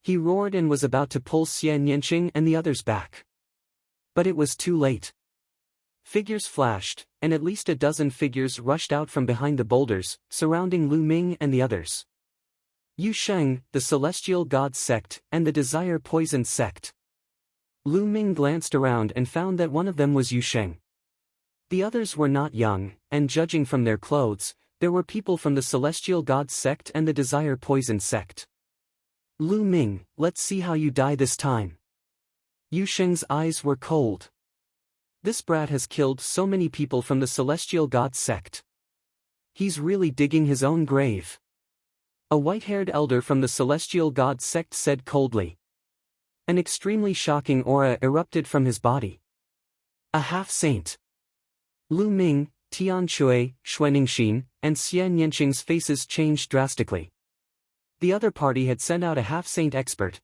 He roared and was about to pull Xian Yanqing and the others back. But it was too late. Figures flashed, and at least a dozen figures rushed out from behind the boulders, surrounding Lu Ming and the others. Yu Sheng, the Celestial God Sect, and the Desire Poison Sect. Lu Ming glanced around and found that one of them was Yu Sheng. The others were not young, and judging from their clothes, there were people from the Celestial God Sect and the Desire Poison Sect. Lu Ming, let's see how you die this time. Yu Sheng's eyes were cold. This brat has killed so many people from the Celestial God Sect. He's really digging his own grave. A white-haired elder from the Celestial God Sect said coldly. An extremely shocking aura erupted from his body. A half-saint. Lu Ming, Tian Chui, Xuaningxin, and Xian Yanqing's faces changed drastically. The other party had sent out a half-saint expert.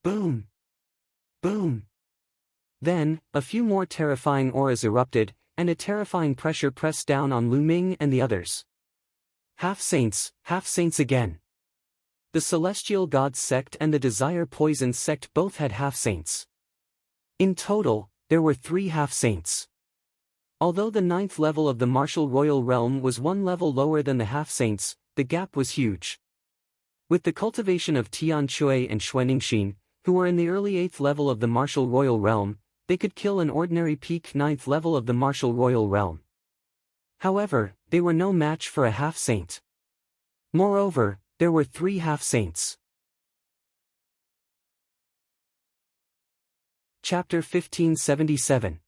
Boom! Boom! Then, a few more terrifying auras erupted, and a terrifying pressure pressed down on Lu Ming and the others. Half-saints again. The Celestial God Sect and the Desire Poison Sect both had half-saints. In total, there were 3 half-saints. Although the 9th level of the martial royal realm was 1 level lower than the half-saints, the gap was huge. With the cultivation of Tian Chui and Xuaningxin, who were in the early 8th level of the martial royal realm, they could kill an ordinary peak 9th level of the martial royal realm. However, they were no match for a half-saint. Moreover, There were 3 half-saints. Chapter 1577.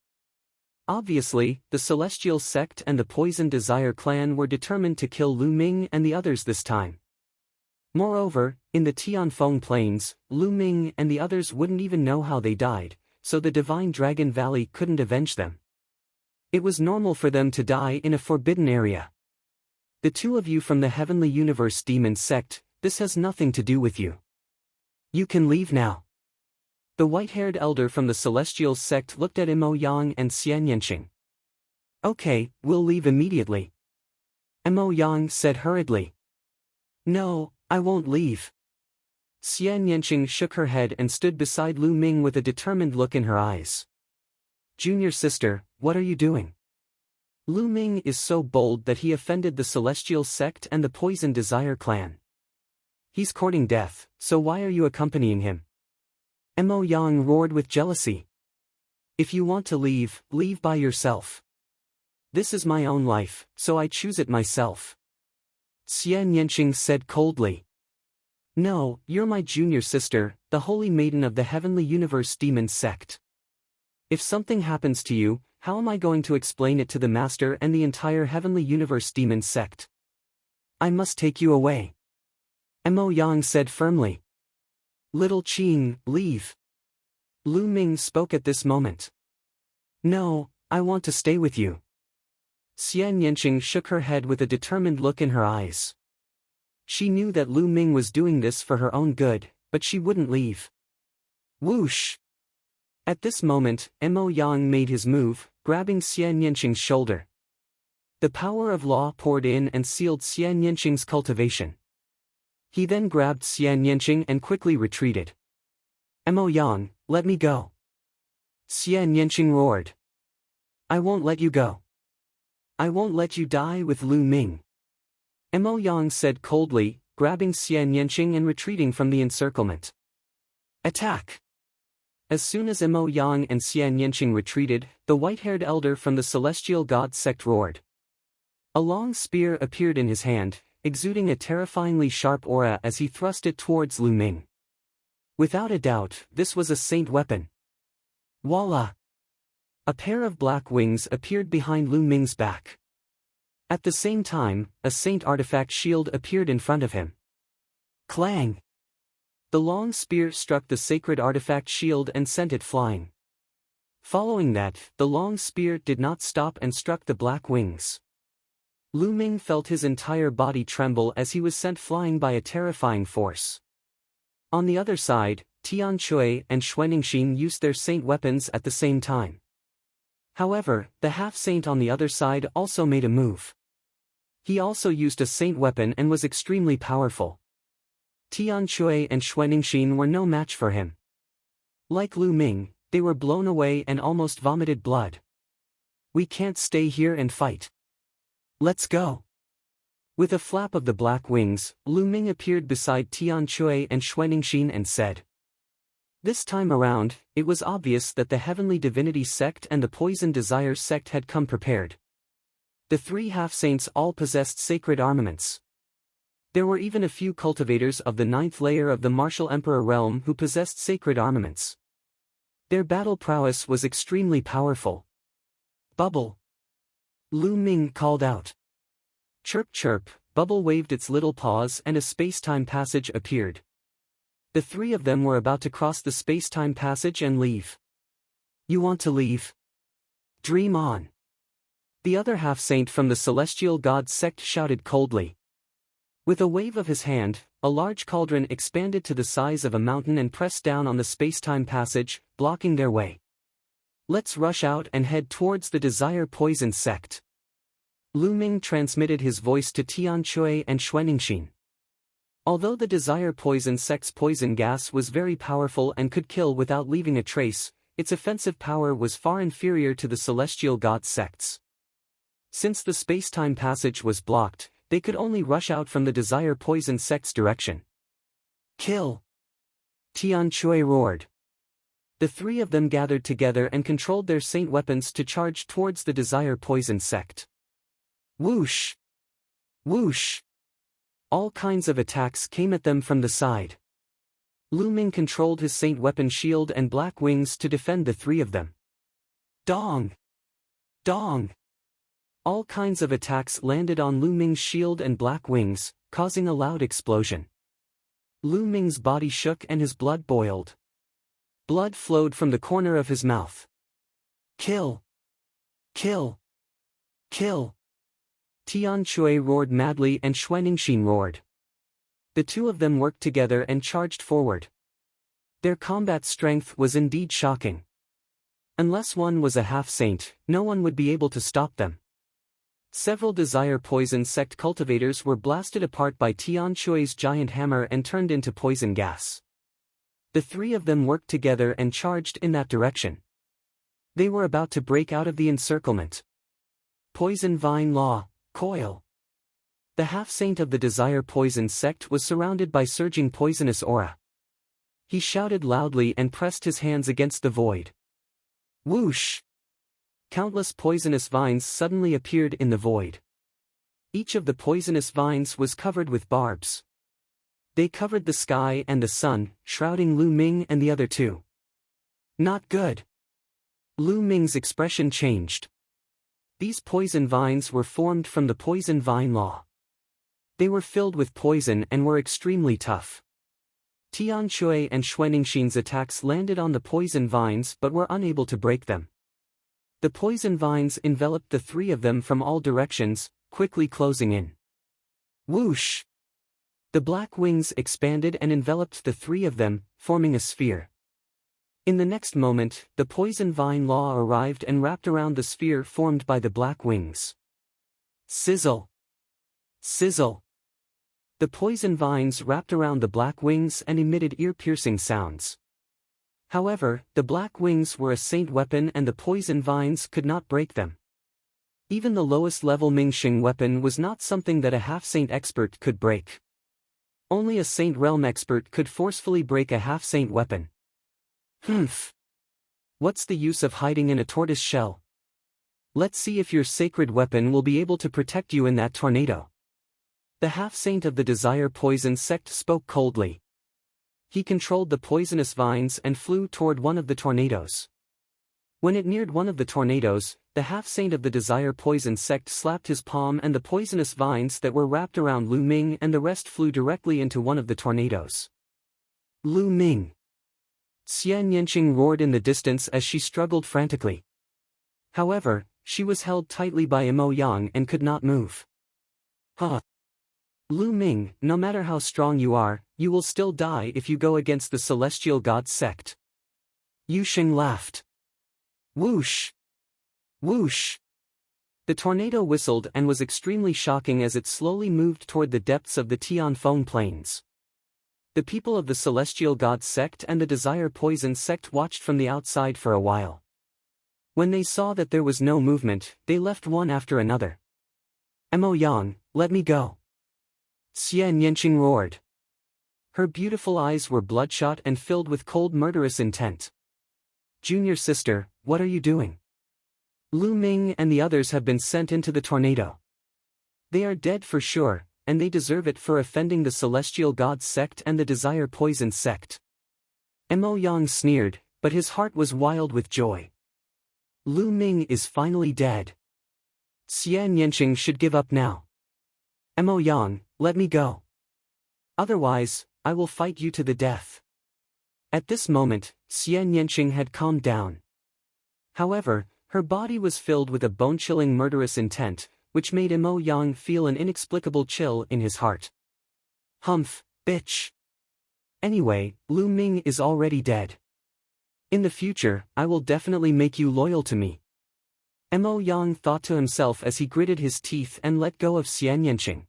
Obviously, the Celestial Sect and the Poison Desire clan were determined to kill Lu Ming and the others this time. Moreover, in the Tianfeng Plains, Lu Ming and the others wouldn't even know how they died, so the Divine Dragon Valley couldn't avenge them. It was normal for them to die in a forbidden area. The 2 of you from the Heavenly Universe Demon Sect, this has nothing to do with you. You can leave now. The white-haired elder from the Celestial Sect looked at Mo Yang and Xian Yanqing. Okay, we'll leave immediately. Mo Yang said hurriedly. No, I won't leave. Xian Yanqing shook her head and stood beside Lu Ming with a determined look in her eyes. Junior sister, what are you doing? Lu Ming is so bold that he offended the Celestial Sect and the Poison Desire clan. He's courting death, so why are you accompanying him? Mo Yang roared with jealousy. If you want to leave, leave by yourself. This is my own life, so I choose it myself. Xian Yanqing said coldly. No, you're my junior sister, the Holy Maiden of the Heavenly Universe Demon Sect. If something happens to you, how am I going to explain it to the Master and the entire Heavenly Universe Demon Sect? I must take you away. Mo Yang said firmly. Little Qing, leave. Lu Ming spoke at this moment. No, I want to stay with you. Xian Yanqing shook her head with a determined look in her eyes. She knew that Lu Ming was doing this for her own good, but she wouldn't leave. Whoosh! At this moment, Mo Yang made his move, grabbing Xian Yanqing's shoulder. The power of law poured in and sealed Xian Yanqing's cultivation. He then grabbed Xian Yanqing and quickly retreated. Mo Yang, let me go. Xian Yanqing roared. I won't let you go. I won't let you die with Lu Ming. Mo Yang said coldly, grabbing Xian Yanqing and retreating from the encirclement. Attack! As soon as Mo Yang and Xian Yanqing retreated, the white-haired elder from the Celestial God Sect roared. A long spear appeared in his hand, exuding a terrifyingly sharp aura as he thrust it towards Lu Ming. Without a doubt, this was a saint weapon. Voila! A pair of black wings appeared behind Lu Ming's back. At the same time, a saint artifact shield appeared in front of him. Clang! The long spear struck the sacred artifact shield and sent it flying. Following that, the long spear did not stop and struck the black wings. Lu Ming felt his entire body tremble as he was sent flying by a terrifying force. On the other side, Tian Chui and Xuanixin used their saint weapons at the same time. However, the half-saint on the other side also made a move. He also used a saint weapon and was extremely powerful. Tian Chui and Xuanixin were no match for him. Like Lu Ming, they were blown away and almost vomited blood. We can't stay here and fight. Let's go. With a flap of the black wings, Lu Ming appeared beside Tian Chui and Xuanixin and said. This time around, it was obvious that the Heavenly Divinity Sect and the Poison Desire Sect had come prepared. The 3 half-saints all possessed sacred armaments. There were even a few cultivators of the 9th layer of the Martial Emperor realm who possessed sacred armaments. Their battle prowess was extremely powerful. Bubble! Lu Ming called out. Chirp chirp, Bubble waved its little paws and a space-time passage appeared. The 3 of them were about to cross the space-time passage and leave. You want to leave? Dream on. The other half-saint from the Celestial God Sect shouted coldly. With a wave of his hand, a large cauldron expanded to the size of a mountain and pressed down on the space-time passage, blocking their way. Let's rush out and head towards the Desire Poison Sect. Lu Ming transmitted his voice to Tian Chui and Xuanixin. Although the Desire Poison Sect's poison gas was very powerful and could kill without leaving a trace, its offensive power was far inferior to the Celestial God Sect's. Since the space-time passage was blocked, they could only rush out from the Desire Poison Sect's direction. Kill! Tian Chui roared. The 3 of them gathered together and controlled their saint weapons to charge towards the Desire Poison Sect. Whoosh! Whoosh! All kinds of attacks came at them from the side. Lu Ming controlled his Saint Weapon shield and black wings to defend the three of them. Dong! Dong! All kinds of attacks landed on Lu Ming's shield and black wings, causing a loud explosion. Lu Ming's body shook and his blood boiled. Blood flowed from the corner of his mouth. Kill! Kill! Kill! Tian Shui roared madly and Xue Ningxin roared. The two of them worked together and charged forward. Their combat strength was indeed shocking. Unless one was a half-saint, no one would be able to stop them. Several Desire Poison sect cultivators were blasted apart by Tian Shui's giant hammer and turned into poison gas. The three of them worked together and charged in that direction. They were about to break out of the encirclement. Poison Vine Law, Coil. The half-saint of the Desire Poison sect was surrounded by surging poisonous aura. He shouted loudly and pressed his hands against the void. Whoosh! Countless poisonous vines suddenly appeared in the void. Each of the poisonous vines was covered with barbs. They covered the sky and the sun, shrouding Lu Ming and the other two. Not good. Lu Ming's expression changed. These poison vines were formed from the Poison Vine Law. They were filled with poison and were extremely tough. Tian Shui and Xue Ningxin's attacks landed on the poison vines but were unable to break them. The poison vines enveloped the three of them from all directions, quickly closing in. Whoosh! The black wings expanded and enveloped the three of them, forming a sphere. In the next moment, the Poison Vine Law arrived and wrapped around the sphere formed by the black wings. Sizzle! Sizzle! The poison vines wrapped around the black wings and emitted ear-piercing sounds. However, the black wings were a saint weapon and the poison vines could not break them. Even the lowest level Mingxing weapon was not something that a half-saint expert could break. Only a saint realm expert could forcefully break a half-saint weapon. Humph! What's the use of hiding in a tortoise shell? Let's see if your sacred weapon will be able to protect you in that tornado. The half-saint of the Desire Poison sect spoke coldly. He controlled the poisonous vines and flew toward one of the tornadoes. When it neared one of the tornadoes, the half-saint of the Desire Poison sect slapped his palm and the poisonous vines that were wrapped around Lu Ming and the rest flew directly into one of the tornadoes. Lu Ming! Xian Yanqing roared in the distance as she struggled frantically. However, she was held tightly by Mo Yang and could not move. Huh! Lu Ming, no matter how strong you are, you will still die if you go against the Celestial God sect. Yu Xing laughed. Whoosh! Whoosh! The tornado whistled and was extremely shocking as it slowly moved toward the depths of the Tianfeng Plains. The people of the Celestial God sect and the Desire Poison sect watched from the outside for a while. When they saw that there was no movement, they left one after another. Mo Yang, let me go! Xian Yanqing roared. Her beautiful eyes were bloodshot and filled with cold murderous intent. Junior sister, what are you doing? Lu Ming and the others have been sent into the tornado. They are dead for sure, and they deserve it for offending the Celestial God sect and the Desire Poison sect. Mo Yang sneered, but his heart was wild with joy. Lu Ming is finally dead. Xian Yanqing should give up now. Mo Yang, let me go. Otherwise, I will fight you to the death. At this moment, Xian Yanqing had calmed down. However, her body was filled with a bone-chilling murderous intent, which made Mo Yang feel an inexplicable chill in his heart. Humph, bitch. Anyway, Lu Ming is already dead. In the future, I will definitely make you loyal to me. Mo Yang thought to himself as he gritted his teeth and let go of Xian Yanqing.